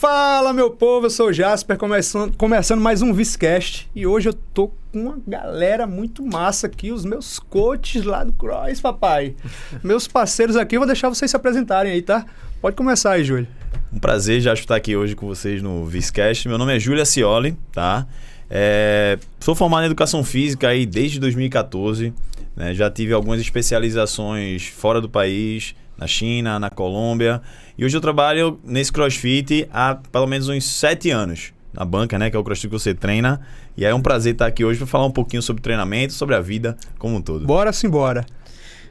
Fala, meu povo, eu sou o Jasper, começando mais um Viscast. E hoje eu tô com uma galera muito massa aqui, os meus coaches lá do Cross, papai. Meus parceiros aqui, eu vou deixar vocês se apresentarem aí, tá? Pode começar aí, Júlio. Um prazer já estar aqui hoje com vocês no Viscast. Meu nome é Júlio Acioli, tá? Sou formado em Educação Física aí desde 2014, né? Já tive algumas especializações fora do país, na China, na Colômbia. E hoje eu trabalho nesse CrossFit há pelo menos uns 7 anos. Na banca, né? Que é o CrossFit que você treina. E aí é um prazer estar aqui hoje para falar um pouquinho sobre treinamento, sobre a vida como um todo. Bora simbora.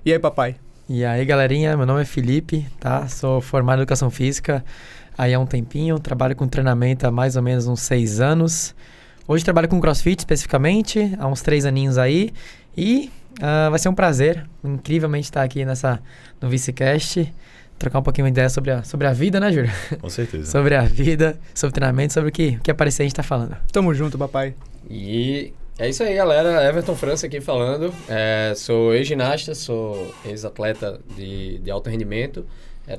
E aí, papai? E aí, galerinha, meu nome é Felipe, tá? Sou formado em Educação Física aí há um tempinho. Trabalho com treinamento há mais ou menos uns 6 anos. Hoje trabalho com CrossFit especificamente, há uns 3 aninhos aí. E vai ser um prazer, incrivelmente, estar aqui no Vicecast. Trocar um pouquinho de ideia sobre a vida, né, Júlio? Com certeza. Sobre a vida, sobre treinamento, sobre o que aparecer a gente tá falando. Tamo junto, papai. E é isso aí, galera. Everton França aqui falando. Sou ex-ginasta, sou ex-atleta de alto rendimento.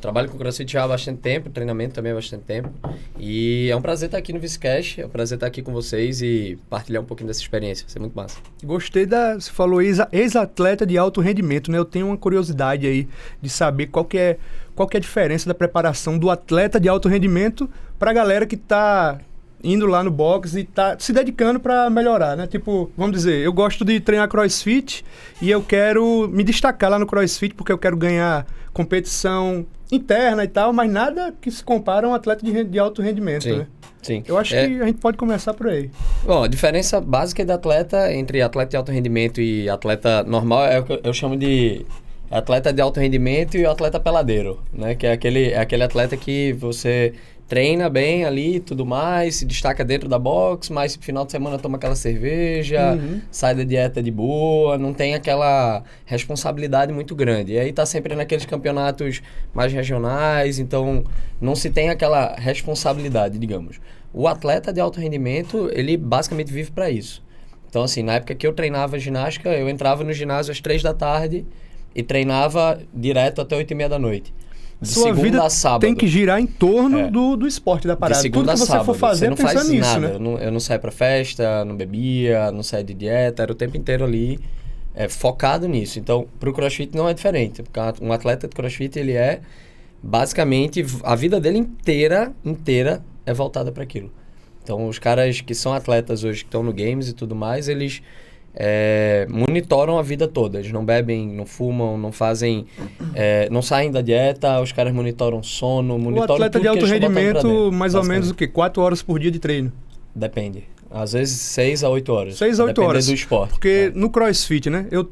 Trabalho com CrossFit já há bastante tempo, treinamento também há bastante tempo. E é um prazer estar aqui no Viscast, é um prazer estar aqui com vocês e partilhar um pouquinho dessa experiência. Vai ser muito massa. Gostei você falou ex-atleta de alto rendimento, né? Eu tenho uma curiosidade aí de saber qual que é a diferença da preparação do atleta de alto rendimento para a galera que tá indo lá no box e tá se dedicando para melhorar, né? Tipo, vamos dizer, eu gosto de treinar CrossFit e eu quero me destacar lá no CrossFit porque eu quero ganhar competição interna e tal, mas nada que se compara a um atleta de alto rendimento, Sim, né? sim. Eu acho que a gente pode começar por aí. Bom, a diferença básica da atleta entre atleta de alto rendimento e atleta normal é o que eu chamo de atleta de alto rendimento e o atleta peladeiro, né? Que é aquele atleta que você treina bem ali e tudo mais, se destaca dentro da box, mas no final de semana toma aquela cerveja, sai da dieta de boa, não tem aquela responsabilidade muito grande. E aí tá sempre naqueles campeonatos mais regionais, então não se tem aquela responsabilidade, digamos. O atleta de alto rendimento, ele basicamente vive para isso. Então assim, na época que eu treinava ginástica, eu entrava no ginásio às 3 da tarde e treinava direto até 8h30 da noite. De Sua segunda vida a sábado. tem que girar em torno do esporte, da parada. De segunda Tudo que a você sábado. for fazer, você não pensando faz nisso, nada. né? Eu não saio pra festa, não bebia, não saio de dieta. Era o tempo inteiro ali focado nisso. Então, pro CrossFit não é diferente. Porque um atleta de CrossFit, ele é basicamente... A vida dele inteira é voltada para aquilo. Então, os caras que são atletas hoje, que estão no games e tudo mais, eles... monitoram a vida toda. Eles não bebem, não fumam, não fazem, não saem da dieta. Os caras monitoram sono, monitoram o atleta tudo de alto que eles estão botando pra rendimento, dentro, mais ou menos o quê? 4 horas por dia de treino? Depende. Às vezes 6 a 8 horas. 6 a 8 horas. Depende do esporte. Porque no CrossFit, né? Eu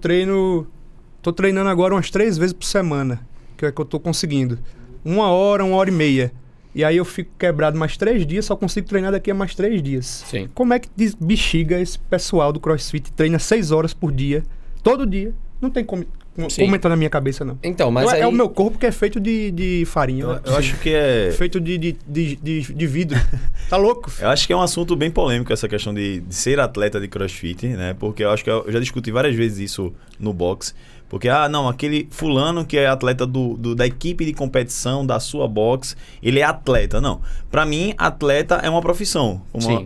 tô treinando agora umas 3 vezes por semana, que é que eu tô conseguindo. 1 hora, 1h30. E aí eu fico quebrado mais 3 dias, só consigo treinar daqui a mais 3 dias. Sim. Como é que bexiga esse pessoal do CrossFit? Treina 6 horas por dia, todo dia. Não tem como entrar na minha cabeça, não. Então, mas aí... É o meu corpo que é feito de farinha. Eu acho que é... Feito de vidro. Tá louco? Eu acho que é um assunto bem polêmico essa questão de ser atleta de CrossFit, né? Porque eu acho que eu já discuti várias vezes isso no boxe. Porque, aquele fulano que é atleta da equipe de competição da sua box, ele é atleta. Não. Pra mim, atleta é uma profissão,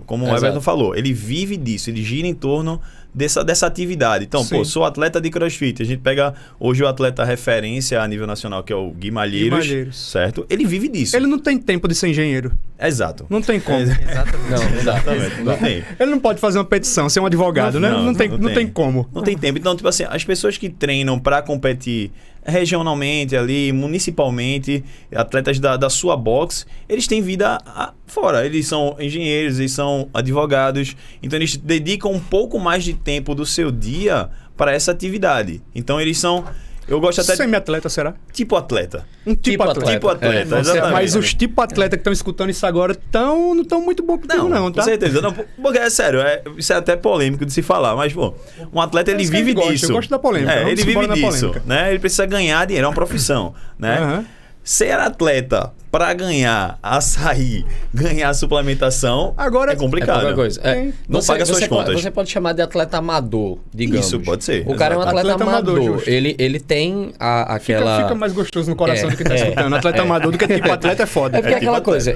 como o Everton falou. Ele vive disso, ele gira em torno dessa atividade. Então, sou atleta de CrossFit. A gente pega hoje o atleta referência a nível nacional, que é o Gui Malheiros, certo? Ele vive disso. Ele não tem tempo de ser engenheiro. Exato. Não tem como. Exatamente. Não tem. Ele não pode fazer uma petição, ser um advogado, né? Não tem como. Não tem tempo. Então, tipo assim, as pessoas que treinam para competir regionalmente ali, municipalmente, atletas da sua box, eles têm vida fora. Eles são engenheiros, eles são advogados. Então, eles dedicam um pouco mais de tempo do seu dia para essa atividade. Então, eles são... Eu gosto até semi-atleta, será? Tipo atleta. Um tipo atleta. Tipo atleta, exatamente. Mas os tipo atleta que estão escutando isso agora não estão muito bom contigo, não, tá? Com certeza. Não, porque é sério, isso é até polêmico de se falar, mas, um atleta, ele vive disso. Eu gosto da polêmica. Ele vive disso, né? Ele precisa ganhar dinheiro, é uma profissão, né? ser atleta pra ganhar açaí, ganhar suplementação, Agora, é complicado. pouca coisa. Não paga suas contas. Você pode chamar de atleta amador, digamos. Isso, pode ser. O cara é um Exato. atleta amador. justo. Ele tem aquela... Fica mais gostoso no coração do que tá escutando. Atleta amador do que tipo atleta é foda. É porque é tipo aquela atleta. coisa,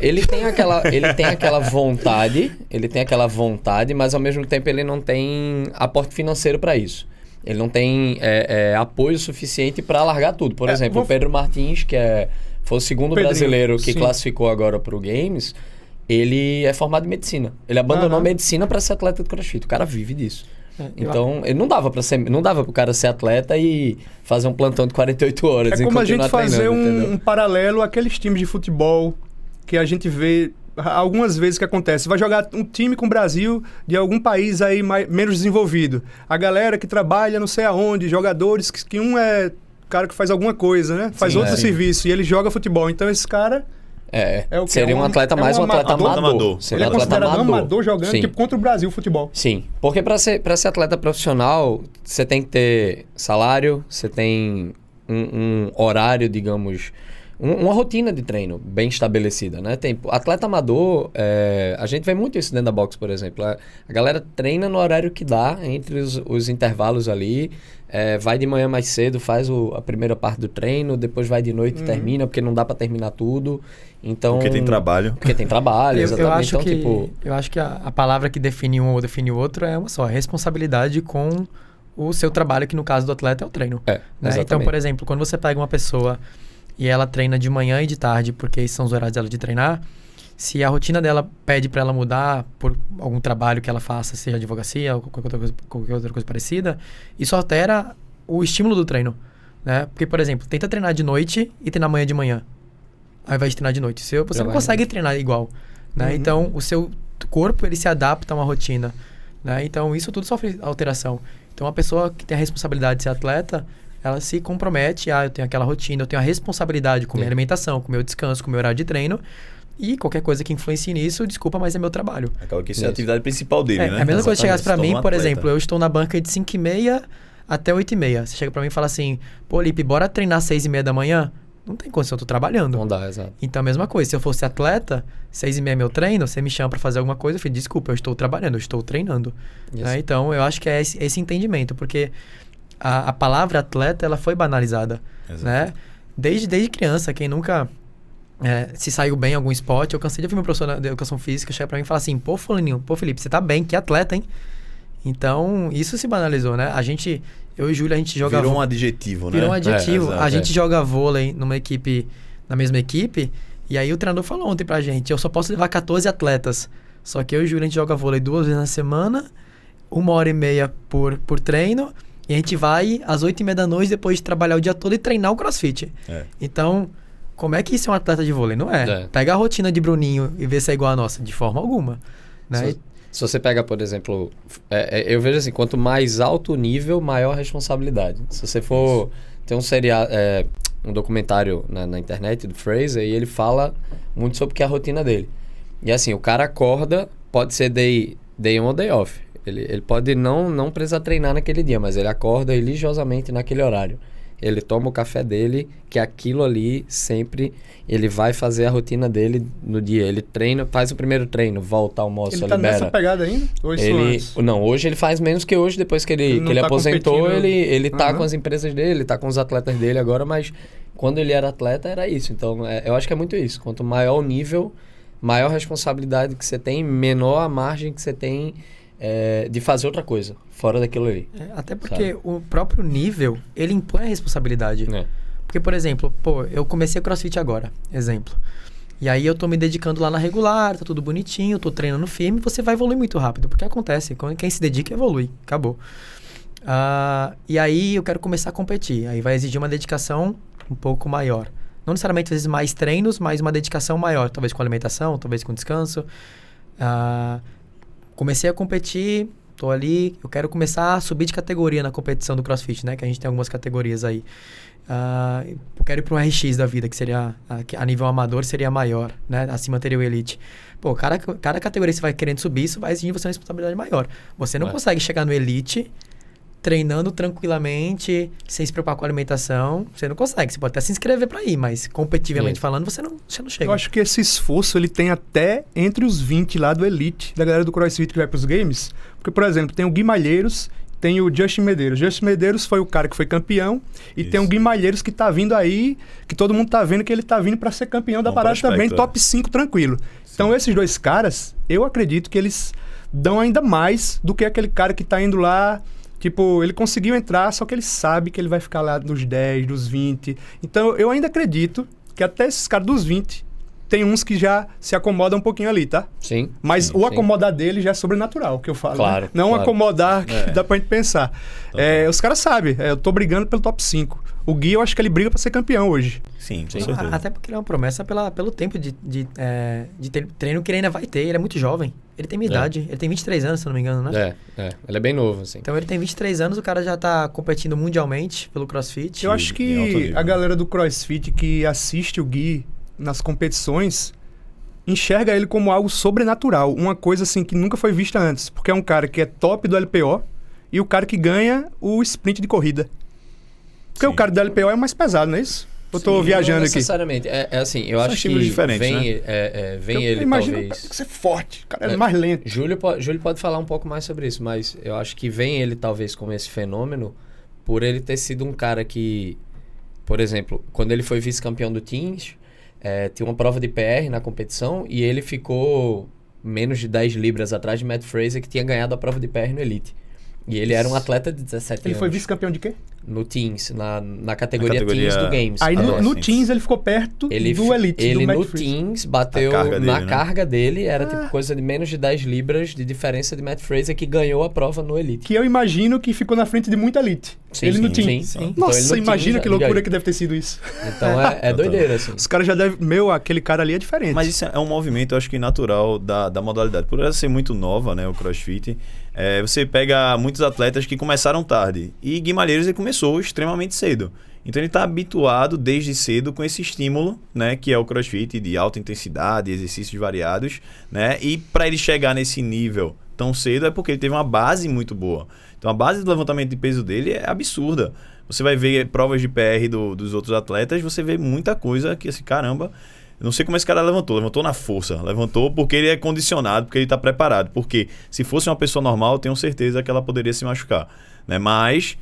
ele tem aquela vontade, mas ao mesmo tempo ele não tem aporte financeiro para isso. Ele não tem apoio suficiente para largar tudo. Por exemplo, o Pedro Martins, que foi o segundo Pedrinho, brasileiro que sim. classificou agora para o Games, ele é formado em medicina. Ele abandonou a medicina para ser atleta de crossfit. O cara vive disso. Então, ele não dava pro cara ser atleta e fazer um plantão de 48 horas. É e como a gente continuar fazer treinando, entendeu? um paralelo àqueles times de futebol que a gente vê algumas vezes que acontece. Vai jogar um time com o Brasil de algum país aí menos desenvolvido. A galera que trabalha não sei aonde, jogadores que um é cara que faz alguma coisa, né? Faz outro serviço e ele joga futebol. Então esse cara... o que? Seria um atleta mais um atleta amador. Ele é considerado amador jogando Sim. tipo contra o Brasil futebol. Sim, porque para ser atleta profissional, você tem que ter salário, você tem um horário, digamos, uma rotina de treino bem estabelecida, né? Tem atleta amador, a gente vê muito isso dentro da boxe, por exemplo. A galera treina no horário que dá, entre os intervalos ali, vai de manhã mais cedo, faz a primeira parte do treino, depois vai de noite e termina, porque não dá para terminar tudo. Então, Porque tem trabalho. Porque tem trabalho, exatamente. Eu acho que a palavra que define um ou define o outro é uma só, responsabilidade com o seu trabalho, que no caso do atleta é o treino. Né? Então, por exemplo, quando você pega uma pessoa e ela treina de manhã e de tarde, porque esses são os horários dela de treinar, se a rotina dela pede para ela mudar por algum trabalho que ela faça, seja advocacia ou qualquer outra coisa parecida, isso altera o estímulo do treino, né? Porque, por exemplo, tenta treinar de noite e treinar amanhã de manhã, ao invés de treinar de noite. Você não consegue treinar igual, né? Então, o seu corpo, ele se adapta a uma rotina, né? Então, isso tudo sofre alteração. Então, uma pessoa que tem a responsabilidade de ser atleta, ela se compromete, eu tenho aquela rotina, eu tenho a responsabilidade com minha alimentação, com meu descanso, com meu horário de treino, e qualquer coisa que influencie nisso, desculpa, mas é meu trabalho. Acaba que isso é a atividade principal dele, né? É a mesma coisa se chegasse pra mim, por atleta. exemplo, eu estou na banca de 5h30 até 8h30. Você chega pra mim e fala assim, pô, Lipe, bora treinar 6h30 da manhã? Não tem condição, eu tô trabalhando. Não dá, exato. Então, a mesma coisa, se eu fosse atleta, 6h30 é meu treino, você me chama pra fazer alguma coisa, eu falo, desculpa, eu estou trabalhando, eu estou treinando. Né? Então, eu acho que é esse entendimento, porque a palavra atleta, ela foi banalizada, né? Desde criança, quem nunca se saiu bem em algum esporte, eu cansei de ouvir meu professor de educação física chegar pra mim e falar assim, pô, Fulaninho, pô, Felipe, você tá bem, que atleta, hein? Então, isso se banalizou, né? Eu e o Júlio, a gente joga... Virou um adjetivo, né? Virou um adjetivo. Exato, a gente joga vôlei na mesma equipe, e aí o treinador falou ontem pra gente, eu só posso levar 14 atletas. Só que eu e o Júlio, a gente joga vôlei 2 vezes na semana, 1h30 por treino, e a gente vai às 8h30 da noite, depois de trabalhar o dia todo e treinar o CrossFit. Então, como é que isso é um atleta de vôlei? Não é. Pega a rotina de Bruninho e vê se é igual a nossa. De forma alguma. Né? Se você pega, por exemplo... eu vejo assim, quanto mais alto o nível, maior a responsabilidade. Se você for... Tem um documentário na internet do Fraser, e ele fala muito sobre o que é a rotina dele. E assim, o cara acorda, pode ser day on ou day off. Ele pode não precisar treinar naquele dia, mas ele acorda religiosamente naquele horário. Ele toma o café dele, que aquilo ali sempre ele vai fazer a rotina dele no dia. Ele treina, faz o primeiro treino, volta, almoça, libera. Ele tá nessa pegada ainda? Ou isso antes? Não, hoje ele faz menos que hoje, depois que ele aposentou, ele tá com as empresas dele, ele tá com os atletas dele agora, mas quando ele era atleta era isso. Então, eu acho que é muito isso. Quanto maior o nível, maior a responsabilidade que você tem, menor a margem que você tem de fazer outra coisa, fora daquilo ali. Até porque o próprio nível, ele impõe a responsabilidade. Porque, por exemplo, eu comecei o CrossFit agora, exemplo. E aí eu tô me dedicando lá na regular, tá tudo bonitinho, tô treinando firme, você vai evoluir muito rápido. Porque acontece, quem se dedica evolui, acabou. E aí eu quero começar a competir. Aí vai exigir uma dedicação um pouco maior. Não necessariamente, às vezes, mais treinos, mas uma dedicação maior. Talvez com alimentação, talvez com descanso. Comecei a competir, tô ali, eu quero começar a subir de categoria na competição do CrossFit, né? Que a gente tem algumas categorias aí. Eu quero ir para um RX da vida, que seria, a nível amador, seria maior, né? Acima teria o Elite. Cada categoria que você vai querendo subir, isso vai exigir você uma responsabilidade maior. Você não consegue chegar no Elite treinando tranquilamente, sem se preocupar com a alimentação, você não consegue. Você pode até se inscrever para ir, mas competitivamente falando, você não chega. Eu acho que esse esforço ele tem até entre os 20 lá do Elite, da galera do CrossFit que vai pros games. Porque, por exemplo, tem o Gui Malheiros, tem o Justin Medeiros. Justin Medeiros foi o cara que foi campeão. E tem o Gui Malheiros que tá vindo aí, que todo mundo tá vendo que ele tá vindo para ser campeão da parada também, top 5 tranquilo. Sim. Então, esses dois caras, eu acredito que eles dão ainda mais do que aquele cara que tá indo lá. Tipo, ele conseguiu entrar, só que ele sabe que ele vai ficar lá nos 10, dos 20. Então, eu ainda acredito que até esses caras dos 20, tem uns que já se acomodam um pouquinho ali, tá? Sim. Mas o acomodar dele já é sobrenatural, que eu falo. Claro. Né? Não claro. acomodar que dá pra gente pensar. Os caras sabem, eu tô brigando pelo top 5. O Gui, eu acho que ele briga pra ser campeão hoje. Sim, com certeza. Até porque ele é uma promessa pelo tempo de treino que ele ainda vai ter. Ele é muito jovem. Ele tem minha idade. Ele tem 23 anos, se eu não me engano, né? Ele é bem novo, assim. Então ele tem 23 anos, o cara já tá competindo mundialmente pelo CrossFit. Eu acho que a galera do CrossFit que assiste o Gui nas competições enxerga ele como algo sobrenatural. Uma coisa assim que nunca foi vista antes. Porque é um cara que é top do LPO e o cara que ganha o sprint de corrida. Porque o cara do LPO é mais pesado, não é isso? Eu tô viajando aqui. Necessariamente. É assim, eu acho que vem ele talvez... Tem que ser forte, o cara é mais lento. Júlio pode falar um pouco mais sobre isso, mas eu acho que vem ele talvez como esse fenômeno por ele ter sido um cara que, por exemplo, quando ele foi vice-campeão do Teams, tinha uma prova de PR na competição e ele ficou menos de 10 libras atrás de Matt Fraser, que tinha ganhado a prova de PR no Elite. E ele era um atleta de 17 anos. Ele foi vice-campeão de quê? No Teams, na categoria Teams do Games. Aí no Teams ele ficou perto do Elite. Ele do no Teams bateu carga dele, era tipo coisa de menos de 10 libras de diferença de Matt Fraser, que ganhou a prova no Elite. Que eu imagino que ficou na frente de muita Elite. Ele no Teams. Sim. Nossa, então, imagina que loucura que deve ter sido isso. Então é doideira, assim. Os caras já devem... aquele cara ali é diferente. Mas isso é um movimento, eu acho que natural da modalidade. Por ela ser muito nova, né, o CrossFit, você pega muitos atletas que começaram tarde. E Gui Malheiros, ele começou extremamente cedo. Então ele está habituado desde cedo com esse estímulo, né, que é o CrossFit de alta intensidade, exercícios variados, né? E para ele chegar nesse nível tão cedo é porque ele teve uma base muito boa. Então a base do levantamento de peso dele é absurda. Você vai ver provas de PR dos outros atletas, você vê muita coisa que assim, caramba, eu não sei como esse cara levantou na força, levantou porque ele é condicionado, porque ele está preparado, porque se fosse uma pessoa normal, eu tenho certeza que ela poderia se machucar, né? Mas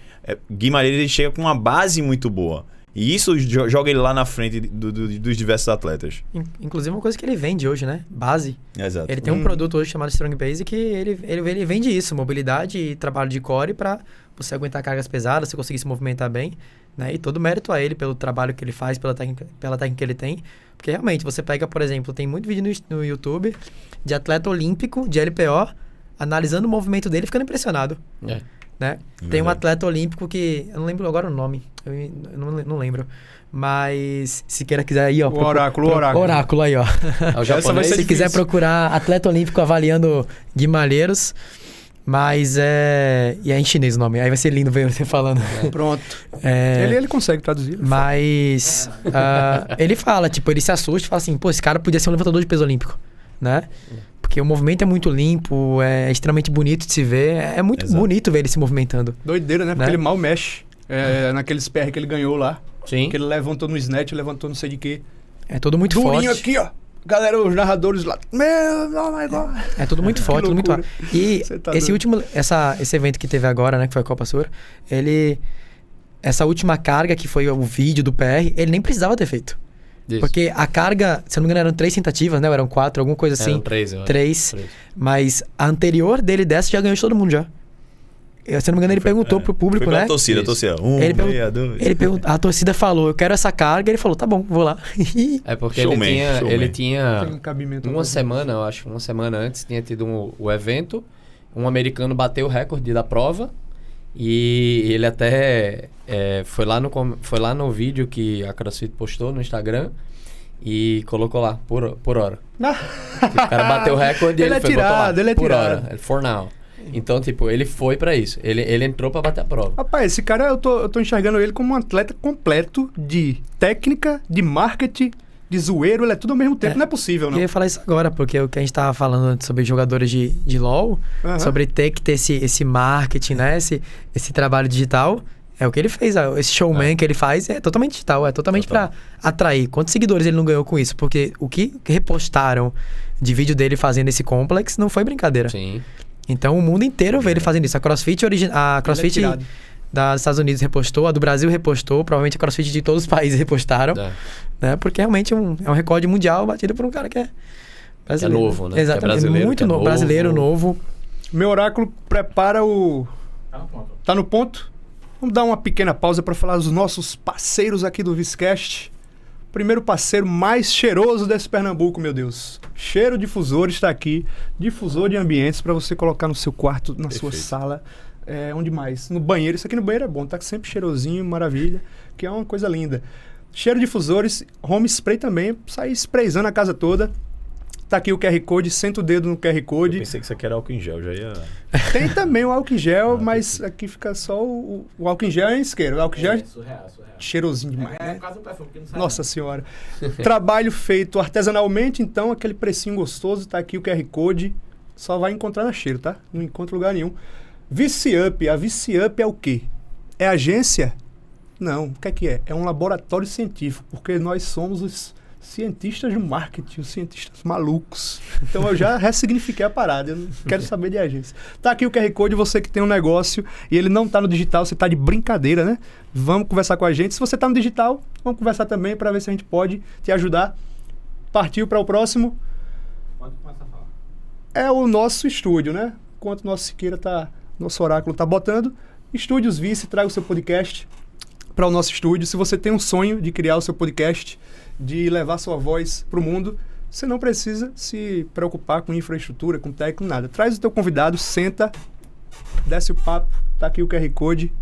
Gui Malheiros, ele chega com uma base muito boa. E isso joga ele lá na frente dos diversos atletas. Inclusive uma coisa que ele vende hoje, né? Base. Exato. Ele tem um produto hoje chamado Strong Base que ele vende isso, mobilidade e trabalho de core para você aguentar cargas pesadas, você conseguir se movimentar bem, né? E todo mérito a ele pelo trabalho que ele faz, pela técnica que ele tem. Porque realmente, você pega, por exemplo, tem muito vídeo no YouTube de atleta olímpico, de LPO, analisando o movimento dele e ficando impressionado. Né? Tem um atleta olímpico que... Eu não lembro agora o nome. Eu não lembro. Mas se quiser aí, ó... O oráculo aí, ó. Se quiser procurar atleta olímpico avaliando Gui Malheiros... Mas e é em chinês o nome. Aí vai ser lindo ver você falando. Pronto. Ele consegue traduzir. Mas ele fala, tipo, ele se assusta e fala assim, pô, esse cara podia ser um levantador de peso olímpico, né? Porque o movimento é muito limpo, é extremamente bonito de se ver. É muito bonito ver ele se movimentando. Doideira, né? Porque ele mal mexe. Naqueles PR que ele ganhou lá. Sim. Que ele levantou no snatch, levantou não sei de quê. É tudo muito Durinho forte. Aqui, ó. Galera, os narradores lá. Oh my God. É tudo muito forte, tudo muito forte. E esse evento que teve agora, né, que foi a Copa Sur, essa última carga, que foi o vídeo do PR, ele nem precisava ter feito. Isso. Porque a carga, se eu não me engano, eram 3 tentativas, né? Ou eram 4, alguma coisa assim. Eram 3, eu acho. 3. Mas a anterior dele dessa já ganhou de todo mundo já. Se eu não me engano, ele perguntou pro público, foi né? A torcida. A torcida falou, eu quero essa carga. Ele falou, tá bom, vou lá. É porque ele tinha uma semana, eu acho, uma semana antes, tinha tido o evento. Um americano bateu o recorde da prova. E ele até foi lá no vídeo que a CrossFit postou no Instagram. E colocou lá, por hora. O cara bateu o recorde e ele foi botar lá, por hora. For now. Então, tipo, ele foi pra isso. Ele entrou pra bater a prova. Rapaz, esse cara, eu tô enxergando ele como um atleta completo de técnica, de marketing, de zoeiro, ele é tudo ao mesmo tempo. Não é possível, não. Eu ia falar isso agora, porque o que a gente tava falando antes sobre jogadores de LoL, sobre ter que ter esse marketing, né? Esse trabalho digital, é o que ele fez. Esse showman que ele faz é totalmente digital, é totalmente pra atrair. Quantos seguidores ele não ganhou com isso? Porque o que repostaram de vídeo dele fazendo esse complex não foi brincadeira. Sim. Então o mundo inteiro vê ele fazendo isso. A CrossFit dos Estados Unidos repostou, a do Brasil repostou, provavelmente a CrossFit de todos os países repostaram, né? Porque realmente é um recorde mundial batido por um cara que é brasileiro. É novo, né? Exatamente, que é brasileiro, muito que é novo, brasileiro novo. Meu oráculo prepara o... Tá no ponto? Vamos dar uma pequena pausa para falar dos nossos parceiros aqui do Viscast. Primeiro parceiro mais cheiroso desse Pernambuco, meu Deus. Cheiro Difusor está aqui. Difusor de ambientes para você colocar no seu quarto, na sua sala. Onde mais? No banheiro. Isso aqui no banheiro é bom, tá sempre cheirosinho, maravilha, que é uma coisa linda. Cheiro Difusores, home spray também, sair sprayzando a casa toda. Tá aqui o QR Code, senta o dedo no QR Code. Eu pensei que isso aqui era álcool em gel, já ia... Tem também o álcool em gel, mas aqui fica só o álcool em gel é isqueiro. O álcool em gel é surreal. cheirosinho demais, né? Quase um perfume que não sai. Nossa senhora. Trabalho feito artesanalmente, então aquele precinho gostoso, tá aqui o QR Code. Só vai encontrar na Cheiro, tá? Não encontra lugar nenhum. ViciUp. A ViciUp é o quê? É agência? Não. O que é? É um laboratório científico, porque nós somos os cientistas do marketing, os cientistas malucos. Então eu já ressignifiquei a parada, eu não quero saber de agência. Tá aqui o QR Code, você que tem um negócio e ele não tá no digital, você tá de brincadeira, né? Vamos conversar com a gente. Se você tá no digital, vamos conversar também para ver se a gente pode te ajudar. Partiu para o próximo. Pode começar a falar. É o nosso estúdio, né? Enquanto o nosso Siqueira nosso oráculo tá botando. Estúdios Vice, traga o seu podcast para o nosso estúdio. Se você tem um sonho de criar o seu podcast, de levar sua voz para o mundo, você não precisa se preocupar com infraestrutura, com técnico, nada. Traz o teu convidado, senta, desce o papo, tá aqui o QR Code,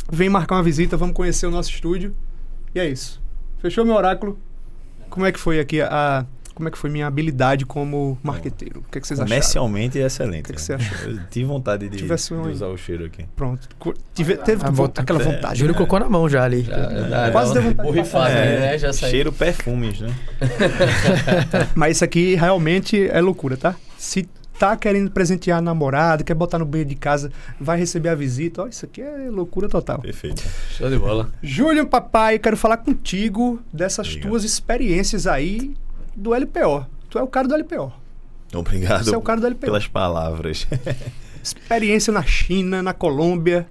vem marcar uma visita, vamos conhecer o nosso estúdio. E é isso. Fechou meu oráculo? Como é que foi aqui como é que foi minha habilidade como marqueteiro? O que vocês acharam? Comercialmente é excelente. O que você achou? Eu tive vontade de usar o cheiro aqui. Pronto. Teve aquela vontade. Júlio colocou na mão já ali. Quase deu vontade. Borrifado, né? Já saiu. Cheiro perfumes, né? Mas isso aqui realmente é loucura, tá? Se tá querendo presentear a namorada, quer botar no banheiro de casa, vai receber a visita. Ó, isso aqui é loucura total. Perfeito. Show de bola. Júlio, papai, quero falar contigo dessas tuas experiências aí do LPO. Tu é o cara do LPO. Obrigado Você é o cara do LPO. pelas palavras. Experiência na China, na Colômbia.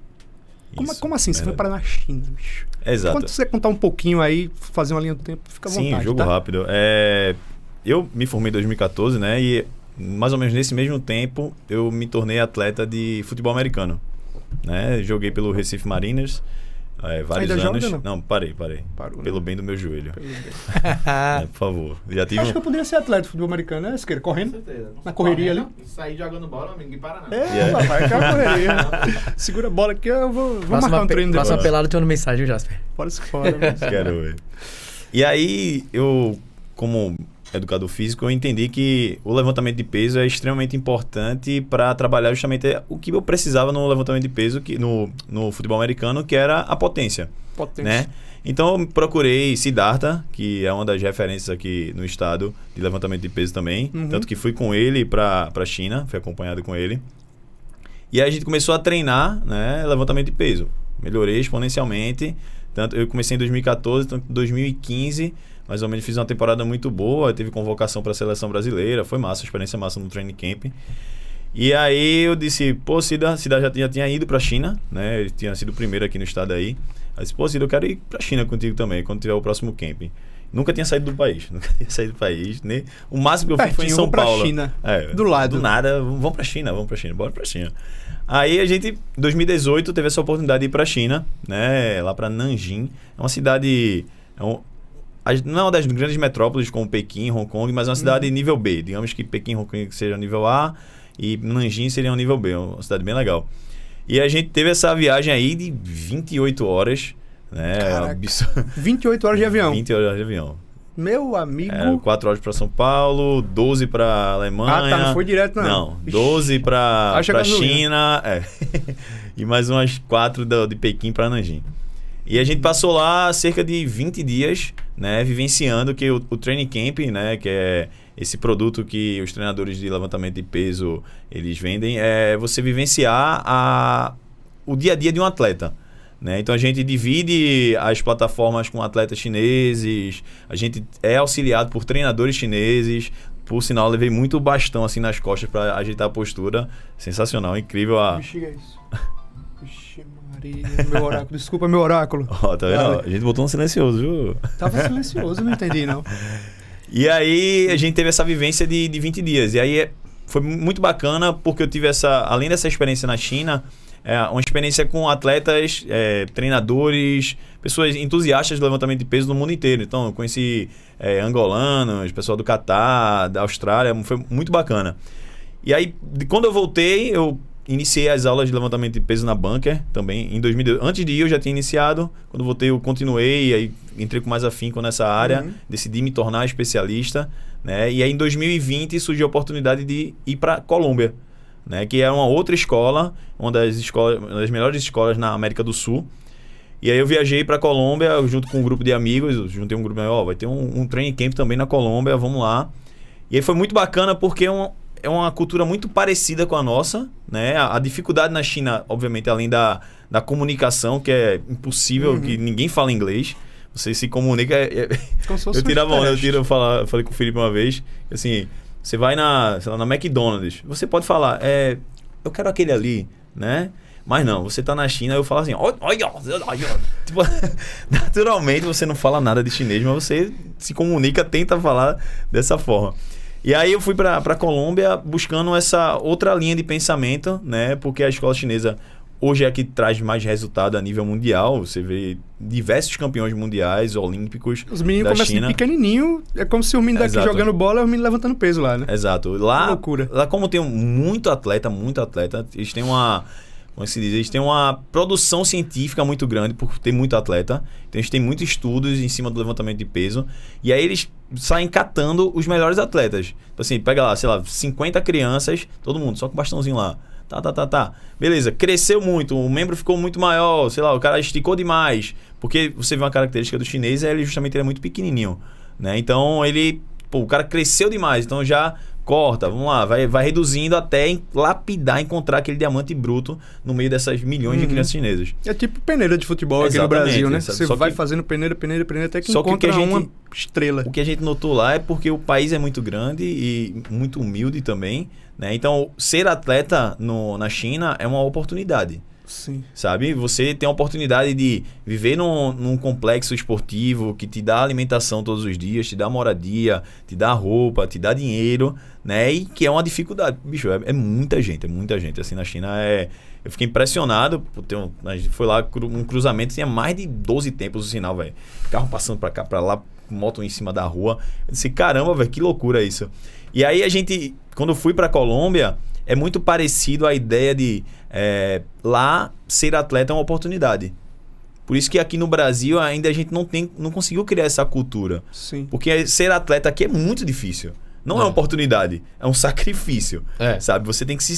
Isso, Como assim? Você foi parar na China, bicho? Exato. Quando você contar um pouquinho aí, fazer uma linha do tempo, fica à vontade. Sim, jogo tá? rápido. Eu me formei em 2014, né? E mais ou menos nesse mesmo tempo, eu me tornei atleta de futebol americano. Né? Joguei pelo Recife Mariners. Vários Ainda anos. joga, não, parei. Parou, Pelo né? bem do meu joelho. Pelo bem. Por favor. Já tive Acho que eu poderia ser atleta de futebol americano, né, Siqueira? Com Correndo? certeza. Na correria ali? Sair jogando bola, amigo, ninguém para não. Papai, aquela correria. Segura a bola aqui, eu vou marcar um treino depois. Próxima pelada, tem uma mensagem, Jasper. Bora se fora. Quero ver. E aí, eu, como educador físico, eu entendi que o levantamento de peso é extremamente importante para trabalhar justamente o que eu precisava no levantamento de peso, no futebol americano, que era a potência. Né? Então, eu procurei Siddhartha, que é uma das referências aqui no estado de levantamento de peso também. Tanto que fui com ele para a China, fui acompanhado com ele. E aí a gente começou a treinar, né, levantamento de peso. Melhorei exponencialmente. Tanto, eu comecei em 2014, então em 2015, mais ou menos fiz uma temporada muito boa. Teve convocação para a seleção brasileira. Foi massa, experiência massa no training camp. E aí eu disse, pô, Cida já tinha ido para a China, né? Ele tinha sido o primeiro aqui no estado aí. Eu disse, pô, Cida, eu quero ir para a China contigo também, quando tiver o próximo camping. Nunca tinha saído do país, né? O máximo que eu fui foi em São Paulo. China, do lado. Do nada, vamos pra China, bora pra China. Aí a gente, em 2018, teve essa oportunidade de ir pra China, né? Lá pra Nanjing. É uma cidade... não é uma das grandes metrópoles como Pequim, Hong Kong, mas é uma cidade nível B. Digamos que Pequim, Hong Kong seja nível A e Nanjing seria um nível B. Uma cidade bem legal. E a gente teve essa viagem aí de 28 horas, né? 28 horas de avião. 20 horas de avião. Meu amigo... 4 horas para São Paulo, 12 para Alemanha. Não foi direto não. Não, 12 para China, e mais umas 4 de Pequim para Nanjing. E a gente passou lá cerca de 20 dias, né, vivenciando que o Training Camp, né, que é esse produto que os treinadores de levantamento de peso eles vendem, é você vivenciar o dia a dia de um atleta. Né? Então a gente divide as plataformas com atletas chineses, a gente é auxiliado por treinadores chineses. Por sinal, eu levei muito bastão assim nas costas para ajeitar a postura. Sensacional, incrível a... Bexiga é isso. Vixe Maria, meu oráculo. Desculpa, meu oráculo. Ó, tá vendo? Vale. A gente botou um silencioso, viu? Tava silencioso, não entendi não. E aí a gente teve essa vivência de 20 dias. E aí foi muito bacana porque eu tive além dessa experiência na China, uma experiência com atletas, treinadores, pessoas entusiastas do levantamento de peso no mundo inteiro. Então eu conheci angolanos, pessoal do Catar, da Austrália, foi muito bacana. E aí quando eu voltei, eu iniciei as aulas de levantamento de peso na Bunker também em 2002. Antes de ir eu já tinha iniciado, quando voltei eu continuei, aí entrei com mais afinco nessa área, decidi me tornar especialista, né? E aí em 2020 surgiu a oportunidade de ir para Colômbia, né? Que é uma outra escola, uma das melhores escolas na América do Sul. E aí eu viajei para Colômbia junto com um grupo de amigos, juntei um grupo, vai ter um training camp também na Colômbia, vamos lá. E aí foi muito bacana porque é uma cultura muito parecida com a nossa, né? A dificuldade na China, obviamente, além da comunicação, que é impossível, que ninguém fala inglês. Você se comunica... Eu tirava onda, eu falei com o Felipe uma vez, assim, você vai sei lá, na McDonald's, você pode falar, eu quero aquele ali, né? Mas não, você tá na China, eu falo assim, tipo, naturalmente você não fala nada de chinês, mas você se comunica, tenta falar dessa forma. E aí eu fui para Colômbia buscando essa outra linha de pensamento, né? Porque a escola chinesa hoje é a que traz mais resultado a nível mundial. Você vê diversos campeões mundiais, olímpicos Os meninos da começam China. Pequenininho, é como se o menino daqui Exato. jogando bola e o menino levantando peso lá, né? Exato. Que Lá, loucura. lá como tem muito atleta, eles têm como se diz, eles têm uma produção científica muito grande por ter muito atleta. Então eles têm muitos estudos em cima do levantamento de peso. E aí eles saem catando os melhores atletas. Então assim, pega lá, sei lá, 50 crianças, todo mundo, só com bastãozinho lá. Tá. Beleza, cresceu muito, o membro ficou muito maior, sei lá, o cara esticou demais. Porque você vê uma característica do chinês, ele é muito pequenininho, né? Então o cara cresceu demais, então já corta, vamos lá, vai reduzindo até lapidar, encontrar aquele diamante bruto no meio dessas milhões de crianças chinesas. É tipo peneira de futebol aqui no Exatamente, Brasil, né? sabe? Você Só vai que- fazendo peneira até que Só que o que encontra a gente- uma estrela. O que a gente notou lá é porque o país é muito grande e muito humilde também, né? Então, ser atleta na China é uma oportunidade. Sim. Sabe? Você tem a oportunidade de viver num complexo esportivo que te dá alimentação todos os dias, te dá moradia, te dá roupa, te dá dinheiro, né? E que é uma dificuldade. Bicho, é muita gente, é muita gente. Assim, na China eu fiquei impressionado. A gente foi lá, um cruzamento, tinha mais de 12 tempos o sinal, velho. Carro passando pra cá, pra lá, moto em cima da rua. Eu disse, caramba, velho, que loucura isso. E aí quando eu fui pra Colômbia, é muito parecido a ideia de lá ser atleta é uma oportunidade. Por isso que aqui no Brasil ainda a gente não conseguiu criar essa cultura. Sim. Porque ser atleta aqui é muito difícil. Não é uma oportunidade, é um sacrifício. Sabe? Você tem que se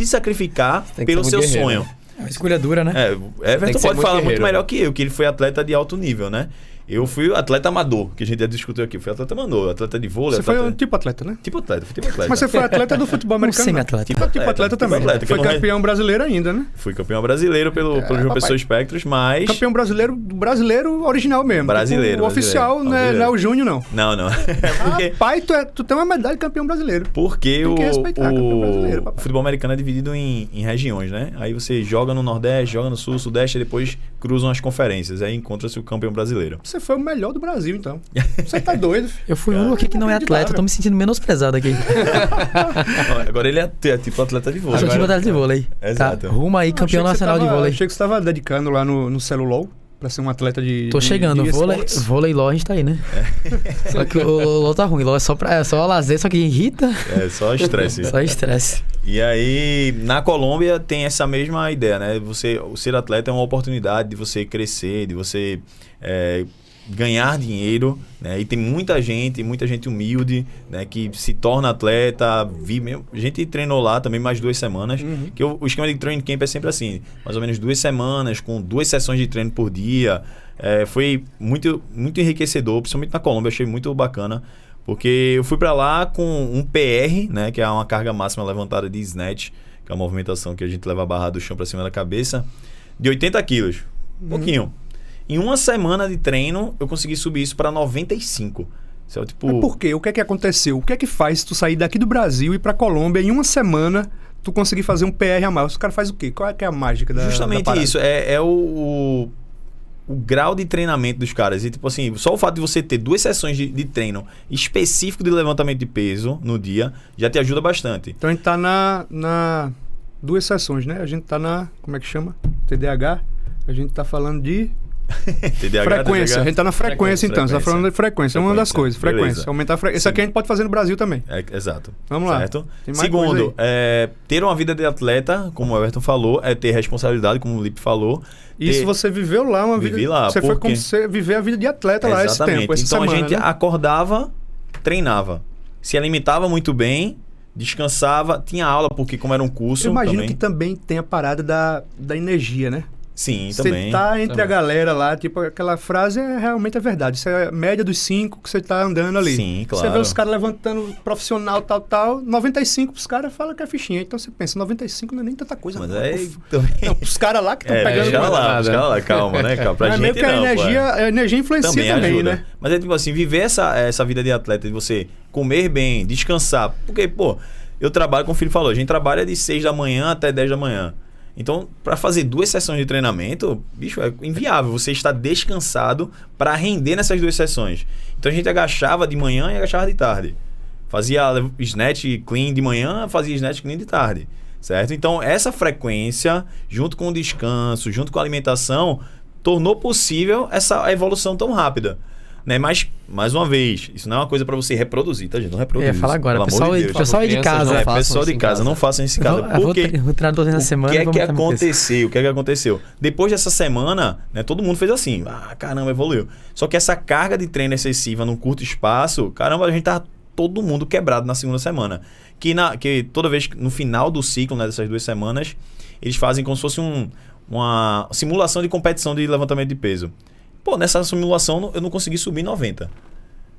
sacrificar Tem que pelo ser seu muito guerreiro. sonho. É uma escolha dura, né? Tem que Everton ser pode muito falar muito guerreiro. melhor que eu, que ele foi atleta de alto nível, né? Eu fui atleta amador, que a gente já discutiu aqui. Eu fui atleta amador, atleta de vôlei. Você foi atleta... um tipo atleta, né? Tipo atleta, fui tipo atleta. Mas você foi atleta do futebol americano? não? semi-atleta. Tipo atleta também. atleta, que Foi eu não- campeão brasileiro ainda, né? Fui campeão brasileiro pelo João papai. Pessoa Espectros, mas... Campeão brasileiro original mesmo. Brasileiro, Tipo, o oficial, brasileiro. Não é o Júnior, não. Não. Porque, Pai, tu tem uma medalha de campeão brasileiro. porque Tem que respeitar, campeão brasileiro, o papai. futebol americano é dividido em regiões, né? Aí você joga no Nordeste, joga no Sul, Sudeste, e depois cruzam as conferências. Aí encontra-se o campeão brasileiro. Você foi o melhor do Brasil, então. Você tá doido, filho. Eu fui o único aqui que não é atleta, eu tô me sentindo menosprezado aqui. Agora ele é tipo atleta de Eu vôlei. sou tipo atleta de vôlei. Exato. Tá? Rumo aí, campeão nacional de vôlei. Achei que você tava dedicando lá no Celulol pra ser um atleta de. Tô chegando, de vôlei, esportes. vôlei LOL a gente tá aí, né? Só que o LOL tá ruim, LOL é só lazer, só que irrita, É só estresse. só estresse. E aí, na Colômbia tem essa mesma ideia, né? O ser atleta é uma oportunidade de você crescer, de você ganhar dinheiro, né? E tem muita gente humilde, né? Que se torna atleta. A gente treinou lá também mais 2 semanas. Que o esquema de training camp é sempre assim, mais ou menos 2 semanas, com 2 sessões de treino por dia. Foi muito, muito enriquecedor, principalmente na Colômbia, achei muito bacana. Porque eu fui para lá com um PR, né? Que é uma carga máxima levantada de snatch, que é a movimentação que a gente leva a barra do chão para cima da cabeça, de 80 quilos. Pouquinho. Em uma semana de treino, eu consegui subir isso para 95. Isso é, tipo... Mas por quê? O que é que aconteceu? O que é que faz tu sair daqui do Brasil e ir pra Colômbia em uma semana tu conseguir fazer um PR a mais? O cara faz o quê? Qual é que é a mágica da Justamente da parada? isso. É o grau de treinamento dos caras. E tipo assim, só o fato de você ter 2 sessões de treino específico de levantamento de peso no dia já te ajuda bastante. Então a gente tá na 2 sessões, né? A gente tá na... Como é que chama? TDAH. A gente tá falando de... TDAH, frequência. TDAH. A gente tá na frequência, então. Você tá falando de frequência. É uma das coisas. Beleza. Frequência. Aumentar a frequência. Isso aqui a gente pode fazer no Brasil também. Exato. Vamos lá. Certo? Tem mais Segundo, coisa ter uma vida de atleta, como o Everton falou, é ter responsabilidade, como o Lipe falou. Isso você viveu lá uma vida... Vivi lá, Você foi porque- como você viver a vida de atleta lá esse Exatamente. tempo, essa Então semana, a gente né? acordava, treinava. Se alimentava muito bem, descansava, tinha aula, porque como era um curso Eu imagino também. que também tem a parada da energia, né? Sim, Você também. tá entre Também. a galera lá, tipo, aquela frase realmente é verdade. Isso é a média dos 5 que você tá andando ali. Sim, Você claro. vê os caras levantando profissional, tal, 95 os caras falam que é fichinha. Então você pensa, 95 não é nem tanta coisa. Mas não. é... Não, os caras lá que estão É, pegando... os caras lá, nada. calma, né, cara? Pra Mas gente meio que não, a energia influencia também, ajuda. né? Mas é tipo assim, viver essa vida de atleta, de você comer bem, descansar. Porque, pô, eu trabalho, como o filho falou, a gente trabalha de 6 da manhã até 10 da manhã. Então, para fazer 2 sessões de treinamento, bicho, é inviável. Você está descansado para render nessas 2 sessões. Então, a gente agachava de manhã e agachava de tarde. Fazia snatch clean de manhã, fazia snatch clean de tarde. Certo? Então, essa frequência, junto com o descanso, junto com a alimentação, tornou possível essa evolução tão rápida. Né? Mas, mais uma vez, isso não é uma coisa para você reproduzir, tá, gente? Não reproduz. Eu ia falar agora, pelo pessoal, amor de Deus. pessoal aí de Crianças casa. não façam Pessoal isso de em casa, casa. não façam isso em casa. Vou treinar 2 vezes na semana. O que é vou que botar minha cabeça. aconteceu? O que é que aconteceu? Depois dessa semana, né, todo mundo fez assim. Ah, caramba, evoluiu. Só que essa carga de treino excessiva num curto espaço, caramba, a gente tá todo mundo quebrado na segunda semana. Que toda vez, no final do ciclo, né, dessas 2 semanas, eles fazem como se fosse uma simulação de competição de levantamento de peso. Pô, nessa simulação eu não consegui subir 90.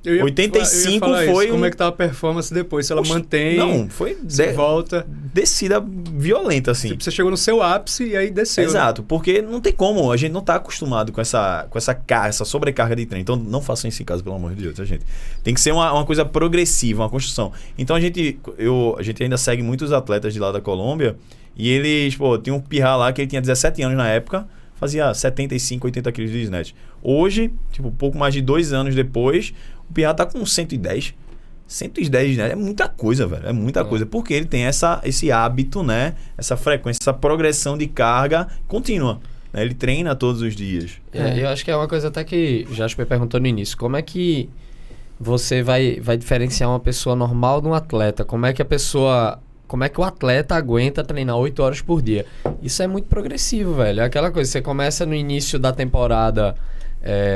Eu ia 85 falar foi isso. Como um- é que tá a performance depois? Se ela Oxe, mantém, Não, foi se volta. descida violenta, assim. Tipo, você chegou no seu ápice e aí desceu. né? Exato, porque não tem como, a gente não tá acostumado com essa carga, essa sobrecarga de treino. Então não façam isso em casa, pelo amor de Deus, tá, gente? Tem que ser uma coisa progressiva, uma construção. Então a gente ainda segue muitos atletas de lá da Colômbia e eles, pô, tinha um pirra lá que ele tinha 17 anos na época, fazia 75, 80 quilos de snatch. Hoje, tipo, pouco mais de 2 anos depois, o pirra tá com 110. 110, né? É muita coisa, velho. É muita coisa. Porque ele tem esse hábito, né? Essa frequência, essa progressão de carga contínua. Né? Ele treina todos os dias. Eu acho que é uma coisa até que o Jasper perguntou no início. Como é que você vai diferenciar uma pessoa normal de um atleta? Como é que o atleta aguenta treinar 8 horas por dia? Isso é muito progressivo, velho. É aquela coisa, você começa no início da temporada,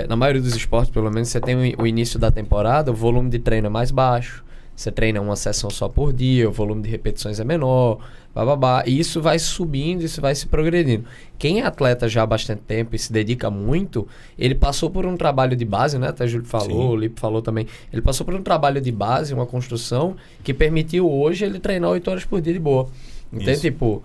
na maioria dos esportes, pelo menos, você tem o início da temporada, o volume de treino é mais baixo, você treina uma sessão só por dia, o volume de repetições é menor, bababá, e isso vai subindo, isso vai se progredindo. Quem é atleta já há bastante tempo e se dedica muito, ele passou por um trabalho de base, né? Até o Júlio falou, Sim. o Lipe falou também. Ele passou por um trabalho de base, uma construção, que permitiu hoje ele treinar 8 horas por dia de boa. Então, Isso. tipo,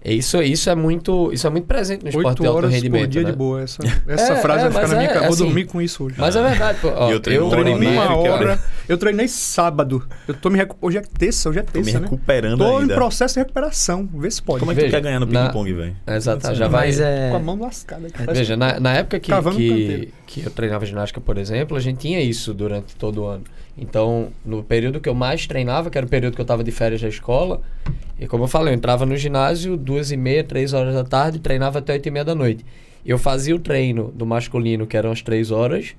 isso é muito presente no esporte 8 de alto horas rendimento, por dia né? de boa. Essa frase vai ficar mas na minha cara. Vou assim, dormir com isso hoje. Mas é verdade, pô. Ó, E eu treino Eu treinei Hora e meia, uma cara. hora. Eu treinei sábado. Eu tô hoje é terça, Tô me né? recuperando Tô ainda. em processo de recuperação. Vê se pode. Como é que tu Veja, quer ganhar no na- ping-pong, velho? Exato, já vai... Mas Com a mão lascada. aqui. Parece- Veja, na época Cavando um canteiro. que eu treinava ginástica, por exemplo, a gente tinha isso durante todo o ano. Então, no período que eu mais treinava, que era o período que eu estava de férias da escola, e como eu falei, eu entrava no ginásio 2h30, 3 horas da tarde, treinava até 8h30 da noite. Eu fazia o treino do masculino, que eram as 3 horas,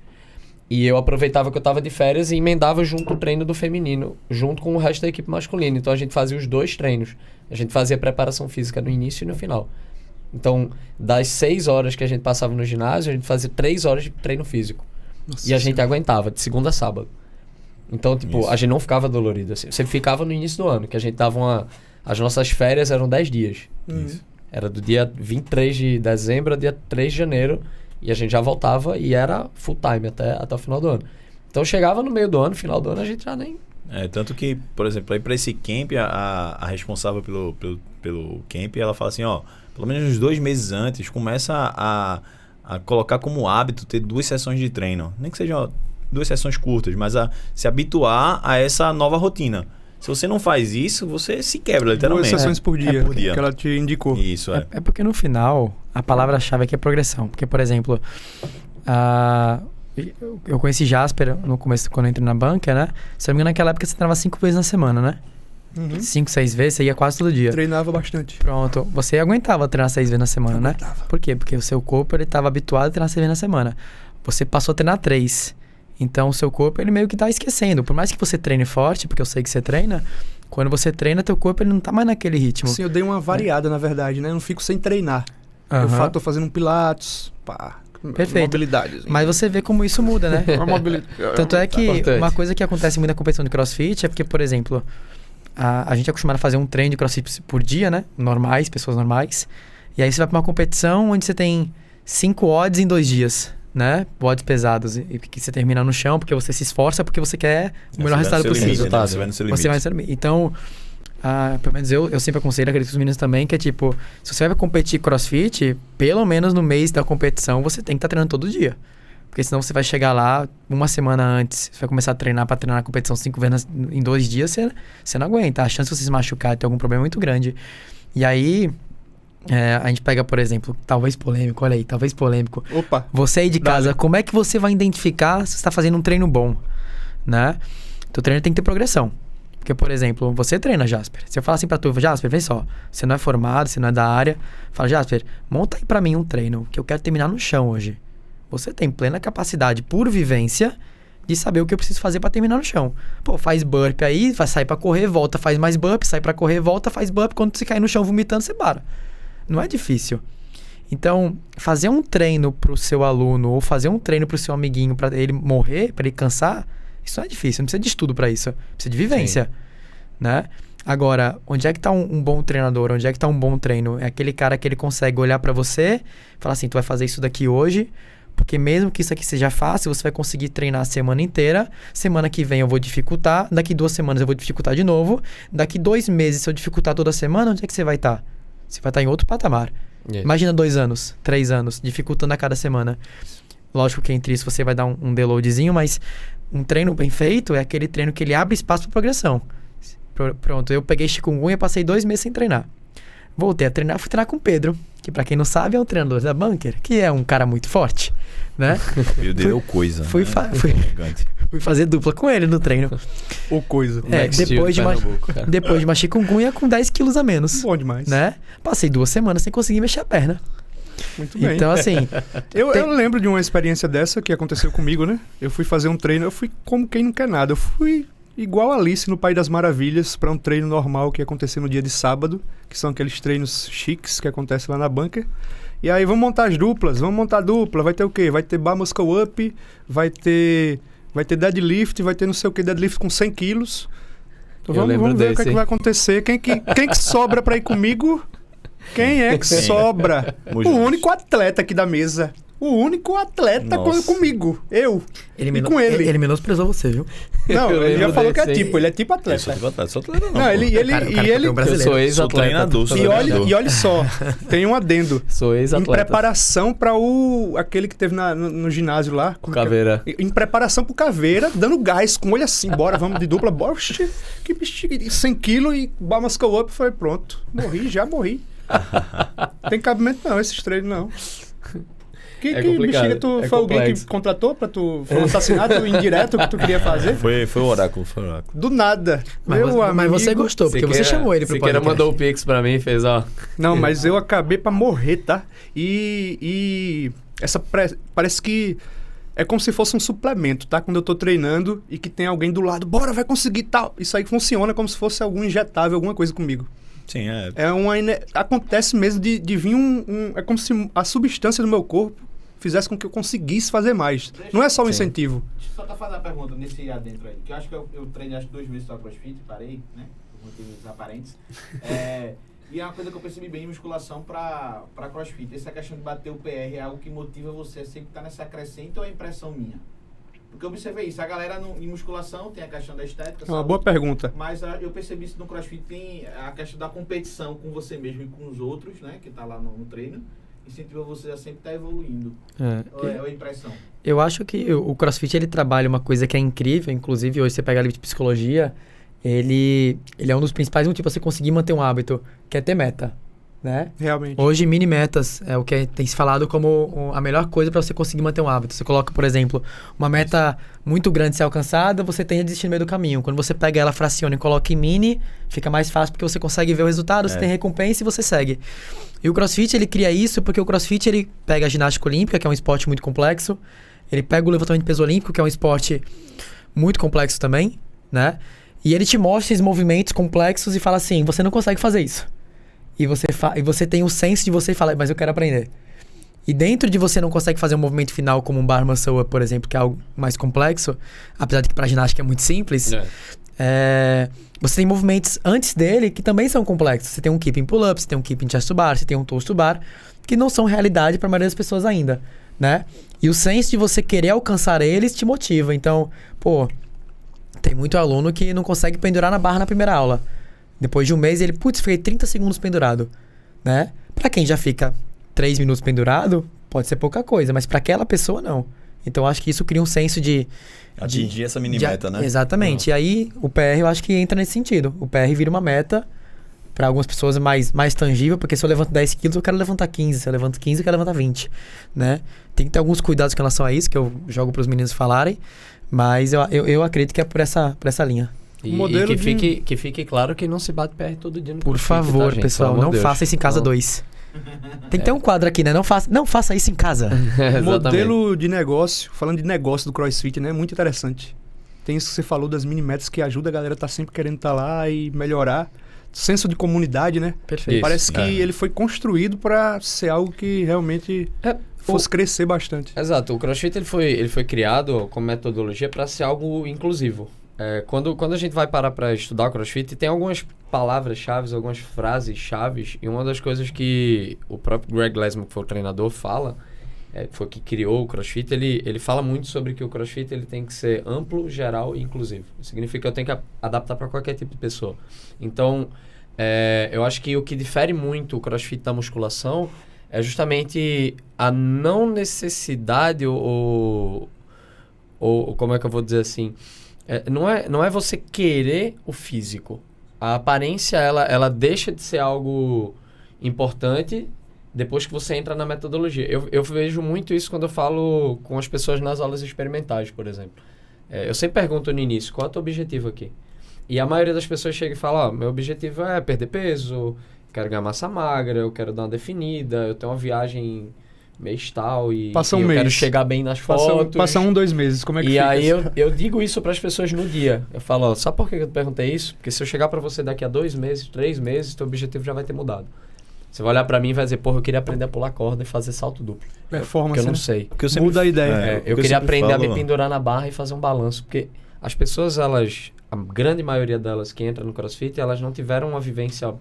e eu aproveitava que eu estava de férias e emendava junto o treino do feminino, junto com o resto da equipe masculina. Então, a gente fazia os 2 treinos. A gente fazia preparação física no início e no final. Então, das 6 horas que a gente passava no ginásio, a gente fazia 3 horas de treino físico. Nossa E a gente Senhora. aguentava, de segunda a sábado. Então, tipo, Isso. a gente não ficava dolorido, assim. Você ficava no início do ano, que a gente dava as nossas férias eram 10 dias. Isso. Era do dia 23 de dezembro ao dia 3 de janeiro. E a gente já voltava e era full time até o final do ano. Então, chegava no meio do ano, final do ano, a gente já nem... Tanto que, por exemplo, aí para esse camp, a responsável pelo camp, ela fala assim, ó, pelo menos uns 2 meses antes, começa a colocar como hábito ter 2 sessões de treino. Nem que sejam 2 sessões curtas, mas a se habituar a essa nova rotina. Se você não faz isso, você se quebra, literalmente. 2 sessões por dia, por dia. que ela te indicou. Isso, É porque no final, a palavra-chave aqui é progressão. Porque, por exemplo, eu conheci Jasper no começo, quando eu entrei na banca, né? Se eu não me engano, naquela época você treinava 5 vezes na semana, né? 5, 6 vezes, você ia quase todo dia. Treinava bastante. Pronto. Você aguentava treinar 6 vezes na semana, né? Por quê? Porque o seu corpo, ele estava habituado a treinar 6 vezes na semana. Você passou a treinar 3. Então, o seu corpo, ele meio que tá esquecendo. Por mais que você treine forte, porque eu sei que você treina, quando você treina, teu corpo, ele não tá mais naquele ritmo. Sim, eu dei uma variada, na verdade, né? Eu não fico sem treinar. Aham. Tô fazendo um pilates, pá. Perfeito. Mobilidade. assim. Mas você vê como isso muda, né? Uma mobilidade. Tanto é que Importante. uma coisa que acontece muito na competição de CrossFit é porque, por exemplo, a gente é acostumado a fazer um treino de CrossFit por dia, né? Normais, pessoas normais. E aí você vai pra uma competição onde você tem 5 odds em 2 dias, né? Odds pesados. E que você termina no chão porque você se esforça, porque você quer o melhor resultado possível. Você vai no seu limite. Você vai ser... Então, pelo menos eu sempre aconselho, acredito que os meninos também, que é tipo, se você vai competir CrossFit, pelo menos no mês da competição, você tem que estar treinando todo dia. Porque senão você vai chegar lá uma semana antes, você vai começar a treinar para treinar na competição 5 vezes em 2 dias, você não aguenta. A chance de você se machucar e ter algum problema é muito grande. E aí, a gente pega, por exemplo, talvez polêmico, olha aí, talvez polêmico. Opa. Você aí de casa, como é que você vai identificar se você está fazendo um treino bom, né? Teu treino tem que ter progressão. Porque, por exemplo, você treina, Jasper. Se eu falar assim pra tu, Jasper, vem só, você não é formado, você não é da área. Fala, Jasper, monta aí pra mim um treino que eu quero terminar no chão hoje. Você tem plena capacidade, por vivência, de saber o que eu preciso fazer pra terminar no chão. Pô, faz burp aí, vai sair pra correr, volta, faz mais burp, sai pra correr, volta, faz burp. Quando você cair no chão vomitando, você para. Não é difícil. Então, fazer um treino pro seu aluno ou fazer um treino pro seu amiguinho pra ele morrer, pra ele cansar, isso não é difícil, não precisa de estudo pra isso. Precisa de vivência, né? Agora, onde é que tá um bom treinador? Onde é que tá um bom treino? É aquele cara que ele consegue olhar pra você e falar assim, tu vai fazer isso daqui hoje, porque mesmo que isso aqui seja fácil, você vai conseguir treinar a semana inteira. Semana que vem eu vou dificultar, daqui 2 semanas eu vou dificultar de novo, daqui 2 meses, se eu dificultar toda semana, onde é que você vai estar? Você vai estar em outro patamar. Yes. Imagina 2 anos, 3 anos, dificultando a cada semana. Lógico que entre isso você vai dar um deloadzinho, mas um treino bem feito é aquele treino que ele abre espaço para progressão. Pronto, eu peguei chikungunya, passei 2 meses sem treinar. Voltei a treinar, fui treinar com o Pedro, que pra quem não sabe é um treinador da Bunker, que é um cara muito forte, né? O filho dele é o coisa. Fui fazer dupla com ele no treino. Ou coisa. Depois de uma chikungunya com 10 quilos a menos. Bom demais. Né? Passei 2 semanas sem conseguir mexer a perna. Muito bem. Então, assim... Eu lembro de uma experiência dessa que aconteceu comigo, né? Eu fui fazer um treino, eu fui como quem não quer nada. Eu fui igual a Alice no País das Maravilhas para um treino normal que ia acontecer no dia de sábado, que são aqueles treinos chiques que acontecem lá na Bunker. E aí, vamos montar as duplas, vamos montar a dupla, vai ter o quê? Vai ter bar muscle up, vai ter deadlift, vai ter não sei o que, deadlift com 100 quilos. Então vamos ver o que vai acontecer. Quem que sobra para ir comigo? Quem é que sobra? O único atleta aqui da mesa. O único atleta comigo. Eu. E com ele. Ele menosprezou você, viu? Não, ele já falou que é tipo. Ele é tipo atleta. Eu sou tipo atleta. Sou atleta não, ele Eu sou ex-atleta. E olha só, tem um adendo. Sou ex-atleta. Em preparação para aquele que teve no ginásio lá. O Caveira. Em preparação pro Caveira, dando gás, com o olho assim. Bora, vamos de dupla. Bora, que bexiga. 100 quilos e bar muscle up. Foi pronto. Já morri. Tem cabimento não, esses treinos não. Que bexiga foi alguém que contratou pra tu... Foi um assassinato indireto que tu queria fazer? Foi o oráculo, Do nada. Mas você gostou, porque você chamou ele pro podcast. Você mandou o Pix pra mim e fez, ó... Não, mas eu acabei pra morrer, tá? E essa parece que é como se fosse um suplemento, tá? Quando eu tô treinando e que tem alguém do lado, bora, vai conseguir tal. Isso aí funciona como se fosse algum injetável, alguma coisa comigo. Sim, é. Acontece mesmo de vir É como se a substância do meu corpo fizesse com que eu conseguisse fazer mais. Não é só um incentivo. Deixa eu só fazer uma pergunta nesse adentro aí. Que eu acho que eu treinei acho que 2 meses só CrossFit, parei, né? Por motivos aparentes. E é uma coisa que eu percebi bem em musculação para CrossFit. Essa questão de bater o PR é algo que motiva você a sempre estar nessa crescente ou é impressão minha? Porque eu observei isso. A galera em musculação tem a questão da estética. É uma boa pergunta. Mas eu percebi isso no CrossFit. Tem a questão da competição com você mesmo e com os outros, né? Que tá lá no treino. Incentiva você a sempre estar evoluindo. Ou é impressão? Eu acho que o CrossFit ele trabalha uma coisa que é incrível. Inclusive, hoje você pega livro de psicologia, ele é um dos principais motivos para você conseguir manter um hábito, que é ter meta, né? Realmente. Hoje, mini metas é o que tem se falado como a melhor coisa para você conseguir manter um hábito. Você coloca, por exemplo, uma meta muito grande ser alcançada, você tende a desistir no meio do caminho. Quando você pega ela, fraciona e coloca em mini, fica mais fácil porque você consegue ver o resultado, você tem recompensa e você segue. E o CrossFit, ele cria isso porque o CrossFit, ele pega a ginástica olímpica, que é um esporte muito complexo, ele pega o levantamento de peso olímpico, que é um esporte muito complexo também, né? E ele te mostra esses movimentos complexos e fala assim, você não consegue fazer isso. E você tem o senso de você falar, mas eu quero aprender. E dentro de você não consegue fazer um movimento final como um bar muscle up, por exemplo, que é algo mais complexo, apesar de que para ginástica é muito simples, você tem movimentos antes dele que também são complexos. Você tem um keeping pull-up, você tem um keeping chest to bar, você tem um toast to bar, que não são realidade para a maioria das pessoas ainda, né? E o senso de você querer alcançar eles te motiva. Então, tem muito aluno que não consegue pendurar na barra na primeira aula. Depois de um mês, ele, fiquei 30 segundos pendurado, né? Pra quem já fica 3 minutos pendurado, pode ser pouca coisa, mas pra aquela pessoa, não. Então, acho que isso cria um senso de... Atingir essa mini-meta, né? Exatamente. E aí, o PR, eu acho que entra nesse sentido. O PR vira uma meta pra algumas pessoas mais tangível, porque se eu levanto 10 quilos, eu quero levantar 15. Se eu levanto 15, eu quero levantar 20, né? Tem que ter alguns cuidados com relação a isso, que eu jogo pros meninos falarem, mas eu acredito que é por essa linha. E que fique claro que não se bate PR todo dia no Por CrossFit, favor, tá, pessoal, não faça isso em casa 2. Tem que ter um quadro aqui, né? Não faça isso em casa. Modelo de negócio, falando de negócio do CrossFit, né? Muito interessante. Tem isso que você falou das mini-metas que ajuda a galera a estar sempre querendo estar lá e melhorar. Senso de comunidade, né? Perfeito. Parece que ele foi construído para ser algo que realmente fosse crescer bastante. Exato. O CrossFit ele foi criado como metodologia para ser algo inclusivo. Quando a gente vai parar para estudar o CrossFit, tem algumas palavras-chave, algumas frases-chave, e uma das coisas que o próprio Greg Glassman, que foi o treinador, fala, foi que criou o CrossFit, ele fala muito sobre que o CrossFit ele tem que ser amplo, geral e inclusivo. Isso significa que eu tenho que adaptar para qualquer tipo de pessoa. Então, eu acho que o que difere muito o CrossFit da musculação é justamente a não necessidade ou como é que eu vou dizer assim... Não é você querer o físico. A aparência, ela deixa de ser algo importante depois que você entra na metodologia. Eu vejo muito isso quando eu falo com as pessoas nas aulas experimentais, por exemplo. Eu sempre pergunto no início, qual é o teu objetivo aqui? E a maioria das pessoas chega e fala, meu objetivo é perder peso, quero ganhar massa magra, eu quero dar uma definida, eu tenho uma viagem... mês tal e eu quero chegar bem nas fotos. Passa 2 meses, como é que fica? E aí eu digo isso para as pessoas no dia. Eu falo, sabe por que eu perguntei isso? Porque se eu chegar para você daqui a 2 meses, 3 meses, teu objetivo já vai ter mudado. Você vai olhar para mim e vai dizer, eu queria aprender a pular corda e fazer salto duplo. Performance, porque eu não sei. Muda a ideia. Eu queria aprender a me pendurar na barra e fazer um balanço. Porque as pessoas, a grande maioria delas que entra no CrossFit, elas não tiveram uma vivência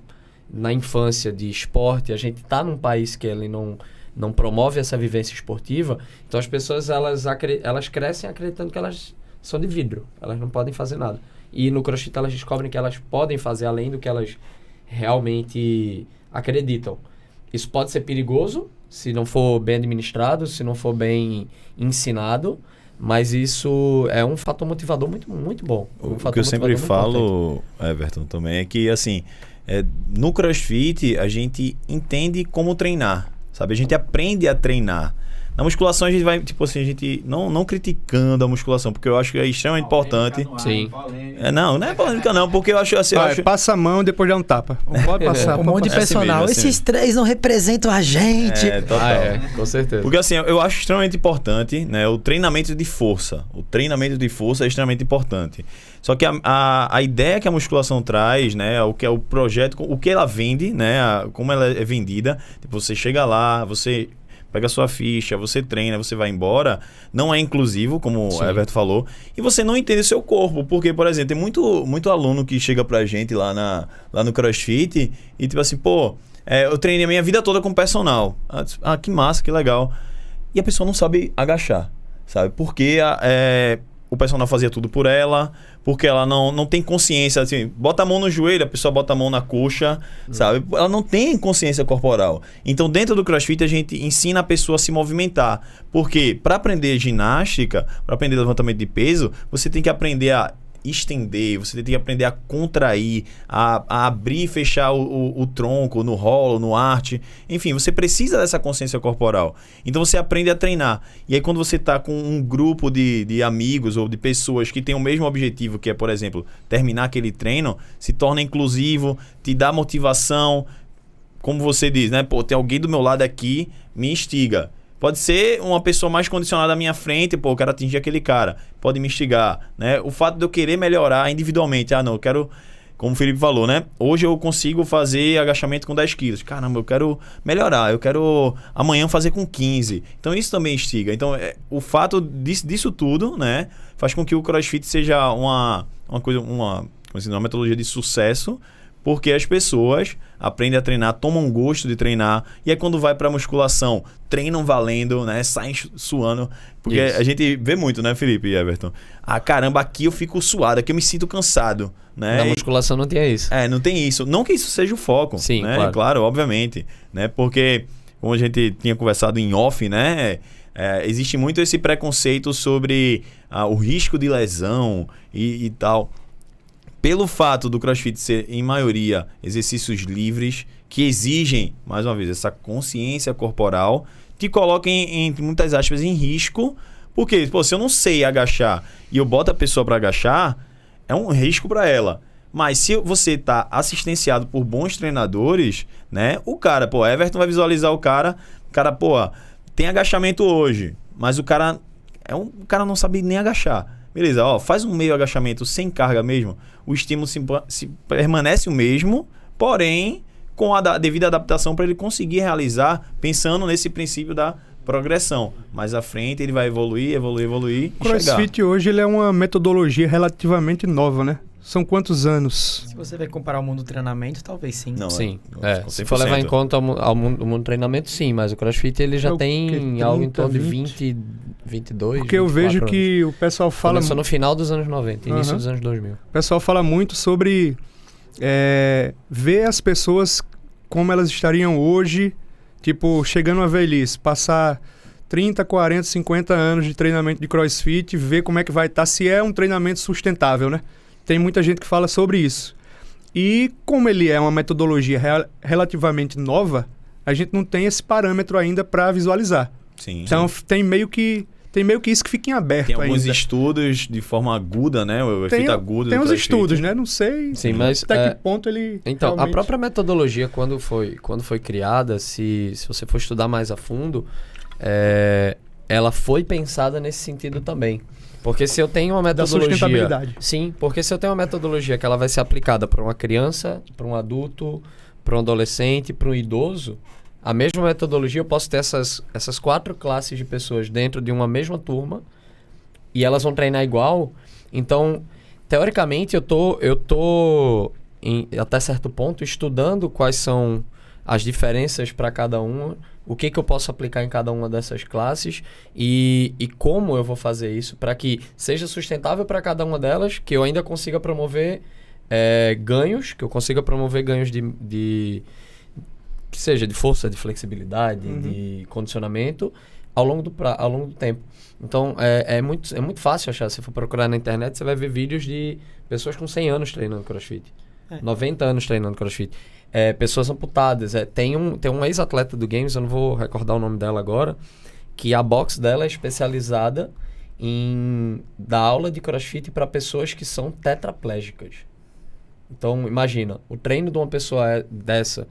na infância de esporte. A gente tá num país que ele não promove essa vivência esportiva, então as pessoas elas crescem acreditando que elas são de vidro, elas não podem fazer nada. E no CrossFit elas descobrem que elas podem fazer além do que elas realmente acreditam. Isso pode ser perigoso se não for bem administrado, se não for bem ensinado, mas isso é um fator motivador muito, muito bom. O que eu sempre falo, Everton, também é que assim, no CrossFit a gente entende como treinar. Sabe, a gente aprende a treinar. Na musculação a gente vai, tipo assim, a gente não criticando a musculação, porque eu acho que é extremamente importante. Sim. Não é polêmica não, porque eu acho assim... Passa a mão, depois dá um tapa. Não pode passar. Um monte de personal. assim mesmo. Esses 3 não representam a gente. Total. Com certeza. Porque assim, eu acho extremamente importante, né, o treinamento de força. O treinamento de força é extremamente importante. Só que a ideia que a musculação traz, né, o que é o projeto, o que ela vende, né, como ela é vendida, tipo, você chega lá, você pega a sua ficha, você treina, você vai embora, não é inclusivo, como o Everton falou, e você não entende o seu corpo, porque, por exemplo, tem muito aluno que chega pra gente lá no CrossFit e tipo assim, pô, eu treinei a minha vida toda com personal. Que massa, que legal. E a pessoa não sabe agachar, sabe? Porque o personal fazia tudo por ela, porque ela não tem consciência, assim, bota a mão no joelho, a pessoa bota a mão na coxa, sabe? Ela não tem consciência corporal. Então, dentro do CrossFit, a gente ensina a pessoa a se movimentar. Porque para aprender ginástica, para aprender levantamento de peso, você tem que aprender a estender, você tem que aprender a contrair, a abrir e fechar o tronco no rolo, no arch. Enfim, você precisa dessa consciência corporal. Então você aprende a treinar. E aí quando você está com um grupo de amigos ou de pessoas que têm o mesmo objetivo, que é, por exemplo, terminar aquele treino, se torna inclusivo, te dá motivação. Como você diz, né? Pô, tem alguém do meu lado aqui, me instiga. Pode ser uma pessoa mais condicionada à minha frente, pô, eu quero atingir aquele cara. Pode me instigar, né? O fato de eu querer melhorar individualmente. Não, eu quero, como o Felipe falou, né? Hoje eu consigo fazer agachamento com 10 quilos. Caramba, eu quero melhorar. Eu quero amanhã fazer com 15. Então isso também instiga. Então o fato disso tudo, né? Faz com que o CrossFit seja uma metodologia de sucesso. Porque as pessoas aprendem a treinar, tomam gosto de treinar. E aí quando vai pra musculação, treinam valendo, né? Saem suando. Porque a gente vê muito, né, Felipe e Everton? Caramba, aqui eu fico suado, aqui eu me sinto cansado. Né? Na musculação não tinha isso. Não tem isso. Não que isso seja o foco. Sim, né? Claro, obviamente. Né? Porque, como a gente tinha conversado em off, né? Existe muito esse preconceito sobre o risco de lesão e tal. Pelo fato do CrossFit ser, em maioria, exercícios livres, que exigem, mais uma vez, essa consciência corporal, te colocam, entre muitas aspas, em risco. Porque, se eu não sei agachar e eu boto a pessoa para agachar, é um risco para ela. Mas se você está assistenciado por bons treinadores, né? O cara, Everton vai visualizar o cara, tem agachamento hoje, mas o cara não sabe nem agachar. Beleza, faz um meio agachamento sem carga mesmo, o estímulo se permanece o mesmo, porém com a devida adaptação para ele conseguir realizar, pensando nesse princípio da progressão. Mais à frente ele vai evoluir O CrossFit hoje ele é uma metodologia relativamente nova, né? São quantos anos? Se você vai comparar o mundo do treinamento, talvez sim. Não, sim. Se for levar em conta o mundo do treinamento, sim. Mas o CrossFit ele já tem algo em torno de 20, 22, porque eu vejo anos. Que o pessoal fala... Começou no final dos anos 90, início dos anos 2000. O pessoal fala muito sobre ver as pessoas como elas estariam hoje, tipo, chegando à velhice, passar 30, 40, 50 anos de treinamento de CrossFit, ver como é que vai estar, se é um treinamento sustentável, né? Tem muita gente que fala sobre isso. E como ele é uma metodologia relativamente nova, a gente não tem esse parâmetro ainda para visualizar. Sim. Então tem meio que isso que fica em aberto ainda. Tem alguns estudos de forma aguda, né? O efeito agudo. Tem uns estudos, né? Não sei até que ponto ele... Então, realmente... a própria metodologia, quando foi criada, se você for estudar mais a fundo, ela foi pensada nesse sentido também. Porque se eu tenho uma metodologia... Da sustentabilidade. Sim, porque se eu tenho uma metodologia que ela vai ser aplicada para uma criança, para um adulto, para um adolescente, para um idoso, a mesma metodologia eu posso ter essas 4 classes de pessoas dentro de uma mesma turma e elas vão treinar igual. Então, teoricamente, eu tô até certo ponto estudando quais são as diferenças para cada uma, o que eu posso aplicar em cada uma dessas classes e como eu vou fazer isso para que seja sustentável para cada uma delas, que eu ainda consiga promover ganhos, que eu consiga promover ganhos de que seja de força, de flexibilidade, de condicionamento ao longo do tempo. Então, é muito fácil achar. Se for procurar na internet, você vai ver vídeos de pessoas com 100 anos treinando CrossFit. 90 anos treinando CrossFit. Pessoas amputadas. Tem um ex-atleta do Games, eu não vou recordar o nome dela agora, que a box dela é especializada em dar aula de CrossFit para pessoas que são tetraplégicas. Então, imagina, o treino de uma pessoa dessa,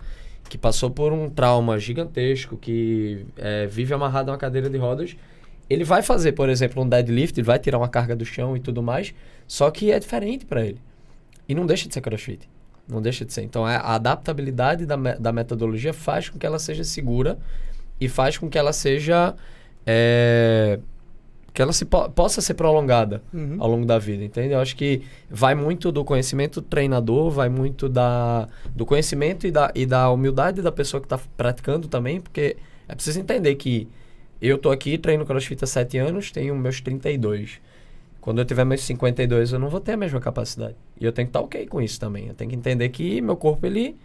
que passou por um trauma gigantesco, que vive amarrado a uma cadeira de rodas, ele vai fazer, por exemplo, um deadlift, ele vai tirar uma carga do chão e tudo mais, só que é diferente para ele. E não deixa de ser CrossFit. Não deixa de ser. Então, a adaptabilidade da metodologia faz com que ela seja segura e faz com que ela seja... que ela possa ser prolongada ao longo da vida, entende? Eu acho que vai muito do conhecimento do treinador, vai muito do conhecimento e da humildade da pessoa que está praticando também, porque é preciso entender que eu tô aqui, treino CrossFit há 7 anos, tenho meus 32. Quando eu tiver meus 52, eu não vou ter a mesma capacidade. E eu tenho que estar ok com isso também. Eu tenho que entender que meu corpo, ele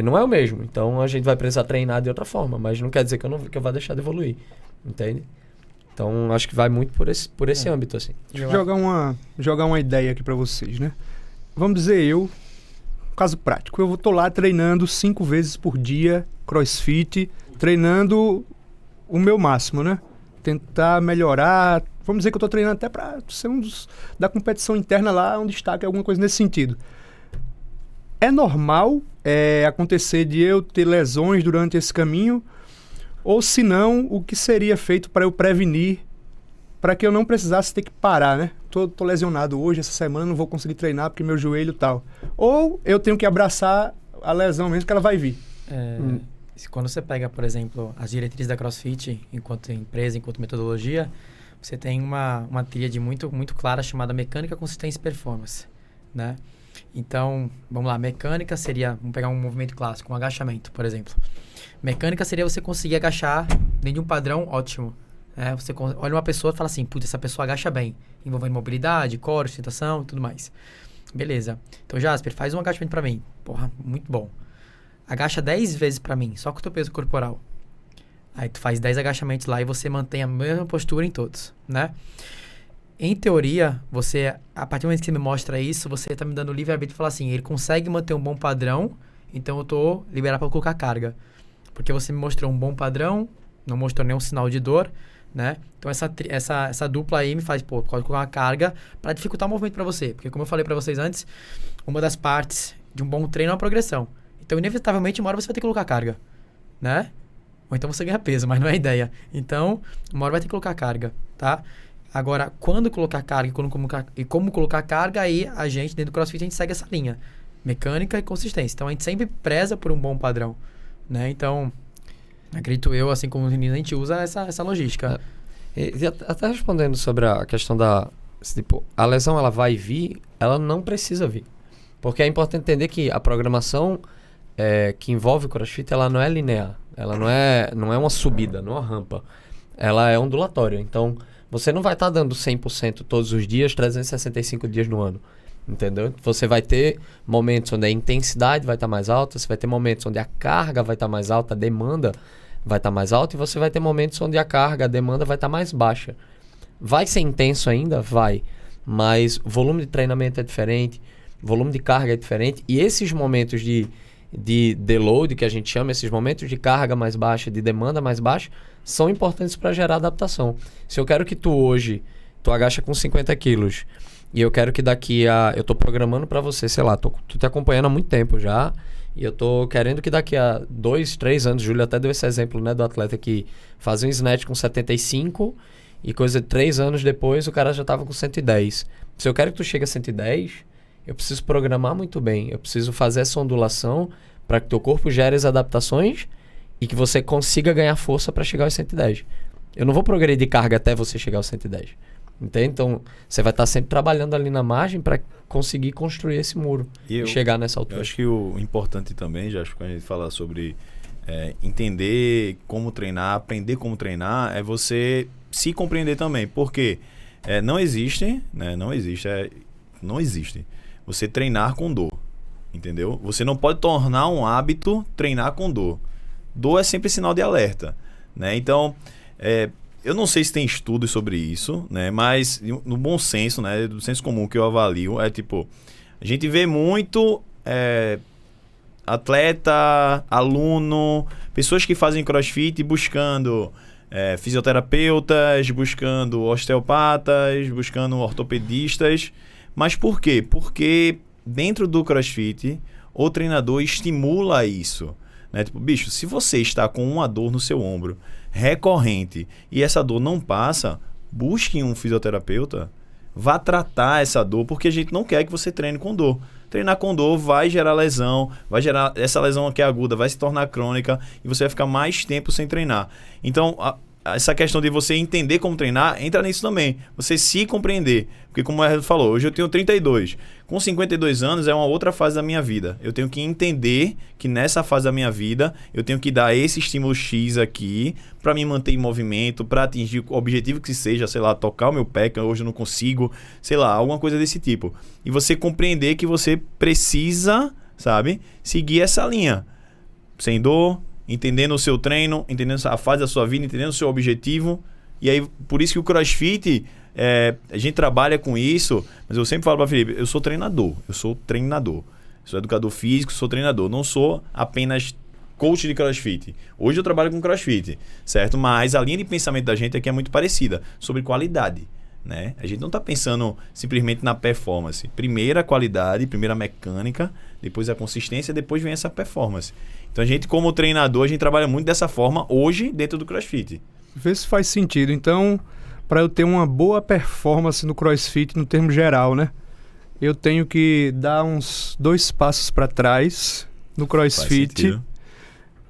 não é o mesmo. Então, a gente vai precisar treinar de outra forma, mas não quer dizer que eu vá deixar de evoluir, entende? Então, acho que vai muito por esse âmbito, assim. Jogar uma ideia aqui pra vocês, né? Vamos dizer caso prático, eu tô lá treinando 5 vezes por dia, CrossFit, treinando o meu máximo, né? Tentar melhorar. Vamos dizer que eu tô treinando até pra ser da competição interna lá, um destaque, alguma coisa nesse sentido. É normal acontecer de eu ter lesões durante esse caminho? Ou se não, o que seria feito para eu prevenir, para que eu não precisasse ter que parar, né? Tô lesionado hoje, essa semana, não vou conseguir treinar porque meu joelho e tal. Ou eu tenho que abraçar a lesão mesmo, que ela vai vir. Quando você pega, por exemplo, as diretrizes da CrossFit, enquanto empresa, enquanto metodologia, você tem uma tríade muito, muito clara chamada mecânica, consistência e performance, né? Então, vamos lá, mecânica seria, vamos pegar um movimento clássico, um agachamento, por exemplo. Mecânica seria você conseguir agachar dentro de um padrão ótimo. Você olha uma pessoa e fala assim, putz, essa pessoa agacha bem, envolvendo mobilidade, core, sustentação e tudo mais. Beleza. Então, Jasper, faz um agachamento pra mim. Porra, muito bom. Agacha 10 vezes pra mim, só com o teu peso corporal. Aí tu faz 10 agachamentos lá e você mantém a mesma postura em todos, né? Em teoria, a partir do momento que você me mostra isso, você está me dando livre-arbítrio e falar assim, ele consegue manter um bom padrão, então eu estou liberado para colocar carga. Porque você me mostrou um bom padrão, não mostrou nenhum sinal de dor, né? Então essa dupla aí me faz, pode colocar uma carga para dificultar o movimento para você. Porque como eu falei para vocês antes, uma das partes de um bom treino é a progressão. Então, inevitavelmente, uma hora você vai ter que colocar carga, né? Ou então você ganha peso, mas não é a ideia. Então, uma hora vai ter que colocar carga, tá? Agora, quando colocar carga e como colocar carga, aí a gente, dentro do CrossFit, a gente segue essa linha. Mecânica e consistência. Então, a gente sempre preza por um bom padrão, né? Então, acredito eu, assim como os meninos, a gente usa essa logística. E até respondendo sobre a questão tipo, a lesão, ela vai vir, ela não precisa vir. Porque é importante entender que a programação que envolve o CrossFit, ela não é linear. Ela não é uma subida, não é uma rampa. Ela é ondulatória. Então, você não vai estar dando 100% todos os dias, 365 dias no ano. Entendeu? Você vai ter momentos onde a intensidade vai estar mais alta, você vai ter momentos onde a carga vai estar mais alta, a demanda vai estar mais alta, e você vai ter momentos onde a carga, a demanda vai estar mais baixa. Vai ser intenso ainda? Vai. Mas o volume de treinamento é diferente, o volume de carga é diferente, e esses momentos de deload, que a gente chama, esses momentos de carga mais baixa, de demanda mais baixa, são importantes para gerar adaptação. Se eu quero que tu agacha com 50 quilos, e eu quero que eu tô programando para você, sei lá, tu te acompanhando há muito tempo já, e eu tô querendo que daqui a 2, 3 anos, Júlio até deu esse exemplo, né, do atleta que fazia um snatch com 75 e coisa de 3 anos depois o cara já tava com 110. Se eu quero que tu chegue a 110, eu preciso programar muito bem, eu preciso fazer essa ondulação para que teu corpo gere as adaptações e que você consiga ganhar força para chegar aos 110. Eu não vou progredir carga até você chegar aos 110. Entende? Então, você vai estar sempre trabalhando ali na margem para conseguir construir esse muro e chegar nessa altura. Eu acho que o importante também, já acho que a gente fala sobre entender como treinar, aprender como treinar, é você se compreender também. Porque não existe você treinar com dor. Entendeu? Você não pode tornar um hábito treinar com dor. Dor é sempre sinal de alerta, né? Então, eu não sei se tem estudos sobre isso, né? Mas no bom senso, né? Do senso comum que eu avalio, tipo, a gente vê muito atleta, aluno, pessoas que fazem CrossFit buscando fisioterapeutas, buscando osteopatas, buscando ortopedistas. Mas por quê? Porque dentro do CrossFit, o treinador estimula isso. Né? Tipo, bicho, se você está com uma dor no seu ombro recorrente e essa dor não passa, busque um fisioterapeuta, vá tratar essa dor, porque a gente não quer que você treine com dor. Treinar com dor vai gerar lesão, vai gerar essa lesão que é aguda, vai se tornar crônica e você vai ficar mais tempo sem treinar. Então, essa questão de você entender como treinar, entra nisso também. Você se compreender. Porque como o Herdo falou, hoje eu tenho 32. Com 52 anos é uma outra fase da minha vida. Eu tenho que entender que nessa fase da minha vida eu tenho que dar esse estímulo X aqui para me manter em movimento, para atingir o objetivo que seja, sei lá, tocar o meu pé, que hoje eu não consigo, sei lá, alguma coisa desse tipo. E você compreender que você precisa, sabe, seguir essa linha. Sem dor, entendendo o seu treino, entendendo a fase da sua vida, entendendo o seu objetivo. E aí, por isso que o CrossFit, a gente trabalha com isso, mas eu sempre falo para Felipe, eu sou treinador. Sou educador físico, sou treinador. Não sou apenas coach de CrossFit. Hoje eu trabalho com CrossFit, certo? Mas a linha de pensamento da gente aqui é muito parecida, sobre qualidade. Né? A gente não está pensando simplesmente na performance. Primeiro a qualidade, primeiro a mecânica, depois a consistência, depois vem essa performance. Então a gente, como treinador, a gente trabalha muito dessa forma hoje dentro do CrossFit. Vê se faz sentido. Então, para eu ter uma boa performance no CrossFit, no termo geral, né? Eu tenho que dar uns 2 passos para trás no CrossFit.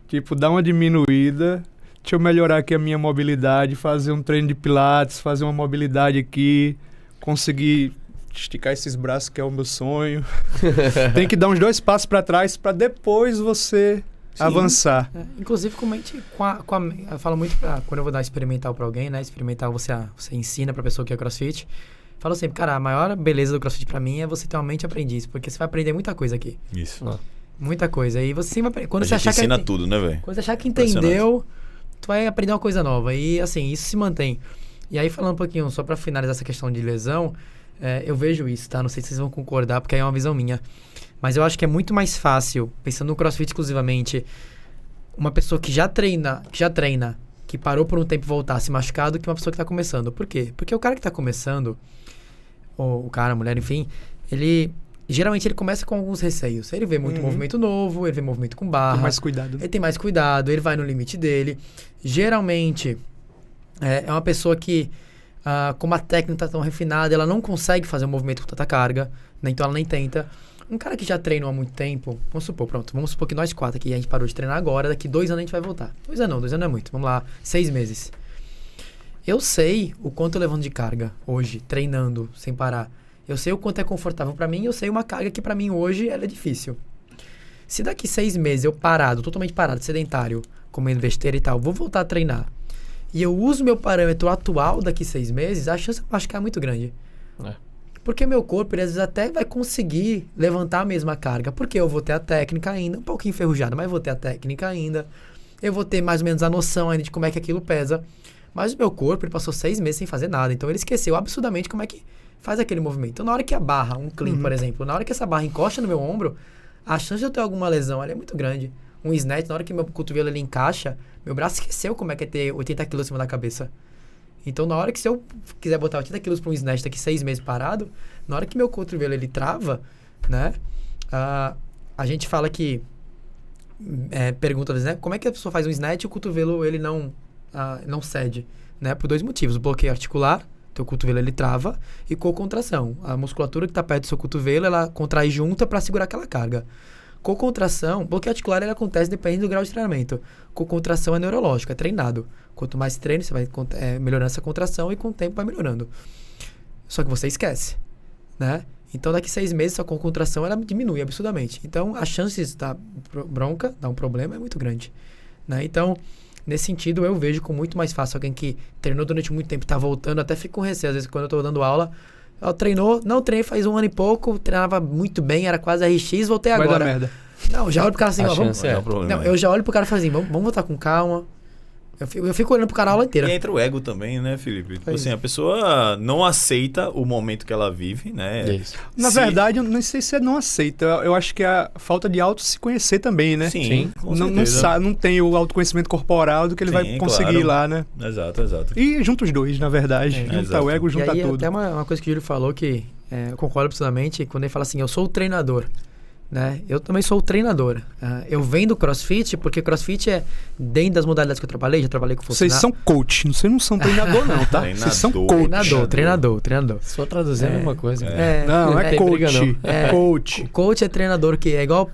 Tipo, dar uma diminuída. Deixa eu melhorar aqui a minha mobilidade, fazer um treino de pilates, fazer uma mobilidade aqui, conseguir esticar esses braços, que é o meu sonho. Tem que dar uns 2 passos para trás para depois você avançar. Inclusive, comente eu falo muito quando eu vou dar experimental para alguém, né? Experimental você ensina para pessoa que é CrossFit. Falo sempre, cara, a maior beleza do CrossFit para mim é você ter uma mente aprendiz, porque você vai aprender muita coisa aqui. Isso. Muita coisa. E você sempre aprende. Quando a você gente achar ensina que tudo, né, velho? Quando você achar que entendeu, tu vai aprender uma coisa nova. E, assim, isso se mantém. E aí, falando um pouquinho, só para finalizar essa questão de lesão, eu vejo isso, tá? Não sei se vocês vão concordar, porque aí é uma visão minha. Mas eu acho que é muito mais fácil, pensando no CrossFit exclusivamente, uma pessoa que já treina, que parou por um tempo e voltar se machucar, do que uma pessoa que tá começando. Por quê? Porque o cara que tá começando, ou o cara, a mulher, enfim, geralmente ele começa com alguns receios. Ele vê muito movimento novo, ele vê movimento com barra. Tem mais cuidado. Ele tem mais cuidado, ele vai no limite dele. Geralmente, é uma pessoa que, como a técnica tá tão refinada, ela não consegue fazer um movimento com tanta carga, né? Então ela nem tenta. Um cara que já treinou há muito tempo, vamos supor que nós 4 aqui, a gente parou de treinar agora, daqui 2 anos a gente vai voltar. 2 anos não é muito, vamos lá, 6 meses. Eu sei o quanto eu levanto de carga hoje, treinando, sem parar. Eu sei o quanto é confortável pra mim, eu sei uma carga que pra mim hoje ela é difícil. Se daqui 6 meses eu totalmente parado, sedentário, comendo besteira e tal, vou voltar a treinar, e eu uso meu parâmetro atual daqui 6 meses, a chance de machucar é muito grande. Porque meu corpo, ele às vezes até vai conseguir levantar a mesma carga, porque eu vou ter a técnica ainda, um pouquinho enferrujada, mas vou ter a técnica ainda, eu vou ter mais ou menos a noção ainda de como é que aquilo pesa, mas o meu corpo, ele passou 6 meses sem fazer nada, então ele esqueceu absurdamente como é que faz aquele movimento. Então, na hora que a barra, um clean, por exemplo, na hora que essa barra encosta no meu ombro, a chance de eu ter alguma lesão ali é muito grande. Um snatch, na hora que meu cotovelo ele encaixa, meu braço esqueceu como é que é ter 80 quilos em cima da cabeça. Então, na hora que se eu quiser botar 80 quilos para um snatch daqui 6 meses parado, na hora que meu cotovelo ele trava, né? A gente fala que... pergunta, né? Como é que a pessoa faz um snatch e o cotovelo ele não cede? Né? Por 2 motivos. Bloqueio articular, teu cotovelo ele trava, e co-contração. A musculatura que está perto do seu cotovelo, ela contrai junta para segurar aquela carga. Co-contração, bloqueio articular ele acontece dependendo do grau de treinamento. Co-contração é neurológico, é treinado. Quanto mais treino, você vai melhorando essa contração e com o tempo vai melhorando. Só que você esquece, né? Então, daqui 6 meses, a co-contração ela diminui absurdamente. Então, a chance de dar bronca, dar um problema, é muito grande, né? Então, nesse sentido, eu vejo com muito mais fácil alguém que treinou durante muito tempo e está voltando, até fico com receio. Às vezes, quando eu estou dando aula, treinei faz 1 ano e pouco, treinava muito bem, era quase RX, voltei agora. Vai dar merda. Não, já olho pro cara assim, A vamos... chance é o problema. Não, eu já olho pro cara e falo assim, vamos voltar com calma, Eu fico olhando pro cara a aula inteira. E entra o ego também, né, Felipe? Tipo É assim, isso. a pessoa não aceita o momento que ela vive, né? Isso. Na Se- verdade, eu não sei se você não aceita. Eu acho que é a falta de auto se conhecer também, né? Sim, com Não, certeza. não tem o autoconhecimento corporal do que ele Sim, vai conseguir claro. lá, né? Exato. E junta os dois, na verdade. Junta exato. o ego, E junta aí, tudo. até uma coisa que o Júlio falou que eu concordo absolutamente, quando ele fala assim, eu sou o treinador, né? Eu também sou o treinador. Eu venho do CrossFit, porque CrossFit é dentro das modalidades que eu trabalhei, já trabalhei com Vocês funcionário. são coach, vocês não são treinador não, tá? Vocês são Treinador. coach. Treinador. Se for traduzir é a mesma coisa. Não, é tem briga, coach. não. É coach. O coach é treinador que é igual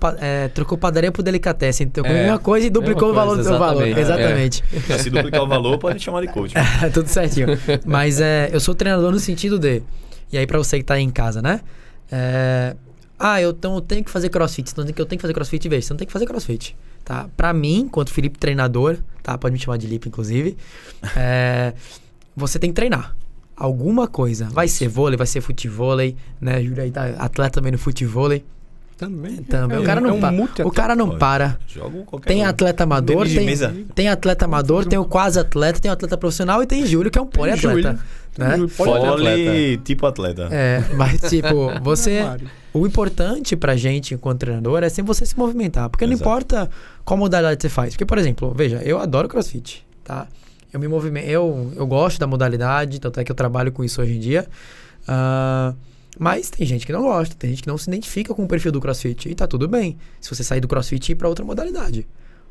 trocou padaria por delicatessen. Então, a mesma coisa e duplicou o mesma valor do coisa, seu valor. exatamente. Exatamente. Se duplicar o valor, pode chamar de coach. Tudo certinho. Mas eu sou treinador no sentido de... E aí, pra você que tá aí em casa, né? Eu tenho que fazer crossfit. Então, eu tenho que fazer crossfit, veja. Você não tem que fazer crossfit, tá? Pra mim, enquanto Felipe treinador, tá? Pode me chamar de Lipe, inclusive. Você tem que treinar. Alguma coisa. Vai ser vôlei, vai ser futevôlei, né? Júlio aí tá atleta também no futevôlei. Também. O cara não para. O cara não para. Joga qualquer Tem um. atleta amador, Tênis de mesa. tem atleta amador, tem o quase atleta, tem o atleta profissional e tem Júlio, que é um poliatleta. Né? Pole tipo atleta. Mas tipo, o importante pra gente enquanto treinador é sempre você se movimentar, porque não Exato. importa qual modalidade você faz. Porque, por exemplo, veja, eu adoro CrossFit, tá? Eu me movimento, eu gosto da modalidade, tanto é que eu trabalho com isso hoje em dia. Mas tem gente que não gosta, tem gente que não se identifica com o perfil do CrossFit. E tá tudo bem se você sair do CrossFit e ir pra outra modalidade.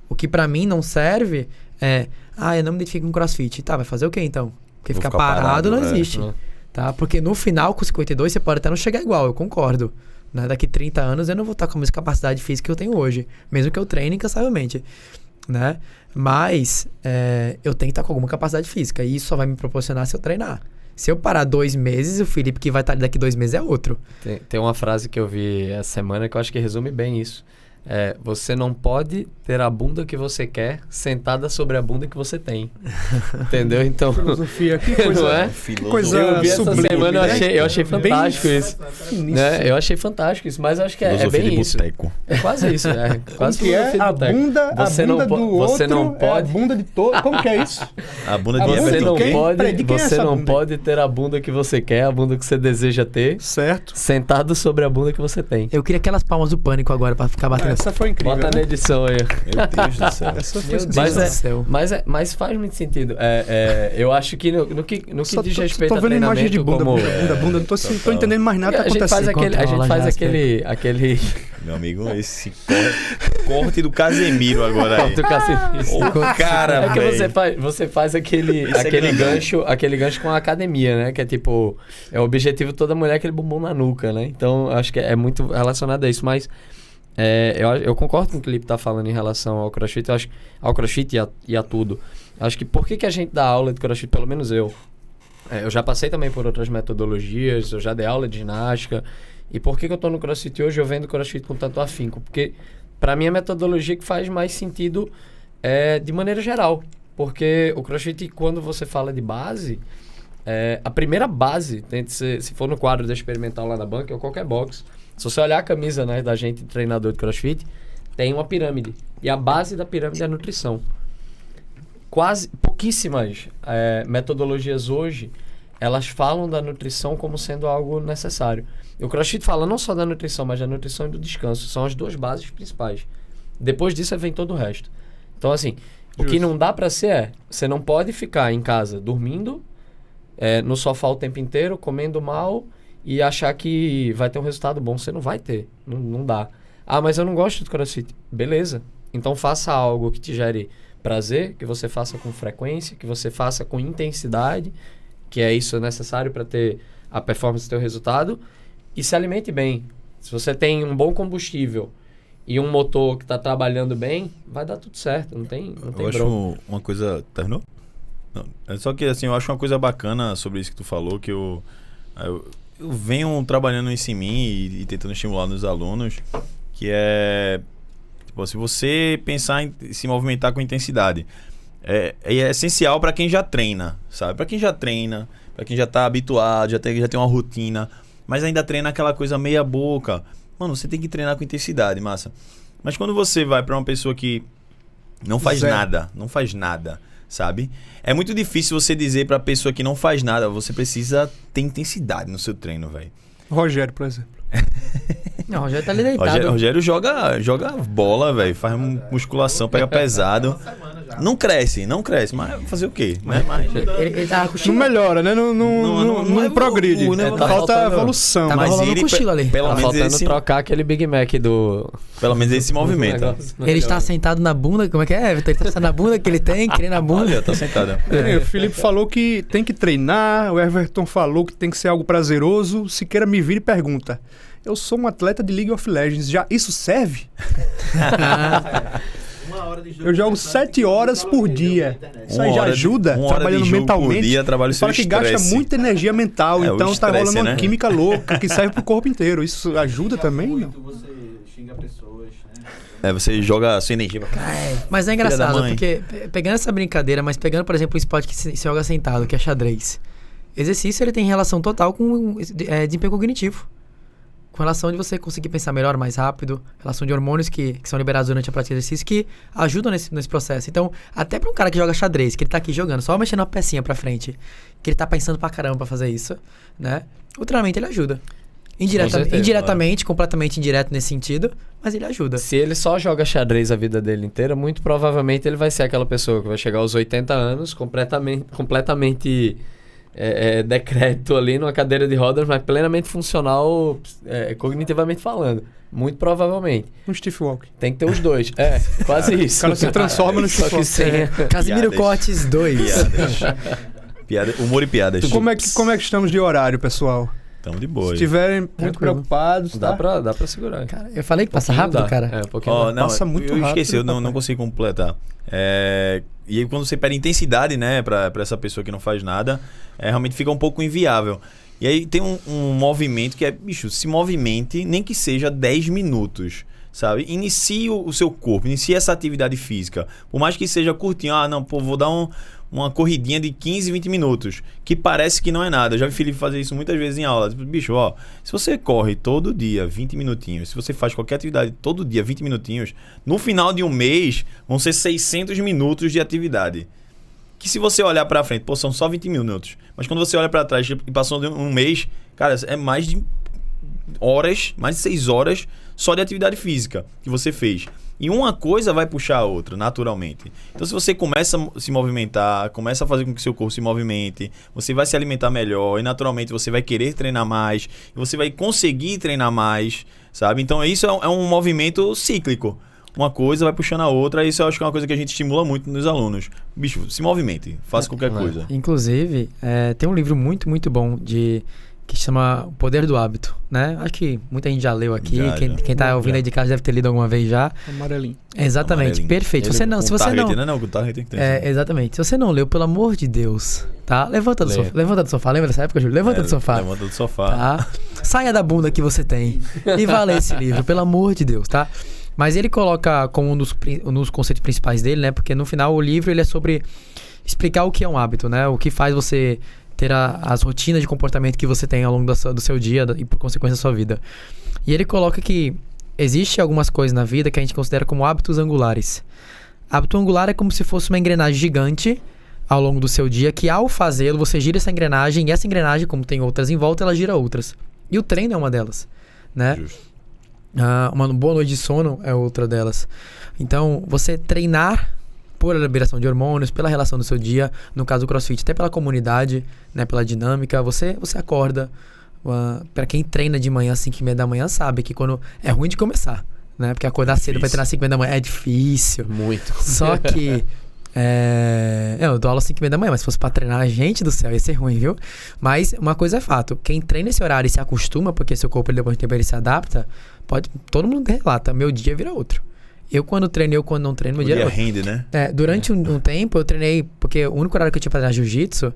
O que pra mim não serve eu não me identifico com CrossFit. Tá, vai fazer o quê então? Porque Vou ficar ficar parado não parado, existe. Tá? Porque no final, com 52, você pode até não chegar igual, eu concordo. Né? Daqui 30 anos eu não vou estar com a mesma capacidade física que eu tenho hoje. Mesmo que eu treine incansavelmente. Né? Mas eu tenho que estar com alguma capacidade física. E isso só vai me proporcionar se eu treinar. Se eu parar 2 meses, o Felipe que vai estar daqui 2 meses é outro. Tem uma frase que eu vi essa semana que eu acho que resume bem isso. Você não pode ter a bunda que você quer sentada sobre a bunda que você tem. Entendeu? Então, Filosofia, que coisa, não é? coisa Eu vi essa sublime, semana, né? eu achei fantástico Bem isso. Né? Eu achei fantástico isso, mas eu acho que é Filosofia bem de isso. boteco. É quase isso, quase Que é filosofia a de boteco. bunda, Você a não bunda po- do você outro, não pode- a bunda de todo. Como que é isso? A bunda A de bunda Você de não quem? pode, Peraí, de quem é você essa não bunda? pode ter a bunda que você quer, a bunda que você deseja ter, Certo. sentado sobre a bunda que você tem. Eu queria aquelas palmas do pânico agora pra ficar batendo. Essa foi incrível. Bota na né? edição aí. Meu Deus do céu. Essa foi Meu Deus Mas do céu. Mas faz muito sentido. Eu acho que no que Só diz tô respeito a vendo imagem treinamento de bunda, como... bunda. Não tô entendendo mais nada que a tá gente faz acontecendo. aquele, a gente Controla, faz Jasper. aquele Meu amigo, esse corte do Casemiro agora aí. corte Casemiro. O cara, É que velho. você faz aquele Esse é grandão. aquele gancho com a academia, né? Que é tipo, o objetivo de toda mulher é aquele bumbum na nuca, né? Então, eu acho que é muito relacionado a isso, mas eu concordo com o que o Felipe tá falando em relação ao CrossFit, eu acho, ao CrossFit e a tudo. Eu acho que por que a gente dá aula de CrossFit, pelo menos eu já passei também por outras metodologias, eu já dei aula de ginástica, e por que eu tô no CrossFit hoje, eu vendo CrossFit com tanto afinco? Porque para mim a metodologia que faz mais sentido de maneira geral, porque o CrossFit, quando você fala de base, a primeira base, se for no quadro da experimental lá na banca, ou qualquer box, se você olhar a camisa, né, da gente, treinador de CrossFit, tem uma pirâmide, e a base da pirâmide é a nutrição. Pouquíssimas metodologias hoje, elas falam da nutrição como sendo algo necessário. O CrossFit fala não só da nutrição, mas da nutrição e do descanso. São as 2 bases principais. Depois disso vem todo o resto. Então, assim, o que não dá pra ser você não pode ficar em casa dormindo, no sofá o tempo inteiro, comendo mal e achar que vai ter um resultado bom. Você não vai ter. Não dá. Ah, mas eu não gosto de CrossFit. Beleza. Então faça algo que te gere prazer, que você faça com frequência, que você faça com intensidade, que é isso necessário para ter a performance do teu resultado, e se alimente bem. Se você tem um bom combustível e um motor que está trabalhando bem, vai dar tudo certo, não tem Eu bronca. acho uma coisa... Terminou? Não. É só que assim, eu acho uma coisa bacana sobre isso que tu falou, que eu venho trabalhando isso em mim e tentando estimular nos alunos, que é... Tipo, se você pensar em se movimentar com intensidade, é essencial para quem já treina, sabe? Para quem já treina, para quem já tá habituado, já tem uma rotina, mas ainda treina aquela coisa meia boca. Mano, você tem que treinar com intensidade, massa. Mas quando você vai para uma pessoa que não faz Zero. nada, não faz nada, sabe? É muito difícil você dizer pra pessoa que não faz nada, você precisa ter intensidade no seu treino, velho. Rogério, por exemplo. Não, o Rogério tá ali deitado. Rogério joga bola, velho, faz musculação, pega pesado. Não cresce, mas fazer o quê? Né? Ele tá Não cochilando. melhora, né? Não progride. né? Tá Falta faltando- evolução. Tá Mas rolando ele, um cochilo ali. pelo Tá menos faltando ele se, trocar aquele Big Mac do... pelo menos ele se movimenta. negócio. Ele está sentado na bunda, como é que é, Vitor? Ele tá sentado na bunda que ele tem, querendo a bunda. Olha, tá sentado. O Felipe falou que tem que treinar, o Everton falou que tem que ser algo prazeroso. Siqueira me vira e pergunta: eu sou um atleta de League of Legends, já isso serve? Uma hora de jogo Eu jogo interessante, 7 horas por dia. Isso aí já ajuda, uma hora trabalhando de jogo mentalmente. por dia, trabalha o seu Fala que gasta estresse. muita energia mental, É, o então tá estresse, rolando uma né? química louca que serve pro corpo inteiro. Isso ajuda também? Não? muito, você xinga pessoas, né? Você joga a sua energia pra cá. Mas é Filha da engraçado, mãe. porque pegando essa brincadeira, mas pegando, por exemplo, o esporte que se joga sentado, que é xadrez. Exercício, ele tem relação total com desempenho cognitivo. Com relação de você conseguir pensar melhor, mais rápido, relação de hormônios que são liberados durante a prática de exercício que ajudam nesse processo. Então, até pra um cara que joga xadrez, que ele tá aqui jogando, só mexendo uma pecinha pra frente, que ele tá pensando pra caramba pra fazer isso, né? O treinamento ele ajuda. certeza, Indiretamente, completamente indireto nesse sentido, mas ele ajuda. Se ele só joga xadrez a vida dele inteira, muito provavelmente ele vai ser aquela pessoa que vai chegar aos 80 anos completamente decrépito ali numa cadeira de rodas, mas plenamente funcional cognitivamente falando. Muito provavelmente. Um Steve Walker. Tem que ter os dois. Quase isso. O cara se transforma no Só que Steve sem... Casimiro Piadas. Cortes 2. Humor e piadas. Como é que estamos de horário, pessoal? Tamo de boa. Se aí. estiverem muito Tranquilo. preocupados, tá? Dá pra segurar. Cara, eu falei que passa Pouquinho rápido, dá. cara. Um pouquinho Ó, dá. não, Passa muito eu esqueci, eu rápido, não consegui completar. E aí quando você pede intensidade, né, pra essa pessoa que não faz nada, realmente fica um pouco inviável. E aí tem um movimento que é, bicho, se movimente, nem que seja 10 minutos, sabe? Inicie o seu corpo, inicie essa atividade física. Por mais que seja curtinho, vou dar uma corridinha de 15, 20 minutos, que parece que não é nada. Eu já vi Felipe fazer isso muitas vezes em aula. Bicho, se você corre todo dia 20 minutinhos, se você faz qualquer atividade todo dia 20 minutinhos, no final de um mês vão ser 600 minutos de atividade. Que se você olhar pra frente, são só 20 minutos. Mas quando você olha pra trás e passou um mês, cara, é mais de 6 horas só de atividade física que você fez. E uma coisa vai puxar a outra, naturalmente. Então, se você começa a se movimentar, começa a fazer com que seu corpo se movimente, você vai se alimentar melhor e, naturalmente, você vai querer treinar mais e você vai conseguir treinar mais, sabe? Então, isso é um movimento cíclico. Uma coisa vai puxando a outra, e isso eu acho que é uma coisa que a gente estimula muito nos alunos. Bicho, se movimente, faça qualquer coisa. Inclusive, tem um livro muito, muito bom que chama O Poder do Hábito, né? Acho que muita gente já leu aqui. Já. Quem tá ouvindo aí de casa deve ter lido alguma vez já. Amarelinho. Exatamente, Amarelinho. perfeito. Se você não, Com se você target, não, né? Com target tem que ter. exatamente. Se você não leu, pelo amor de Deus, tá? Levanta do Lê. sofá. Levanta do sofá. Lembra dessa época, Júlio? Levanta do sofá. Levanta do sofá. Tá? Saia da bunda que você tem e vá ler esse livro, pelo amor de Deus, tá? Mas ele coloca como um dos conceitos principais dele, né? Porque no final o livro ele é sobre explicar o que é um hábito, né? O que faz você ter as rotinas de comportamento que você tem ao longo do seu dia e por consequência da sua vida. E ele coloca que existe algumas coisas na vida que a gente considera como hábitos angulares. Hábito angular é como se fosse uma engrenagem gigante ao longo do seu dia, que ao fazê-lo você gira essa engrenagem, e essa engrenagem, como tem outras em volta, ela gira outras. E o treino é uma delas, né? Justo. Uma boa noite de sono é outra delas. Então, você treinar por liberação de hormônios, pela relação do seu dia, no caso do CrossFit, até pela comunidade, né, pela dinâmica, você acorda. Para quem treina de manhã às 5h30 da manhã, sabe que quando é ruim de começar, né? Porque acordar cedo pra treinar às 5h30 da manhã é difícil. Muito. Só que eu dou aula às 5h30 da manhã, mas se fosse pra treinar, gente do céu, ia ser ruim, viu? Mas uma coisa é fato, quem treina esse horário e se acostuma, porque seu corpo depois de tempo ele se adapta, todo mundo relata, meu dia vira outro. Eu quando treino, eu quando não treino, meu dia era outro. rende, né? Durante um tempo eu treinei, porque o único horário que eu tinha pra treinar jiu-jitsu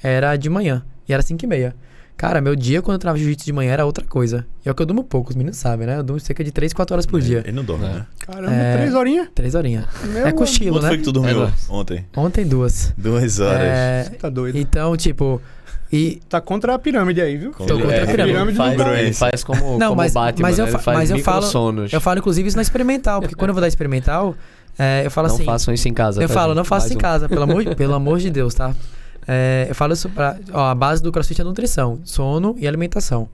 era de manhã, e era 5h30. Cara, meu dia quando eu treinava jiu-jitsu de manhã era outra coisa. E é o que eu durmo pouco, os meninos sabem, né? Eu durmo cerca de 3, 4 horas por dia. Ele não dorme, né? Caramba, 3 horinhas? 3 horinhas. Meu Cochilo, Quanto né? foi que tu dormiu É, ontem? Ontem 2. 2 horas. Tá doido. Então, tipo... Tá contra a pirâmide aí, viu? Com- Tô contra a pirâmide. Ele faz como Não, como mas, Batman, mas, eu, né? Ele fa- faz mas eu falo, microssonos. eu falo inclusive isso na experimental, porque quando eu vou dar experimental, Eu falo Não assim... façam isso em casa. Eu tá, falo, gente? não faça Mais em um. casa, pelo amor de Deus, tá? Eu falo isso a base do CrossFit é nutrição, sono e alimentação.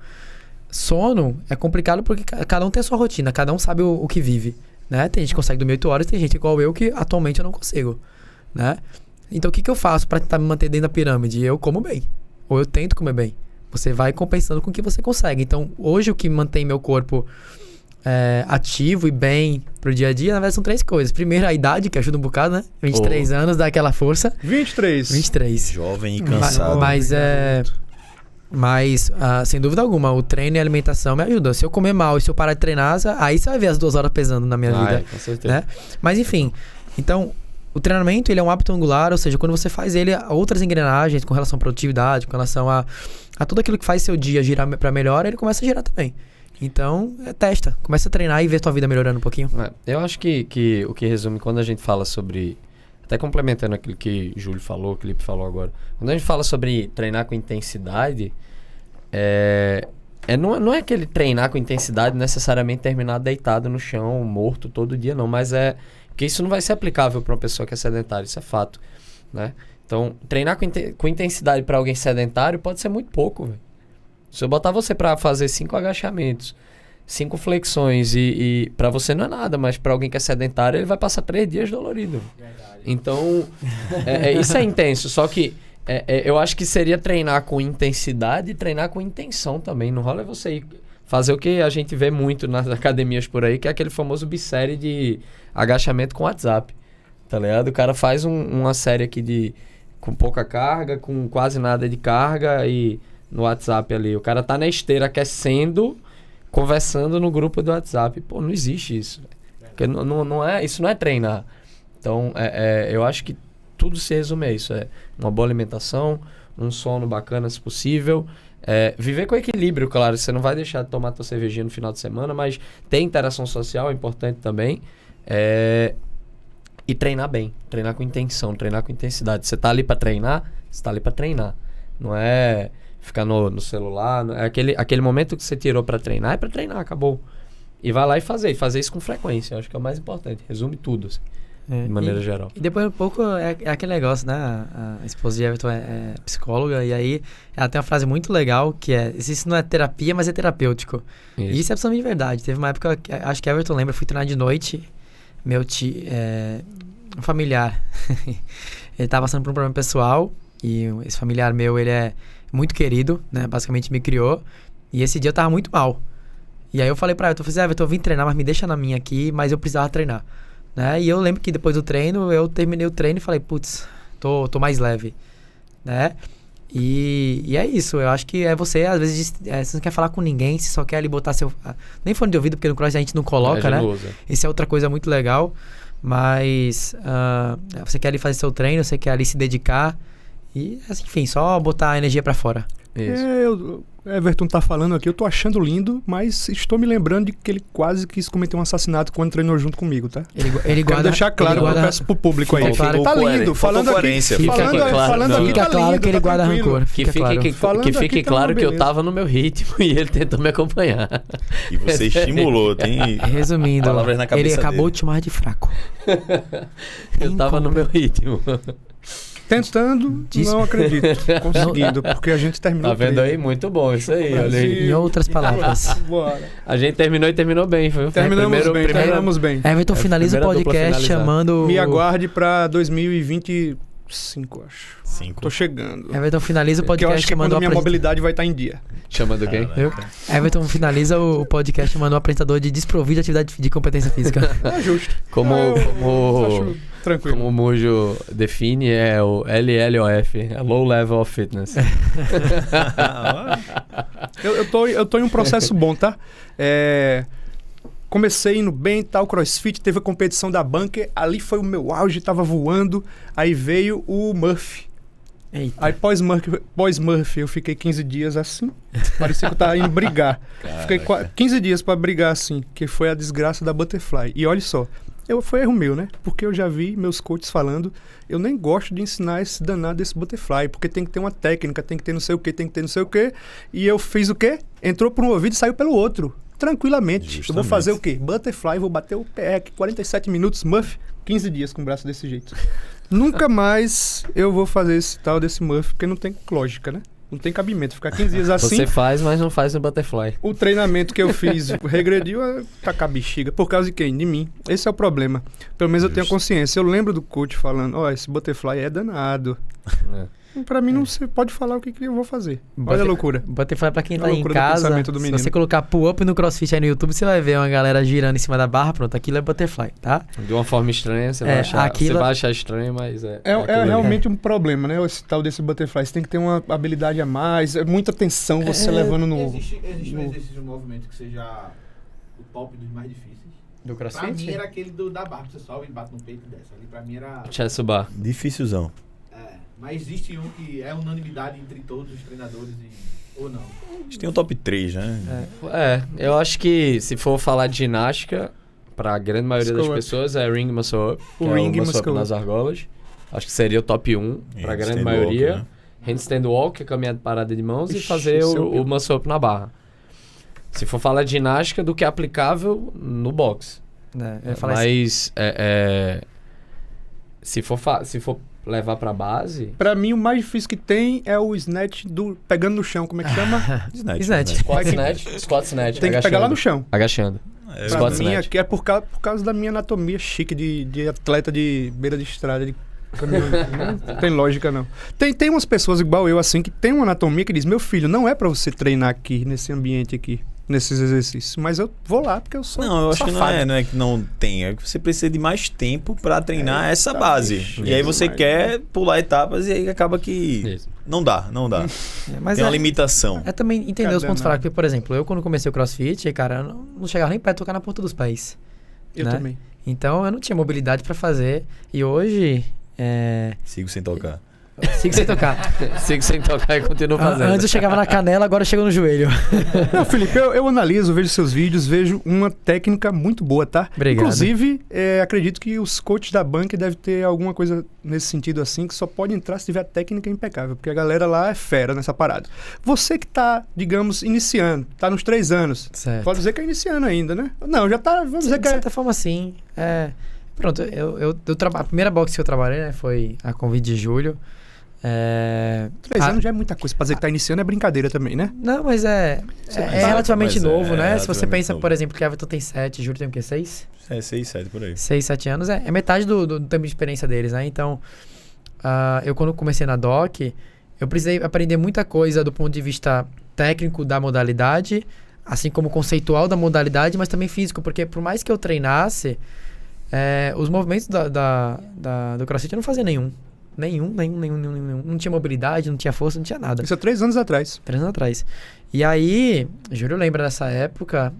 Sono é complicado porque cada um tem a sua rotina, cada um sabe o que vive, né? Tem gente que consegue dormir 8 horas, tem gente igual eu que atualmente eu não consigo, né? Então o que eu faço pra tentar me manter dentro da pirâmide? Eu como bem, ou eu tento comer bem. Você vai compensando com o que você consegue. Então hoje o que mantém meu corpo ativo e bem pro dia a dia, na verdade são 3 coisas. Primeiro, a idade, que ajuda um bocado, né? 23 anos, dá aquela força. 23. Jovem e cansado. Mas, sem dúvida alguma, o treino e a alimentação me ajudam. Se eu comer mal e se eu parar de treinar, aí você vai ver as 2 horas pesando na minha vida. Com certeza. Né? Mas enfim, então, o treinamento ele é um hábito angular, ou seja, quando você faz ele, outras engrenagens com relação à produtividade, com relação a tudo aquilo que faz seu dia girar para melhor, ele começa a girar também. Então, testa. Começa a treinar e ver tua vida melhorando um pouquinho. Eu acho que o que resume quando a gente fala sobre... Até complementando aquilo que o Júlio falou, o Felipe falou agora. Quando a gente fala sobre treinar com intensidade, não é aquele treinar com intensidade necessariamente terminar deitado no chão, morto todo dia, não. Mas porque isso não vai ser aplicável para uma pessoa que é sedentária, isso é fato, né? Então, treinar com intensidade para alguém sedentário pode ser muito pouco, velho. Se eu botar você para fazer 5 agachamentos, 5 flexões e para você não é nada, mas para alguém que é sedentário, ele vai passar 3 dias dolorido. Verdade. Então, isso é intenso. Só que eu acho que seria treinar com intensidade e treinar com intenção também. Não rola você ir fazer o que a gente vê muito nas academias por aí, que é aquele famoso bissérie de agachamento com WhatsApp. Tá ligado? O cara faz uma série aqui com pouca carga, com quase nada de carga e no WhatsApp ali. O cara tá na esteira aquecendo, conversando no grupo do WhatsApp. Pô, não existe isso. Porque isso não é treinar. Então, eu acho que tudo se resume a isso. Uma boa alimentação, um sono bacana se possível. Viver com equilíbrio, claro. Você não vai deixar de tomar tua cervejinha no final de semana, mas ter interação social é importante também. E treinar bem. Treinar com intenção, treinar com intensidade. Você tá ali pra treinar, você tá ali pra treinar. Não é ficar no celular. É aquele momento que você tirou pra treinar, é pra treinar, acabou. E vai lá e fazer isso com frequência. Eu acho que é o mais importante. Resume tudo, assim. De maneira geral. E depois um pouco é aquele negócio, né? A esposa de Everton é psicóloga e aí ela tem uma frase muito legal que isso não é terapia, mas é terapêutico. E isso é absolutamente verdade. Teve uma época, acho que Everton lembra, eu fui treinar de noite, meu tio, um familiar, ele tava passando por um problema pessoal e esse familiar meu, ele é muito querido, né? Basicamente me criou e esse dia eu tava muito mal. E aí eu falei pra Everton, eu vim treinar, mas me deixa na minha aqui, mas eu precisava treinar. Né? E eu lembro que depois do treino, eu terminei o treino e falei, putz, tô mais leve, né? E é isso, eu acho que você, às vezes, você não quer falar com ninguém, você só quer ali botar nem fone de ouvido, porque no cross a gente não coloca, né? Isso é outra coisa muito legal, mas você quer ali fazer seu treino, você quer ali se dedicar e, enfim, só botar a energia pra fora. Isso. Everton tá falando aqui, eu tô achando lindo, mas estou me lembrando de que ele quase quis cometer um assassinato quando treinou junto comigo, tá? Ele Quero deixar claro, eu peço pro público aí. Claro, tá lindo, falando aqui. Fica claro que ele guarda rancor. Que fique claro que eu tava no meu ritmo e ele tentou me acompanhar. E você estimulou, tem resumindo, palavras na cabeça ele acabou dele. de chamar de fraco. Eu tava no meu ritmo. Tentando, não acredito. Conseguindo, porque a gente terminou. Tá vendo aí? Muito bom isso aí. Olha aí. Em outras palavras. Bora. A gente terminou e terminou bem. Terminamos bem. Everton finaliza o podcast chamando... Me aguarde pra 2025, acho. 5. Tô chegando. Everton finaliza o Porque eu podcast acho que chamando quando minha mobilidade vai estar em dia. Chamando quem? Everton finaliza o podcast chamando o apresentador de desprovido de atividade de competência física. É justo. Como tranquilo. Como o Mujo define, é o LLOF, é Low Level of Fitness. eu tô em um processo bom, tá? Comecei indo bem, tal, CrossFit, teve a competição da Bunker, ali foi o meu auge, tava voando, aí veio o Murphy. Eita. Aí pós-Murphy eu fiquei 15 dias assim, parecia que eu tava indo brigar. Fiquei 15 dias pra brigar assim, que foi a desgraça da Butterfly. E olha só, foi erro meu, né? Porque eu já vi meus coaches falando, eu nem gosto de ensinar esse danado desse Butterfly, porque tem que ter uma técnica, tem que ter não sei o que, tem que ter não sei o que. E eu fiz o quê? Entrou por um ouvido e saiu pelo outro. Tranquilamente. Justamente. Eu vou fazer o quê? Butterfly, vou bater o pé, 47 minutos, Murphy, 15 dias com o braço desse jeito. Nunca mais eu vou fazer esse tal desse muff, porque não tem lógica, né? Não tem cabimento. Ficar 15 dias assim... Você faz, mas não faz no butterfly. O treinamento que eu fiz regrediu a tacar bexiga. Por causa de quem? De mim. Esse é o problema. Pelo menos eu tenho consciência. Eu lembro do coach falando, esse butterfly é danado. Pra mim, não você pode falar o que eu vou fazer. Olha a loucura. Butterfly, pra quem tá A aí em loucura do casa, pensamento do se menino. você colocar pull-up no CrossFit aí no YouTube, você vai ver uma galera girando em cima da barra. Pronto, aquilo é butterfly, tá? De uma forma estranha, você É, você vai achar estranho, mas é... É aquilo ali. realmente um problema, né? Esse tal desse butterfly. Você tem que ter uma habilidade a mais. É muita tensão você levando no... Existe um exercício, um movimento que seja o top dos mais difíceis. Do Pra CrossFit? mim era aquele da barra, que você sobe e bate no peito e desce. Ali pra mim era... Chest bar. Dificilzão. Mas existe um que é unanimidade entre todos os treinadores ou não. A gente tem um top 3, né? Eu acho que se for falar de ginástica, pra grande maioria das Muscle up. pessoas é ring muscle up, que O é ring o muscle muscle up up. nas argolas. Acho que seria o top 1 pra Handstand grande maioria. walk, né? Handstand walk, que é caminhada parada de mãos, e Ixi, fazer esse é o muscle up na barra. Se for falar de ginástica, do que é aplicável no box. Eu ia falar assim, Mas se for levar pra base, Pra mim, o mais difícil que tem é o snatch pegando no chão. Como é que chama? Snatch. squat snatch, Tem que pegar lá no chão. agachando. É, Pra Squat mim, snatch. aqui é por causa da minha anatomia chique de atleta de beira de estrada, de caminhão. Não tem lógica, não. Tem umas pessoas igual eu, assim, que tem uma anatomia que diz, meu filho, não é pra você treinar aqui, nesse ambiente aqui, nesses exercícios. Mas eu vou lá porque eu sou Não, eu acho que safado. não é que não tem. É que você precisa de mais tempo pra treinar essa tá, base. bicho, E aí você demais, quer pular etapas e aí acaba que Isso. não dá. mas Tem uma limitação. é também entender os pontos Cadê, fracos. Porque, por exemplo, eu quando comecei o CrossFit, cara, eu não chegava nem perto de tocar na ponta dos pés. Eu né? também. Então eu não tinha mobilidade pra fazer. E hoje, Sigo sem tocar. sigo sem tocar. Sigo sem tocar e continuo fazendo. Antes eu chegava na canela, agora eu chego no joelho. Não, Felipe, eu analiso, vejo seus vídeos, vejo uma técnica muito boa, tá? Obrigado. Inclusive, acredito que os coaches da banca devem ter alguma coisa nesse sentido assim, que só pode entrar se tiver a técnica impecável, porque a galera lá é fera nessa parada. Você que tá, digamos, iniciando, tá nos 3 anos, Certo. pode dizer que é iniciando ainda, né? Não, já tá, vamos dizer De que é... certa forma, sim. Pronto, a primeira box que eu trabalhei, né, foi a convite de Júlio. 3 anos já é muita coisa. Pra dizer que tá iniciando é brincadeira também, né? Não, mas é relativamente mas é novo, né? Se você relativamente pensa, novo. por exemplo, que a Everton tem 7, Júlio tem o quê? 6? 6, 7 por aí. 6, 7 anos. É metade do tempo de experiência deles, né? Então, eu quando comecei na DOC, eu precisei aprender muita coisa do ponto de vista técnico da modalidade, assim como conceitual da modalidade, mas também físico, porque por mais que eu treinasse, os movimentos do CrossFit eu não fazia nenhum. Nenhum. Não tinha mobilidade, não tinha força, não tinha nada. Isso é 3 anos atrás. 3 anos atrás. E aí, Júlio lembra dessa época,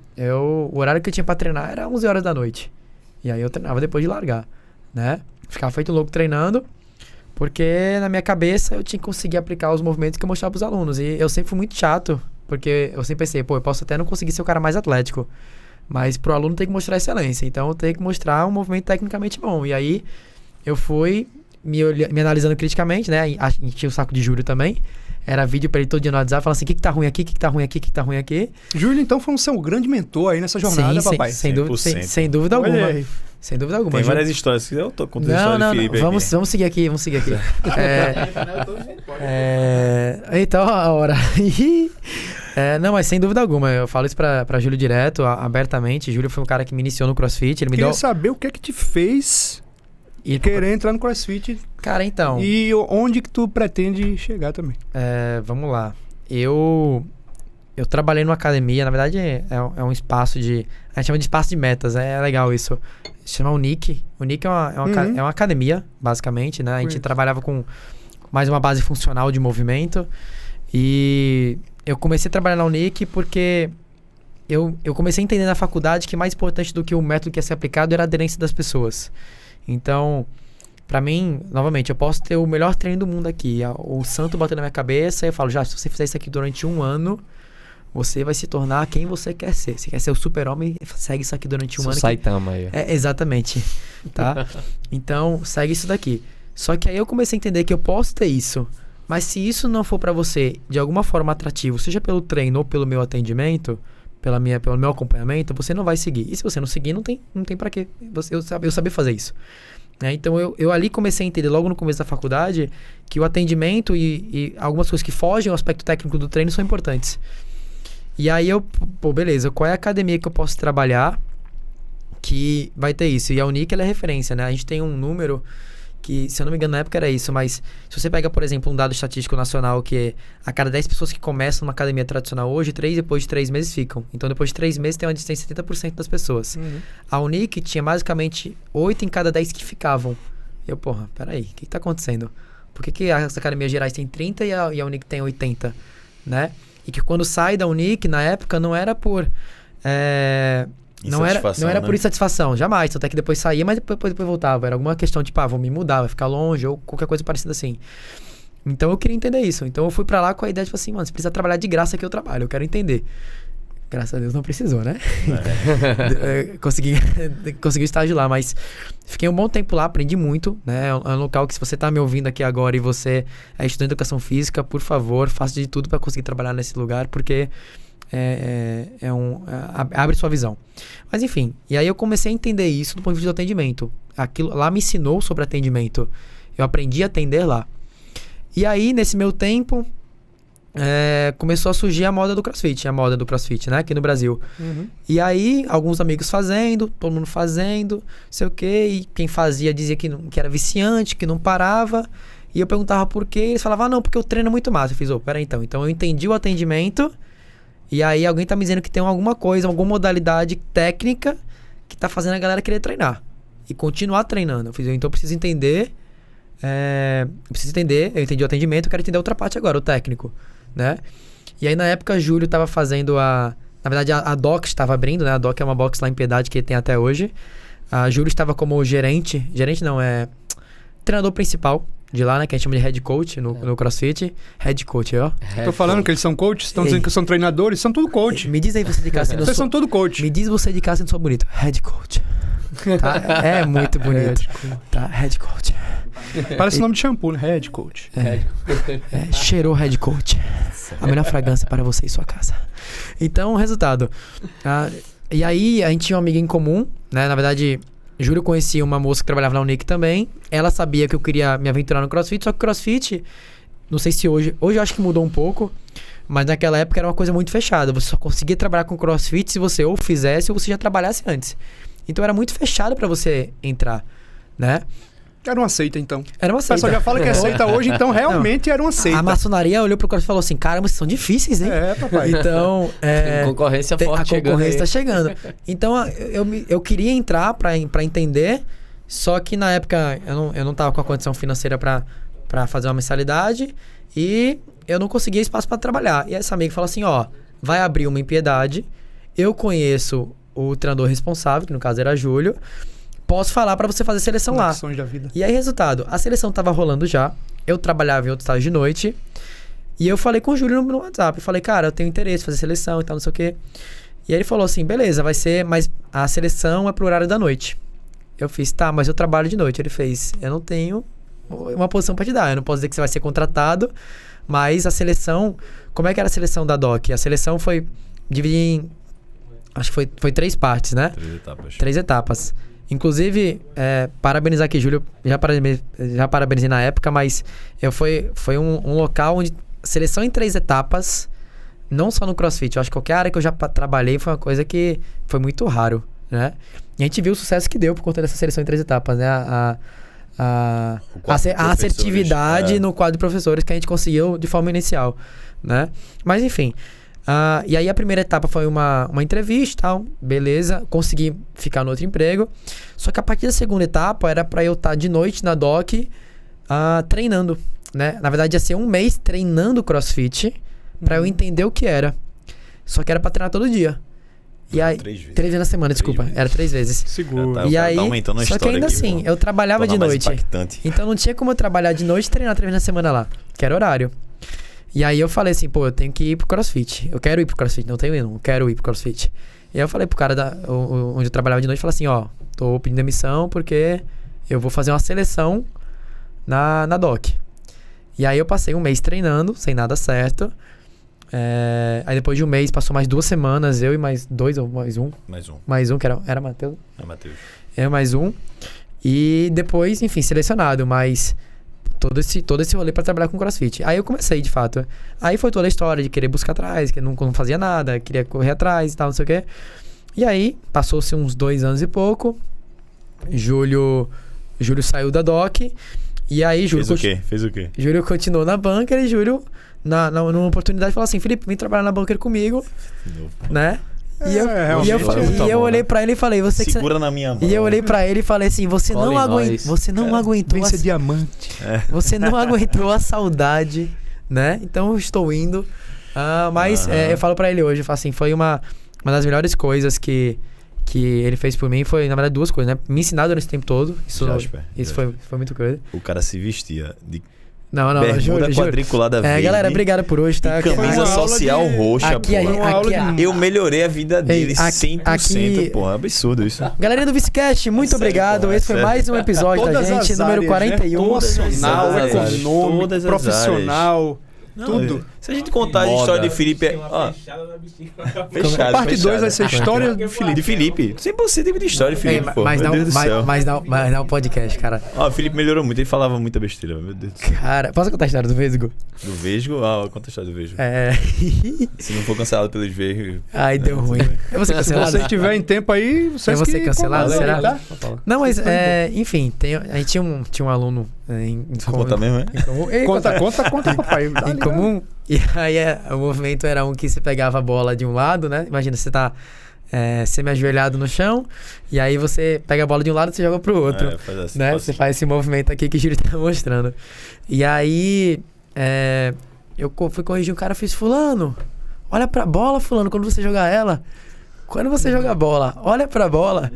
o horário que eu tinha pra treinar era 11 horas da noite. E aí eu treinava depois de largar, né? Ficava feito louco treinando, porque na minha cabeça eu tinha que conseguir aplicar os movimentos que eu mostrava pros alunos. E eu sempre fui muito chato, porque eu sempre pensei, eu posso até não conseguir ser o cara mais atlético, mas pro aluno tem que mostrar excelência. Então eu tenho que mostrar um movimento tecnicamente bom. E aí eu fui me analisando criticamente, né? Enchi o saco de Júlio também. Era vídeo pra ele todo dia no WhatsApp, falando assim, o que tá ruim aqui, o que tá ruim aqui, o que tá ruim aqui. Júlio, então, foi um seu grande mentor aí nessa jornada, Sim, papai. sem dúvida, 100%. sem dúvida Olha alguma. aí. Sem dúvida alguma. Tem Júlio- várias histórias. Se quiser, eu tô contando a história Não, do Felipe vamos aqui. seguir aqui. Eu tô dizendo, pode. Então, a hora. Não, mas sem dúvida alguma. Eu falo isso pra Júlio direto, abertamente. Júlio foi um cara que me iniciou no CrossFit. Ele me Queria deu... saber o que é que te fez querer entrar no CrossFit Cara, então... e onde que tu pretende chegar também. Vamos lá. Eu trabalhei numa academia, na verdade é um espaço de... A gente chama de espaço de metas, é legal isso. Se chama Unic. Unic é uma academia, basicamente, né? A gente Conheço. trabalhava com mais uma base funcional de movimento. E eu comecei a trabalhar na Unic porque eu comecei a entender na faculdade que mais importante do que o método que ia ser aplicado era a aderência das pessoas. Então, pra mim, novamente, eu posso ter o melhor treino do mundo aqui. O santo batendo na minha cabeça e eu falo, já, se você fizer isso aqui durante 1 ano, você vai se tornar quem você quer ser. Se quer ser o super-homem, segue isso aqui durante 1 ano. Saitama aí. Exatamente, tá? Então, segue isso daqui. Só que aí eu comecei a entender que eu posso ter isso, mas se isso não for pra você de alguma forma atrativo, seja pelo treino ou pelo meu atendimento, pelo meu acompanhamento, você não vai seguir. E se você não seguir, não tem pra quê. Eu sabia fazer isso. Né? Então, eu ali comecei a entender, logo no começo da faculdade, que o atendimento e algumas coisas que fogem ao aspecto técnico do treino são importantes. E aí beleza, qual é a academia que eu posso trabalhar que vai ter isso? E a Unic, ela é referência, né? A gente tem um número que, se eu não me engano, na época era isso, mas se você pega, por exemplo, um dado estatístico nacional que a cada 10 pessoas que começam numa academia tradicional hoje, 3 depois de 3 meses ficam. Então, depois de 3 meses, tem uma distância de 70% das pessoas. A Unic tinha basicamente 8 em cada 10 que ficavam. Eu, peraí, o que tá acontecendo? Por que as academias gerais têm 30 e a Unic tem 80, né? E que quando sai da Unic, na época, não era por... Não era por insatisfação, jamais. Até que depois saía, mas depois voltava. Era alguma questão tipo, vou me mudar, vai ficar longe, ou qualquer coisa parecida assim. Então eu queria entender isso. Então eu fui pra lá com a ideia, tipo assim, mano, você precisa trabalhar de graça que eu trabalho, eu quero entender. Graças a Deus não precisou, né? Consegui estágio lá, mas fiquei um bom tempo lá, aprendi muito, né? É um local que, se você tá me ouvindo aqui agora e você é estudante de educação física, por favor, faça de tudo pra conseguir trabalhar nesse lugar, porque abre sua visão. Mas enfim, e aí eu comecei a entender isso do ponto de vista do atendimento. Aquilo lá me ensinou sobre atendimento. Eu aprendi a atender lá. E aí, nesse meu tempo, começou a surgir a moda do CrossFit, né? Aqui no Brasil. E aí, alguns amigos fazendo, todo mundo fazendo, sei o quê. E quem fazia dizia que era viciante, que não parava. E eu perguntava por quê. E eles falavam, não, porque eu treino muito massa. Eu fiz, peraí então. Então eu entendi o atendimento. E aí alguém tá me dizendo que tem alguma coisa, alguma modalidade técnica que tá fazendo a galera querer treinar. E continuar treinando. Eu fiz, então eu preciso entender. Eu entendi o atendimento, eu quero entender outra parte agora, o técnico, né? E aí na época a Júlio tava fazendo na verdade a Doc estava abrindo, né? A Doc é uma box lá em Piedade que tem até hoje. A Júlio estava como gerente não, treinador principal de lá, né? Que a gente chama de head coach no CrossFit. Head coach, ó. Tô falando que eles são coaches, estão dizendo que são treinadores, são tudo coach. Me diz aí você de casa. Vocês são tudo coach. Me diz você de casa se não sou bonito. Head coach. Tá? É muito bonito. Tá? Head coach. Parece o nome de shampoo, né? Head coach. Cheirou head coach. A melhor fragrância para você e sua casa. Então, o resultado. E aí, a gente tinha uma amiga em comum, né? Na verdade, Júlio conhecia uma moça que trabalhava na Unic também. Ela sabia que eu queria me aventurar no CrossFit, só que o CrossFit, não sei se hoje eu acho que mudou um pouco, mas naquela época era uma coisa muito fechada. Você só conseguia trabalhar com CrossFit se você ou fizesse ou você já trabalhasse antes. Então era muito fechado pra você entrar, né? Era uma seita, então. Era uma seita. O pessoal já fala que é seita hoje, então realmente era uma seita. A maçonaria olhou pro CrossFit e falou assim, caramba, vocês são difíceis, hein? Papai. Então, tem concorrência forte chegando. A concorrência tá chegando. Então, eu queria entrar pra entender, só que na época eu não tava com a condição financeira pra fazer uma mensalidade e eu não conseguia espaço pra trabalhar. E essa amiga falou assim, vai abrir uma em Piedade, eu conheço o treinador responsável, que no caso era Júlio, posso falar pra você fazer seleção lá. Da vida. E aí, resultado, a seleção tava rolando já, eu trabalhava em outro estágio de noite, e eu falei com o Júlio no WhatsApp, eu falei, cara, eu tenho interesse em fazer seleção e tal, não sei o quê. E aí ele falou assim, beleza, vai ser, mas a seleção é pro horário da noite. Eu fiz, tá, mas eu trabalho de noite. Ele fez, eu não tenho uma posição pra te dar, eu não posso dizer que você vai ser contratado, mas a seleção, como é que era a seleção da DOC? A seleção foi dividida em, acho que foi 3 partes, né? 3 etapas. Inclusive, parabenizar aqui, Júlio, já parabenizei na época, mas foi um local onde seleção em 3 etapas, não só no CrossFit, eu acho que qualquer área que eu já trabalhei foi uma coisa que foi muito raro, né? E a gente viu o sucesso que deu por conta dessa seleção em 3 etapas, né? A assertividade no quadro de professores que a gente conseguiu de forma inicial, né? Mas enfim... e aí a primeira etapa foi uma entrevista e tal, beleza, consegui ficar no outro emprego. Só que a partir da segunda etapa era pra eu estar de noite na DOC treinando, né? Na verdade ia ser 1 mês treinando CrossFit pra eu entender o que era. Só que era pra treinar todo dia. E aí, 3 vezes na semana, desculpa. Era 3 vezes. Seguro. E aí, só que ainda assim, eu trabalhava de noite. Então não tinha como eu trabalhar de noite e treinar 3 vezes na semana lá, que era horário. E aí eu falei assim, eu tenho que ir pro CrossFit. Eu quero ir pro CrossFit, não quero ir pro CrossFit. E aí eu falei pro cara onde eu trabalhava de noite, falei assim, tô pedindo demissão porque eu vou fazer uma seleção na DOC. E aí eu passei 1 mês treinando, sem nada certo. Aí depois de um mês, passou mais 2 semanas, eu e mais 2 ou mais um. Mais um, que era Matheus. É, Matheus. Eu mais um. E depois, enfim, selecionado, mas todo esse rolê pra trabalhar com CrossFit. Aí eu comecei, de fato. Aí foi toda a história de querer buscar atrás, que não fazia nada, queria correr atrás e tal, não sei o quê. E aí, passou-se uns 2 anos e pouco. Júlio saiu da DOC. E aí, Júlio... Fez o quê? Júlio continuou na Bunker e Júlio, numa oportunidade, falou assim: Felipe, vem trabalhar na Bunker comigo, né? E eu olhei pra ele e falei: segura na minha mão. E eu olhei pra ele e falei assim: você não aguentou Vem ser diamante. Você não aguentou a saudade, né? Então eu estou indo. Mas eu falo pra ele hoje, eu falo assim, foi uma das melhores coisas que ele fez por mim. Foi, na verdade, 2 coisas, né? Me ensinar durante esse tempo todo. Isso foi muito coisa. O cara se vestia de Não, bermuda quadriculada verde. Galera, obrigado por hoje, tá? Camisa social roxa, eu melhorei a vida dele 100%, pô. É absurdo isso. Galerinha do Vicecast, muito obrigado. Esse foi mais um episódio da gente, número 41. Emocional, econômico, profissional... Tudo. Se a gente contar a história de Felipe... Fechado. Parte 2 vai ser a história de Felipe. De Felipe. 100% de história de Felipe, pô. Mas dá um podcast, cara. O Felipe melhorou muito. Ele falava muita besteira, meu Deus do céu. Cara, posso contar a história do Vesgo? Do Vesgo? Conta a história do Vesgo. Se não for cancelado pelos Vesgos... Ai, deu ruim. Eu vou ser cancelado? Se você tiver em tempo aí... Eu vou ser cancelado, será? Tá? Não, mas, enfim, a gente tinha um aluno em comum. Conta mesmo, é? Conta, papai. Em comum. E aí o movimento era um que você pegava a bola de um lado, né? Imagina, você tá semi-ajoelhado no chão, e aí você pega a bola de um lado e você joga pro outro. Faz assim, né? Você faz esse movimento aqui que o Júlio tá mostrando. E aí eu fui corrigir um cara, fiz: fulano, olha pra bola, fulano, quando você jogar ela. Quando você joga a bola, olha pra bola.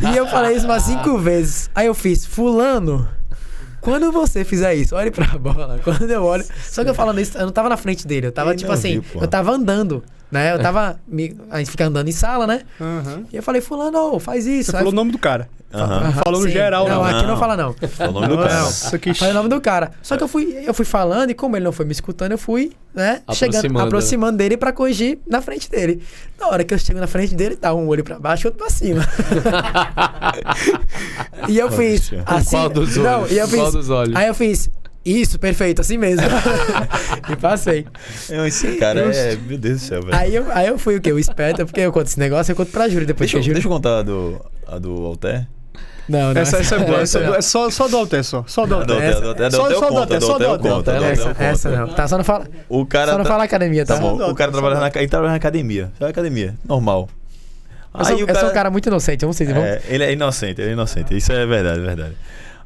E eu falei isso umas 5 vezes. Aí eu fiz: fulano, quando você fizer isso, olhe pra bola. Quando eu olho... Só que eu falando isso, eu não tava na frente dele. Eu tava, eu tava andando, né? Eu tava... A gente fica andando em sala, né? E eu falei: fulano, faz isso. Você falou o nome do cara. Falou no geral, não. Aqui não fala, não. Falou o nome do cara. Falei o nome do cara. Só que eu fui falando, e como ele não foi me escutando, eu fui, né? Aproximando dele pra corrigir na frente dele. Na hora que eu chego na frente dele, tá um olho pra baixo e outro pra cima. E eu fiz assim... Qual dos olhos? Não, e eu fiz... Qual dos olhos? Aí eu fiz... Isso, perfeito, assim mesmo. E passei. Esse cara meu Deus do céu, velho. Aí eu fui o quê? O esperto, porque eu conto esse negócio, eu conto pra Júlio depois. Deixa eu contar a do Alter. Não. Essa é boa. É só do Alter, só. Só do Alter. Só do Alter. Essa não. Tá, só não fala. O cara só não fala academia, tá? Tá bom. O cara trabalha na academia. Só academia. Normal. Eu sou um cara muito inocente, eu não sei se vão. Ele é inocente. Isso é verdade.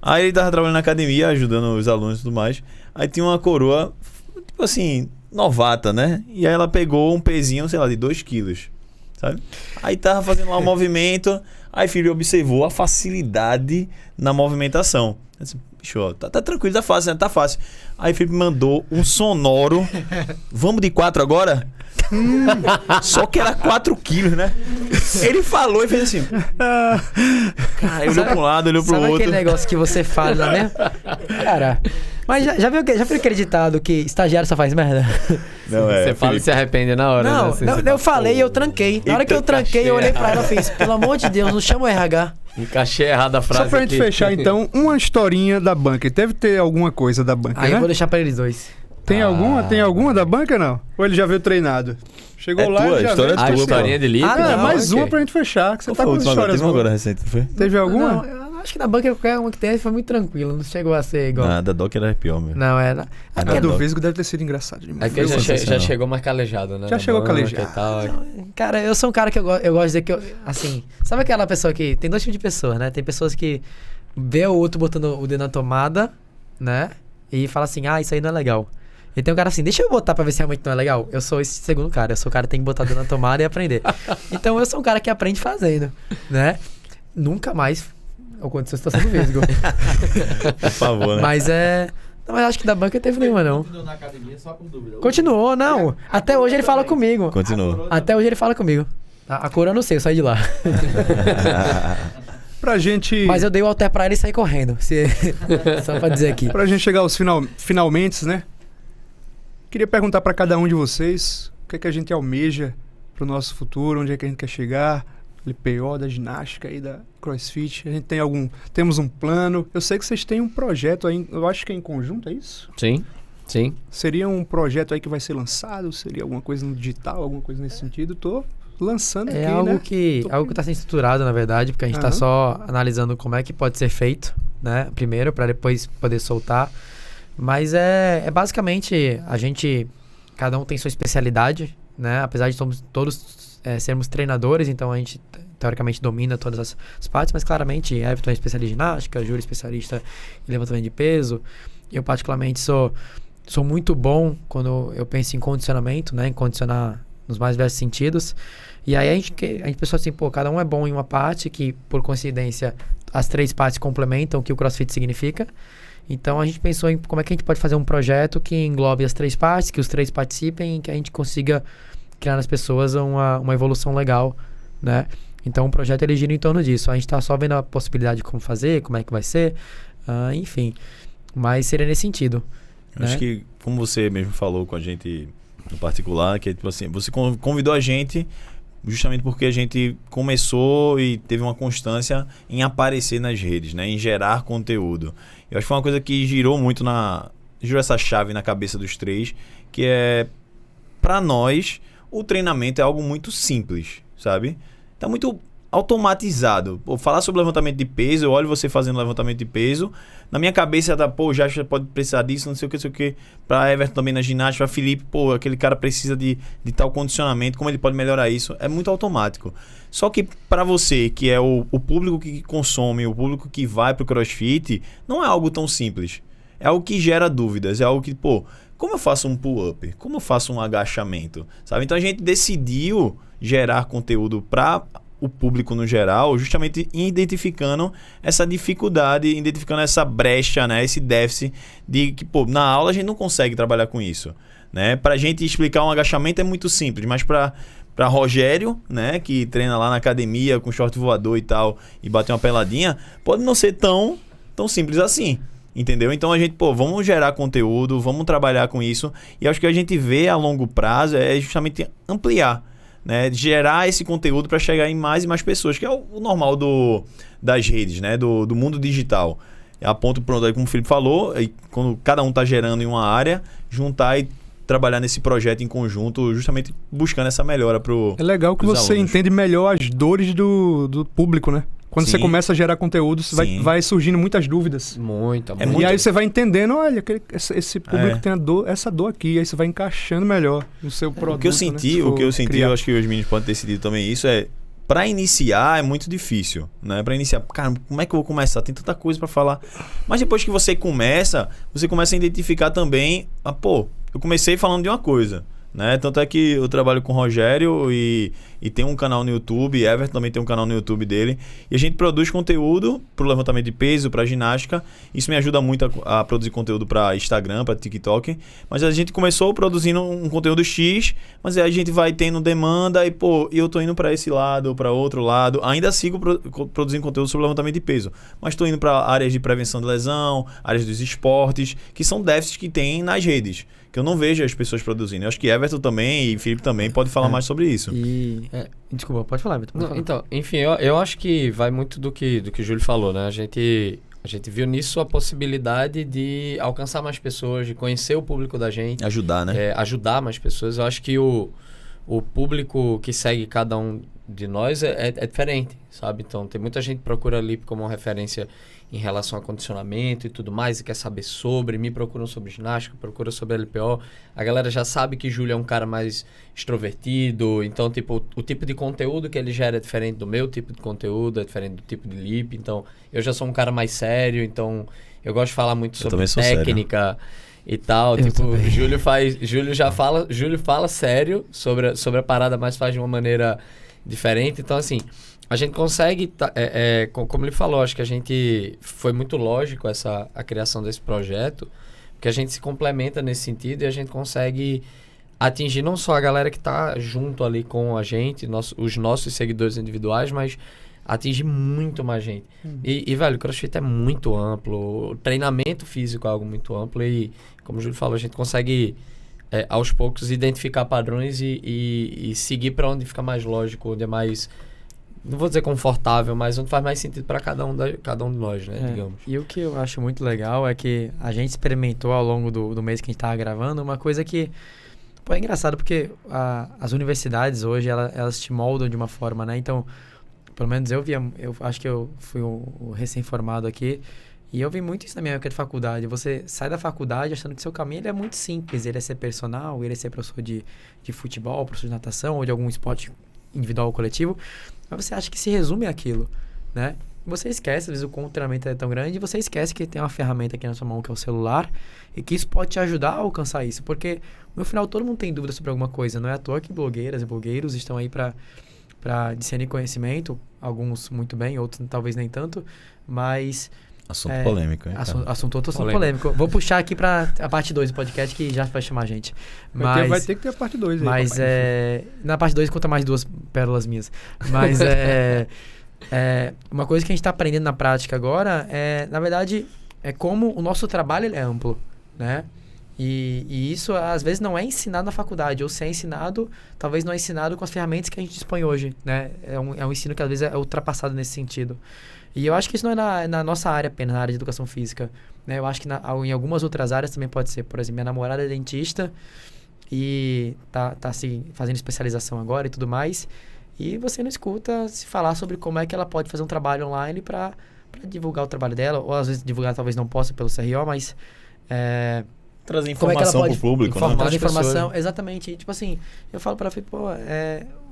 Aí ele tava trabalhando na academia, ajudando os alunos e tudo mais. Aí tinha uma coroa, tipo assim, novata, né? E aí ela pegou um pezinho, sei lá, de 2 quilos, sabe? Aí tava fazendo lá um movimento, aí filho observou a facilidade na movimentação. Eu disse: bicho, ó, tá tranquilo, tá fácil, né? Tá fácil. Aí Felipe mandou um sonoro: vamos de 4 agora? Só que era 4 quilos, né? Ele falou e fez assim. Cara, olhou pra um lado, olhou pro outro. Sabe aquele negócio que você fala, né? Cara, mas já viu aquele ditado que estagiário só faz merda? Não, você fala e se arrepende na hora. Não, né? eu falei e eu tranquei. Na hora que eu tranquei, eu olhei pra ela e fiz: pelo amor de Deus, não chama o RH. Encaixei errado a frase. Só pra gente fechar, então, uma historinha da Bunker. Deve ter alguma coisa da Bunker, Aí né? eu vou deixar pra eles dois. Tem alguma da Bunker, não? Ou ele já veio treinado? Chegou lá e já história veio. É tua, historinha de livro? Mais uma pra gente fechar. Que você tá com as histórias. Teve agora recente, não foi? Teve alguma? Não, eu acho que na Bunker qualquer uma que teve foi muito tranquila. Não chegou a ser igual. A da Doc era pior, mesmo. Não, era. A do Vesgo deve ter sido engraçado demais. É que já chegou mais calejado, né? Já chegou calejado. Cara, eu sou um cara que eu gosto de dizer que assim, sabe aquela pessoa que... Tem 2 tipos de pessoas, né? Tem pessoas que vê o outro botando o dedo na tomada, né? E fala assim: isso aí não é legal. E tem um cara assim: deixa eu botar pra ver se realmente não é legal. Eu sou esse segundo cara. Eu sou o cara que tem que botar o dedo na tomada e aprender. Então eu sou um cara que aprende fazendo, né? Nunca mais aconteceu a situação do Vesgo. Por favor, né? Mas não, mas acho que da Bunker teve nenhuma, não. Continuou na academia só por dúvida. Continuou, não. Até hoje ele fala comigo. Continuou. Até hoje ele fala comigo. A cor eu não sei, eu saí de lá. Pra gente... Mas eu dei o halter pra ele e saí correndo. Só pra dizer aqui. Pra gente chegar aos finalmente, né? Queria perguntar para cada um de vocês o que é que a gente almeja para o nosso futuro, onde é que a gente quer chegar, LPO, da ginástica e da CrossFit. A gente temos um plano. Eu sei que vocês têm um projeto aí, eu acho que é em conjunto, é isso? Sim. Seria um projeto aí que vai ser lançado? Seria alguma coisa no digital, alguma coisa nesse sentido? Tô lançando aqui, algo né? que está sendo estruturado, na verdade, porque a gente está só analisando como é que pode ser feito, né? Primeiro, para depois poder soltar. Mas é basicamente, cada um tem sua especialidade, né? Apesar de todos sermos treinadores, então a gente teoricamente domina todas as partes, mas claramente Everton é especialista em ginástica, Júlio é especialista em levantamento de peso. Eu particularmente sou muito bom quando eu penso em condicionamento, né? Em condicionar nos mais diversos sentidos. E aí a gente pensou assim, cada um é bom em uma parte, que por coincidência as 3 partes complementam o que o CrossFit significa. Então a gente pensou em como é que a gente pode fazer um projeto que englobe as 3 partes, que os 3 participem e que a gente consiga criar nas pessoas uma evolução legal, né? Então o projeto ele gira em torno disso. A gente está só vendo a possibilidade de como fazer, como é que vai ser, enfim. Mas seria nesse sentido. Acho que, como você mesmo falou com a gente no particular, que tipo assim, você convidou a gente justamente porque a gente começou e teve uma constância em aparecer nas redes, né? Em gerar conteúdo. Eu acho que foi uma coisa que girou essa chave na cabeça dos 3, que é, para nós, o treinamento é algo muito simples, sabe? Tá muito automatizado. Falar sobre levantamento de peso, eu olho você fazendo levantamento de peso, na minha cabeça tá, já pode precisar disso, não sei o que. Pra Everton também na ginástica, pra Felipe, aquele cara precisa de tal condicionamento, como ele pode melhorar isso? É muito automático. Só que para você, que é o público que consome, o público que vai pro CrossFit, não é algo tão simples. É algo que gera dúvidas, é algo que, como eu faço um pull-up? Como eu faço um agachamento? Sabe? Então a gente decidiu gerar conteúdo para o público no geral, justamente identificando essa dificuldade, identificando essa brecha, né? Esse déficit de que, na aula a gente não consegue trabalhar com isso, né? Pra gente explicar um agachamento é muito simples, mas para Rogério, né, que treina lá na academia com short voador e tal, e bate uma peladinha, pode não ser tão simples assim. Entendeu? Então a gente, vamos gerar conteúdo, vamos trabalhar com isso. E acho que a gente vê a longo prazo é justamente ampliar, né? Gerar esse conteúdo para chegar em mais e mais pessoas, que é o normal das redes, né? Do mundo digital. A ponto, pronto, aí como o Felipe falou, quando cada um está gerando em uma área, juntar e trabalhar nesse projeto em conjunto, justamente buscando essa melhora pro. É legal que você entende melhor as dores do público, né? Quando você começa a gerar conteúdo, você vai surgindo muitas dúvidas. Muita. E aí você vai entendendo, olha, esse público tem essa dor aqui, aí você vai encaixando melhor no seu produto. O que eu senti, eu acho que os meninos podem ter decidido também isso, para iniciar é muito difícil, né? Para iniciar, cara, como é que eu vou começar? Tem tanta coisa para falar. Mas depois que você começa a identificar também, eu comecei falando de uma coisa, né? Tanto é que eu trabalho com o Rogério e tem um canal no YouTube, Everton também tem um canal no YouTube dele, e a gente produz conteúdo pro levantamento de peso, pra ginástica. Isso me ajuda muito a produzir conteúdo para Instagram, para TikTok, mas a gente começou produzindo um conteúdo X, mas aí a gente vai tendo demanda e eu tô indo para esse lado, para outro lado. Ainda sigo produzindo conteúdo sobre levantamento de peso, mas tô indo para áreas de prevenção de lesão, áreas dos esportes, que são déficits que tem nas redes, que eu não vejo as pessoas produzindo. Eu acho que Everton também e Felipe também pode falar mais sobre isso. Desculpa, pode falar, Everton. Então, enfim, eu acho que vai muito do que o Júlio falou, né? A gente viu nisso a possibilidade de alcançar mais pessoas, de conhecer o público da gente. Ajudar, né? Ajudar mais pessoas. Eu acho que o público que segue cada um de nós é diferente, sabe? Então, tem muita gente que procura ali como uma referência em relação a condicionamento e tudo mais, e quer saber me procuram sobre ginástica, procura sobre LPO. A galera já sabe que Júlio é um cara mais extrovertido, então, o tipo de conteúdo que ele gera é diferente do meu tipo de conteúdo, é diferente do tipo de lip. Então, eu já sou um cara mais sério, então eu gosto de falar muito sobre técnica e tal. Júlio fala sério sobre a parada, mas faz de uma maneira diferente. Então, assim, a gente consegue, como ele falou, acho que a gente foi muito lógico a criação desse projeto, porque a gente se complementa nesse sentido e a gente consegue atingir não só a galera que está junto ali com a gente, os nossos seguidores individuais, mas atingir muito mais gente. E, velho, o CrossFit é muito amplo, o treinamento físico é algo muito amplo e, como o Júlio falou, a gente consegue aos poucos, identificar padrões e seguir para onde fica mais lógico, onde é mais, não vou dizer confortável, mas onde faz mais sentido para cada um de nós, né, digamos. E o que eu acho muito legal é que a gente experimentou ao longo do mês que a gente estava gravando uma coisa que, pô, é engraçado porque as universidades hoje, elas te moldam de uma forma, né? Então, pelo menos eu acho que eu fui o recém-formado aqui, e eu vi muito isso na minha época de faculdade. Você sai da faculdade achando que seu caminho ele é muito simples. Ele é ser personal, ele é ser professor de futebol, professor de natação ou de algum esporte individual ou coletivo. Mas você acha que se resume àquilo, né? Você esquece, às vezes o treinamento é tão grande, e você esquece que tem uma ferramenta aqui na sua mão que é o celular e que isso pode te ajudar a alcançar isso. Porque no final todo mundo tem dúvida sobre alguma coisa. Não é à toa que blogueiras e blogueiros estão aí para discernir conhecimento. Alguns muito bem, outros talvez nem tanto, mas... Assunto polêmico, hein? Assunto polêmico. Vou puxar aqui para a parte 2 do podcast, que já vai chamar a gente. Vai ter que ter a parte 2 aí. Mas na parte 2 conta mais 2 pérolas minhas. Mas uma coisa que a gente está aprendendo na prática agora na verdade, é como o nosso trabalho ele é amplo, né? E isso, às vezes, não é ensinado na faculdade. Ou se é ensinado, talvez não é ensinado com as ferramentas que a gente dispõe hoje, né? É um ensino que, às vezes, é ultrapassado nesse sentido. E eu acho que isso não é na nossa área apenas, na área de educação física, né? Eu acho que em algumas outras áreas também pode ser. Por exemplo, minha namorada é dentista e tá assim, fazendo especialização agora e tudo mais. E você não escuta se falar sobre como é que ela pode fazer um trabalho online para divulgar o trabalho dela. Ou, às vezes, divulgar talvez não possa pelo CRO, mas... trazer informação pro público, né? Trazer informação, exatamente. E, tipo assim, eu falo pra ela, pô,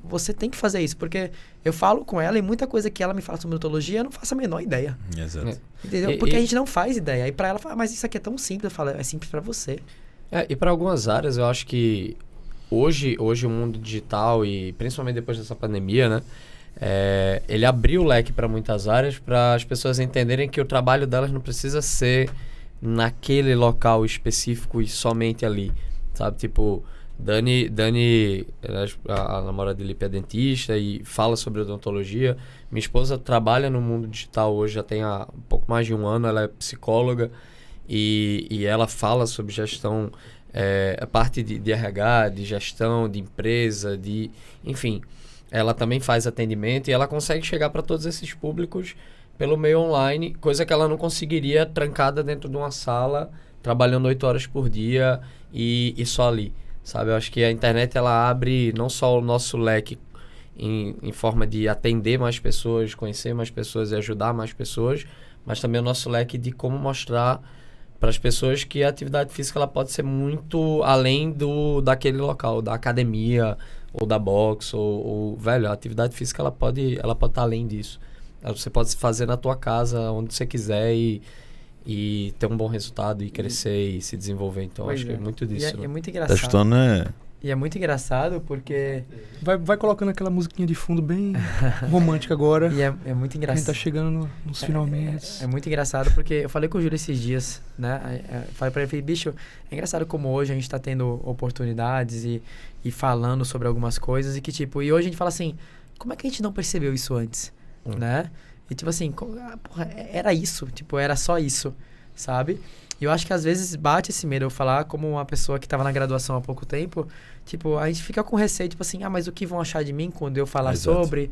você tem que fazer isso, porque eu falo com ela e muita coisa que ela me fala sobre odontologia, eu não faço a menor ideia. Exato. Entendeu? Porque a gente não faz ideia. Aí pra ela, fala, mas isso aqui é tão simples. Eu falo, é simples pra você. E para algumas áreas, eu acho que hoje o mundo digital, e principalmente depois dessa pandemia, né? Ele abriu o leque para muitas áreas, para as pessoas entenderem que o trabalho delas não precisa ser naquele local específico e somente ali, sabe? Tipo, Dani, a namorada de Lipe é dentista e fala sobre odontologia. Minha esposa trabalha no mundo digital hoje, já tem há um pouco mais de um ano, ela é psicóloga e ela fala sobre gestão, a parte de RH, de gestão, de empresa, enfim, ela também faz atendimento e ela consegue chegar para todos esses públicos pelo meio online, coisa que ela não conseguiria trancada dentro de uma sala, trabalhando 8 horas por dia e só ali, sabe? Eu acho que a internet, ela abre não só o nosso leque em forma de atender mais pessoas, conhecer mais pessoas e ajudar mais pessoas, mas também o nosso leque de como mostrar para as pessoas que a atividade física ela pode ser muito além daquele local, da academia ou da box, ou velho, a atividade física ela pode estar além disso. Você pode fazer na tua casa, onde você quiser e ter um bom resultado e crescer e se desenvolver. Então, acho que é muito disso. É muito engraçado. Tá chutando, né? E é muito engraçado porque... Vai colocando aquela musiquinha de fundo bem romântica agora. E é muito A engraçado. gente tá chegando nos finalmente. É muito engraçado porque eu falei com o Júlio esses dias, né? Eu falei pra ele, bicho, é engraçado como hoje a gente tá tendo oportunidades e falando sobre algumas coisas e que tipo... E hoje a gente fala assim, como é que a gente não percebeu isso antes? Né? E tipo assim, porra, era isso, tipo, era só isso, sabe? E eu acho que às vezes bate esse medo. Eu falar como uma pessoa que estava na graduação há pouco tempo, tipo, a gente fica com receio, tipo assim, mas o que vão achar de mim quando eu falar sobre?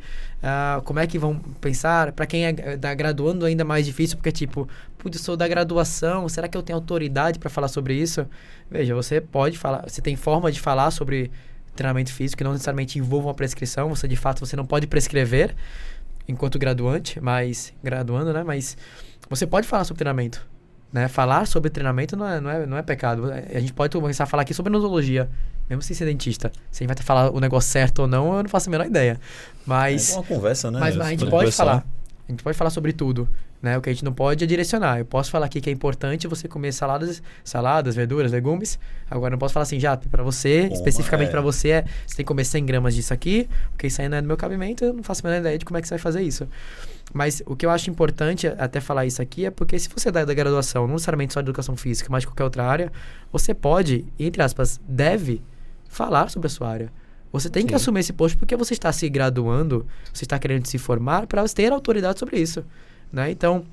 Como é que vão pensar? Pra quem tá graduando ainda mais difícil, porque tipo, putz, eu sou da graduação, será que eu tenho autoridade para falar sobre isso? Veja, você pode falar, você tem forma de falar sobre treinamento físico que não necessariamente envolva uma prescrição, você não pode prescrever enquanto graduando, né? Mas você pode falar sobre treinamento, né? Falar sobre treinamento não é pecado. A gente pode começar a falar aqui sobre odontologia, mesmo sem ser dentista. Se a gente vai falar o negócio certo ou não, eu não faço a menor ideia. Mas... É uma conversa, né? Mas a gente pode falar. A gente pode falar sobre tudo, né? O que a gente não pode é direcionar. Eu posso falar aqui que é importante você comer saladas, verduras, legumes. Agora, eu não posso falar assim, já, para você, especificamente para você, você tem que comer 100 gramas disso aqui, porque isso aí não é do meu cabimento, eu não faço a menor ideia de como é que você vai fazer isso. Mas o que eu acho importante até falar isso aqui é porque se você é da graduação, não necessariamente só de educação física, mas de qualquer outra área, você pode, entre aspas, deve falar sobre a sua área. Você tem que assumir esse posto porque você está se graduando, você está querendo se formar para ter autoridade sobre isso, né? Então,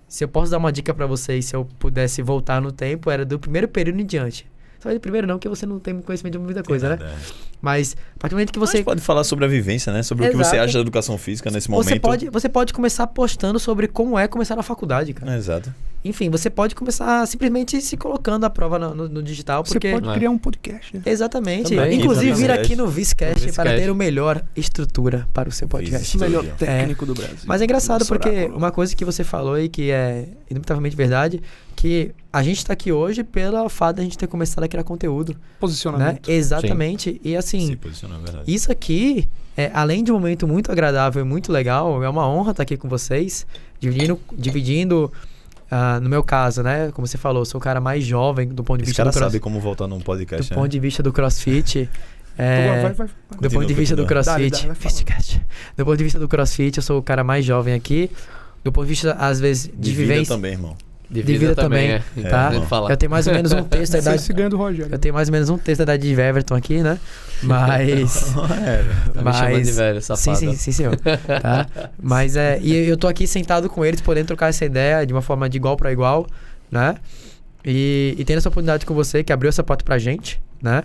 se eu posso dar uma dica para vocês, se eu pudesse voltar no tempo, era do primeiro período em diante. Você vai de primeiro não, porque você não tem conhecimento de muita coisa, né? Verdade. Mas a partir do momento que Você você... pode falar sobre a vivência, né? Sobre o que você Exato. acha da educação física nesse momento. Você pode começar postando sobre como é começar na faculdade, cara. Exato. Enfim, você pode começar simplesmente se colocando à prova no digital, Você porque... pode criar um podcast, né? Exatamente. Também, Inclusive, vir exatamente. aqui no Viscast No para Viscast. ter o melhor estrutura para o seu podcast. Vice Melhor Studio. técnico do Brasil. Mas é engraçado Nosso porque oráculo. uma coisa que você falou e que é indubitavelmente verdade, que a gente está aqui hoje pelo fato de a gente ter começado a criar conteúdo, né? Posicionamento. Exatamente. E assim, Se posicionou, é verdade. isso aqui, além de um momento muito agradável e muito legal, é uma honra estar aqui com vocês, dividindo no meu caso, né? Como você falou, eu sou o cara mais jovem do ponto de Esse vista cara do sabe como voltar num podcast, do né? ponto de vista do CrossFit. Vai. Do ponto de vista do continua. CrossFit. Dale, fala. Viscast. Do ponto de vista do CrossFit, eu sou o cara mais jovem aqui. Do ponto de vista, às vezes, de De vida vivência. também, irmão. De vida também, tá? irmão. Eu tenho mais ou menos um texto da Você idade. se ganha do Rogério. Eu tenho mais ou menos um texto da idade de Everton aqui, né? Mas. Tá me chamando de velho, safado. Sim, senhor. Tá? Mas e eu tô aqui sentado com eles, podendo trocar essa ideia de uma forma de igual para igual, né? E tendo essa oportunidade com você, que abriu essa porta pra gente, né?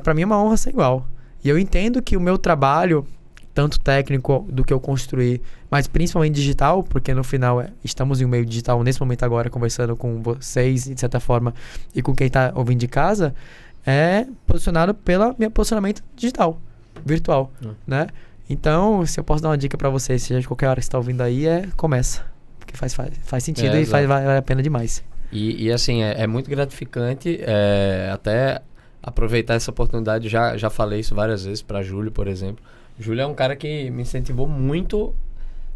Pra mim é uma honra sem igual. E eu entendo que o meu trabalho, tanto técnico do que eu construí, mas principalmente digital, porque no final estamos em um meio digital nesse momento agora, conversando com vocês, de certa forma, e com quem tá ouvindo de casa, é posicionado pelo meu posicionamento digital, virtual, né? Então, se eu posso dar uma dica pra vocês, seja de qualquer hora que você tá ouvindo aí, começa. Porque faz sentido e exato. vale a pena demais. E assim, é muito gratificante até aproveitar essa oportunidade. Já falei isso várias vezes para Júlio, por exemplo. Júlio é um cara que me incentivou muito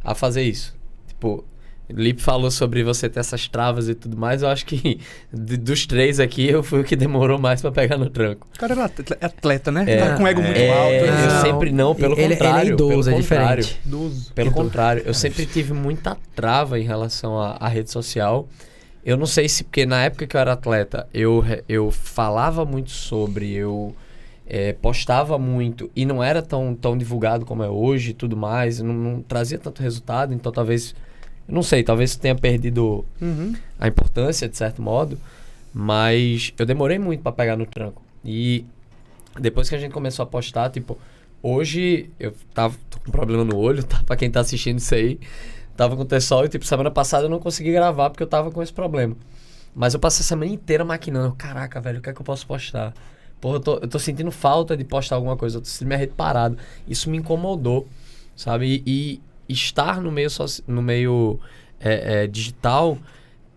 a fazer isso. Tipo, o Lipe falou sobre você ter essas travas e tudo mais. Eu acho que dos três aqui, eu fui o que demorou mais para pegar no tranco. O cara era atleta, né? Tá com ego muito alto. Eu né? sempre não, pelo Ele contrário. é idoso, pelo é contrário. diferente. Idoso. Pelo contrário, eu sempre tive muita trava em relação à rede social. Eu não sei se, porque na época que eu era atleta, eu falava muito sobre, eu postava muito e não era tão divulgado como é hoje e tudo mais, não trazia tanto resultado, então talvez, eu não sei, talvez isso tenha perdido a importância de certo modo, mas eu demorei muito para pegar no tranco. E depois que a gente começou a postar, tipo, hoje eu tô com problema no olho, tá? Pra quem tá assistindo isso aí, tava com terçol e tipo, semana passada eu não consegui gravar porque eu tava com esse problema. Mas eu passei a semana inteira maquinando. Caraca, velho, o que é que eu posso postar? Porra, eu tô sentindo falta de postar alguma coisa, eu tô sentindo minha rede parada. Isso me incomodou, sabe? E estar no meio digital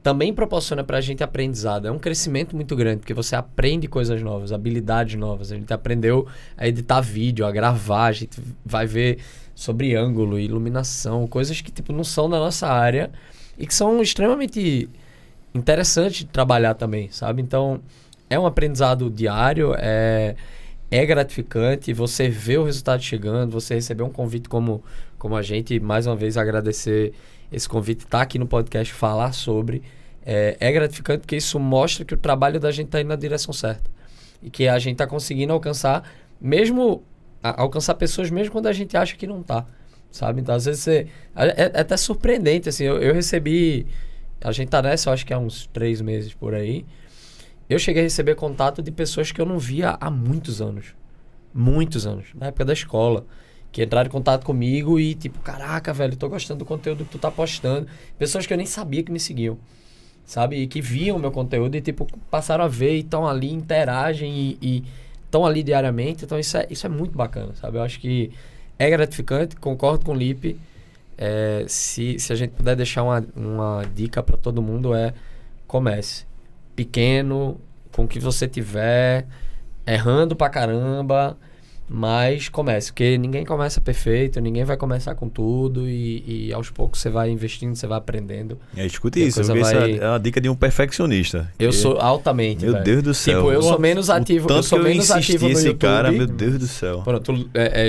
também proporciona pra gente aprendizado. É um crescimento muito grande, porque você aprende coisas novas, habilidades novas. A gente aprendeu a editar vídeo, a gravar, a gente vai ver sobre ângulo, iluminação, coisas que tipo não são da nossa área e que são extremamente interessantes de trabalhar também, sabe? Então, é um aprendizado diário, é gratificante, você vê o resultado chegando, você receber um convite como a gente, mais uma vez agradecer esse convite, estar aqui no podcast, falar sobre, é gratificante porque isso mostra que o trabalho da gente está indo na direção certa e que a gente está conseguindo alcançar pessoas mesmo quando a gente acha que não tá, sabe? Então, às vezes, é até surpreendente, assim, eu recebi, a gente tá nessa, eu acho que há uns 3 meses por aí, eu cheguei a receber contato de pessoas que eu não via há muitos anos, na época da escola, que entraram em contato comigo e tipo, caraca, velho, tô gostando do conteúdo que tu tá postando, pessoas que eu nem sabia que me seguiam, sabe? E que viam o meu conteúdo e tipo, passaram a ver e estão ali, interagem e estão ali diariamente, então isso é muito bacana, sabe? Eu acho que é gratificante, concordo com o Lipe. Se a gente puder deixar uma dica para todo mundo, comece pequeno, com o que você tiver, errando pra caramba, mas comece, porque ninguém começa perfeito, ninguém vai começar com tudo e aos poucos você vai investindo, você vai aprendendo. Escute E a isso, coisa isso vai- é uma dica de um perfeccionista. Eu Que- sou altamente, Meu velho. Deus do céu. Tipo, eu sou menos ativo, Tanto eu sou que eu menos insisti ativo no esse YouTube. cara, meu Deus do céu. Pronto,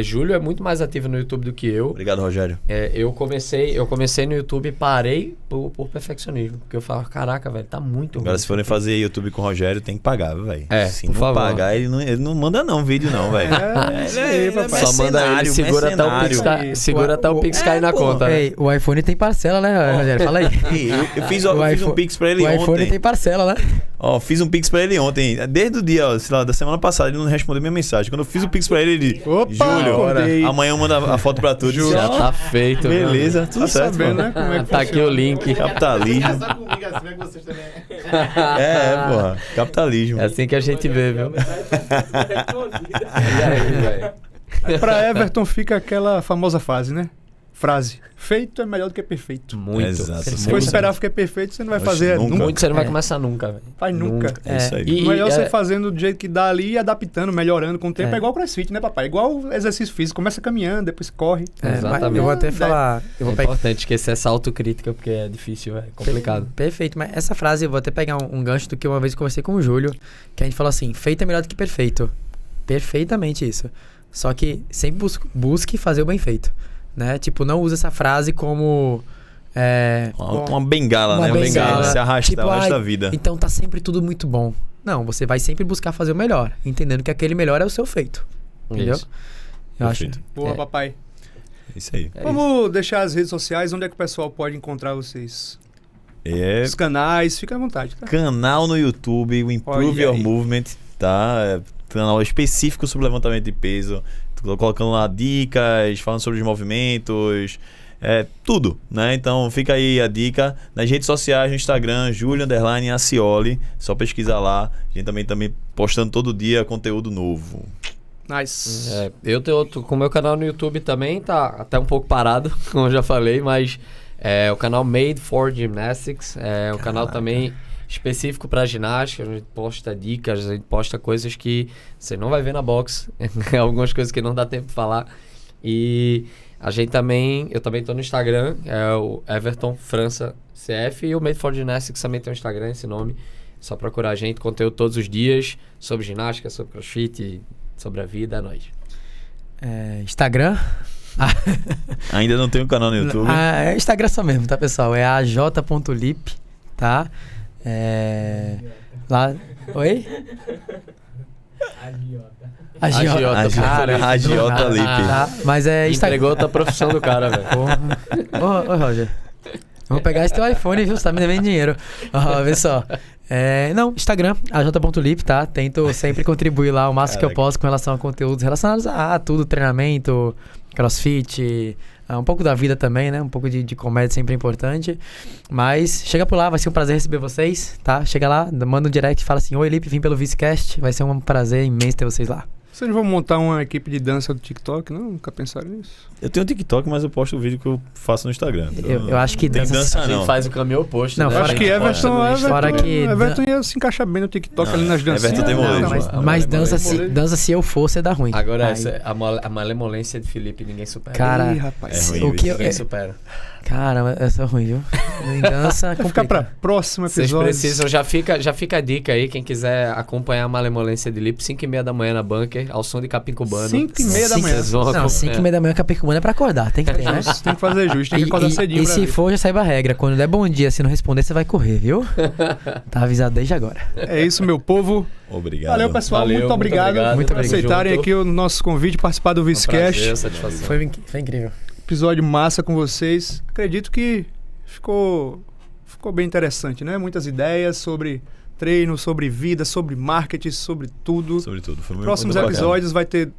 Júlio é muito mais ativo no YouTube do que eu. Obrigado, Rogério. Eu comecei no YouTube e parei por perfeccionismo. Porque eu falo, caraca, velho, tá muito Agora, ruim se forem isso aqui. fazer YouTube com o Rogério, tem que pagar, velho. Se por não favor. pagar, ele não manda não vídeo não, velho. papai. Só manda ele, segura até o Pix, segura até o Pix cair na conta. Ei, o iPhone tem parcela, né, Rogério? Fala aí. Eu fiz um Pix pra ele o ontem. O iPhone tem parcela, né? Ó, fiz um Pix pra ele ontem. Desde o dia, ó, sei lá, da semana passada, ele não respondeu minha mensagem. Quando eu fiz o Pix pra ele, Opa, Júlio, acordei. amanhã manda a foto pra tu. Já tá feito. Beleza, tudo certo, sabendo, mano. né? Como é que Tá aqui o link. Capitalismo. Só comigo assim, é que vocês também. Porra. Capitalismo. É assim que a gente vê, viu? E aí, velho? Pra Everton fica aquela famosa frase, feito é melhor do que perfeito. Muito. Exato. Se for esperar ficar perfeito, você não vai Oxe, fazer nunca. nunca. Muito você não vai começar nunca, velho. Faz nunca. É isso aí. E- Melhor você é- fazendo do jeito que dá ali e adaptando, melhorando com o tempo. É igual crossfit, né, papai? Igual exercício físico. Começa caminhando, depois corre. Mas Exatamente. eu vou até falar. Eu É vou pegar. importante esquecer essa autocrítica, porque é difícil, é complicado. Perfeito, mas essa frase eu vou até pegar um gancho do que uma vez eu conversei com o Júlio, que a gente falou assim: feito é melhor do que perfeito. Perfeitamente isso. Só que sempre busque fazer o bem feito, né? Tipo, não use essa frase como Uma bengala, né? uma bengala. Se arrastar Tipo, o resto ai, da vida. Então tá sempre tudo muito bom. Não, você vai sempre buscar fazer o melhor, entendendo que aquele melhor é o seu feito. Entendeu? Isso. Eu acho. Perfeito. Boa, É. papai. Isso aí. É Vamos deixar as redes sociais, onde é que o pessoal pode encontrar vocês? É Os canais, fica à vontade, tá? canal no YouTube, o Improve Olha Your aí. Movement, tá? É canal específico sobre levantamento de peso. Tô colocando lá dicas, falando sobre os movimentos, tudo, né? Então fica aí a dica. Nas redes sociais, no Instagram, Julio_Acioli, só pesquisar lá. A gente também postando todo dia conteúdo novo. Nice. Eu tenho com o meu canal no YouTube também, tá até um pouco parado, como eu já falei, mas é o canal Made for Gymnastics. É um canal também específico para ginástica. A gente posta dicas, a gente posta coisas que você não vai ver na box, algumas coisas que não dá tempo de falar. E eu também tô no Instagram, é o Everton França CF, e o Made for Gymnastics também tem um Instagram, esse nome. Só procurar a gente, conteúdo todos os dias sobre ginástica, sobre crossfit, sobre a vida, é nóis. Instagram. Ainda não tem um canal no YouTube. É Instagram só mesmo, tá, pessoal? É aj.lip, tá? Lá. Oi? Agiota, cara. Agiota Lip. Tá, mas é Instagram. Entregou outra profissão do cara, velho. Ô, Roger. Vou pegar esse teu iPhone, viu? Você tá me devendo dinheiro. Vê só. Não, Instagram, aj.lip, tá? Tento sempre contribuir lá o máximo que eu posso com relação a conteúdos relacionados a tudo, treinamento, crossfit, um pouco da vida também, né? Um pouco de comédia sempre é importante. Mas chega por lá, vai ser um prazer receber vocês, tá? Chega lá, manda um direct e fala assim: oi, Lip, vim pelo Vicecast. Vai ser um prazer imenso ter vocês lá. Vocês não vão montar uma equipe de dança do TikTok, não? Nunca pensaram nisso? Eu tenho um TikTok, mas eu posto o vídeo que eu faço no Instagram. Eu acho que tem dança A gente não. faz o caminho oposto, Não, né? Eu fora acho que que- Everton ia se encaixar bem no TikTok ali nas danças. Everton tem molejo. Mas dança se eu for, você dá ruim. Agora, Aí, a malemolência de Felipe ninguém supera. Cara, Ih, rapaz. É ruim, o que Ninguém supera. Cara, eu sou ruim, viu? Em dança, Vou ficar complica. pra próximo Vocês episódio. precisam, já fica a dica aí, quem quiser acompanhar a malemolência de Lipe, 5h30 da manhã na Bunker, ao som de Capim Cubano. 5h30 da manhã. Vocês vão Não, acompanhar. 5h30 da manhã que a percumana é pra acordar, tem que ter, né? Tem que fazer justo, tem que acordar cedinho E pra se ver. for, já saiba a regra. Quando der bom dia, se não responder, você vai correr, viu? Tá avisado desde agora. É isso, meu povo. Obrigado. Valeu, pessoal. Valeu, muito obrigado Muito por obrigado. aceitarem Junto. aqui o nosso convite, participar do Vicecast. Prazer, satisfação. Foi incrível. Episódio massa com vocês. Acredito que ficou bem interessante, né? Muitas ideias sobre treino, sobre vida, sobre marketing, sobre tudo. Sobretudo. Foi muito Próximos bacana. episódios vai ter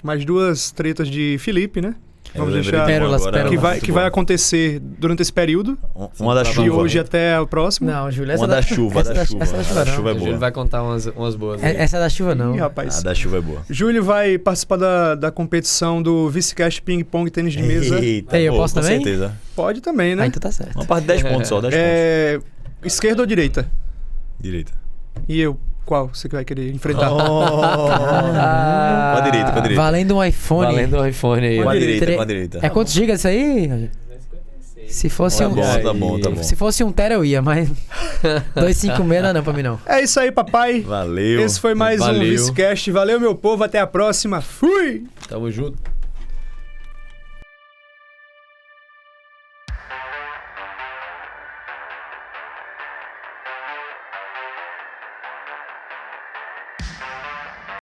mais duas tretas de Felipe, né? Vamos Eu lembrei deixar de uma Pérolas, agora, pérolas. muito que vai boa. acontecer durante esse período. Uma da De chuva. hoje até o próximo. Não, Júlio, Uma da chuva, essa da chuva. Essa da A chuva da não. chuva é O Júlio boa. vai contar umas boas aí. Essa da chuva não. Ih, rapaz. A da chuva é boa. Júlio vai participar da competição do Vicecast Ping Pong Tênis de Mesa. Eita, Ei, eu pô, posso com também? certeza. Pode também, né? Aí tu tá certo. Uma parte de 10 pontos só, 10 pontos. Esquerda ou direita? Direita. E eu? Qual você vai querer enfrentar? Com a direita, com a direita. Valendo um iPhone. Valendo o iPhone aí. Com a direita, Tre- com a direita. É quantos gigas isso aí? Se fosse Tá um... bom, tá bom, tá bom. Se fosse 1 tera eu ia, mas 256 não pra mim não. É isso aí, papai. Valeu. Esse foi mais um Valeu. Vicecast. Valeu, meu povo. Até a próxima. Fui! Tamo junto.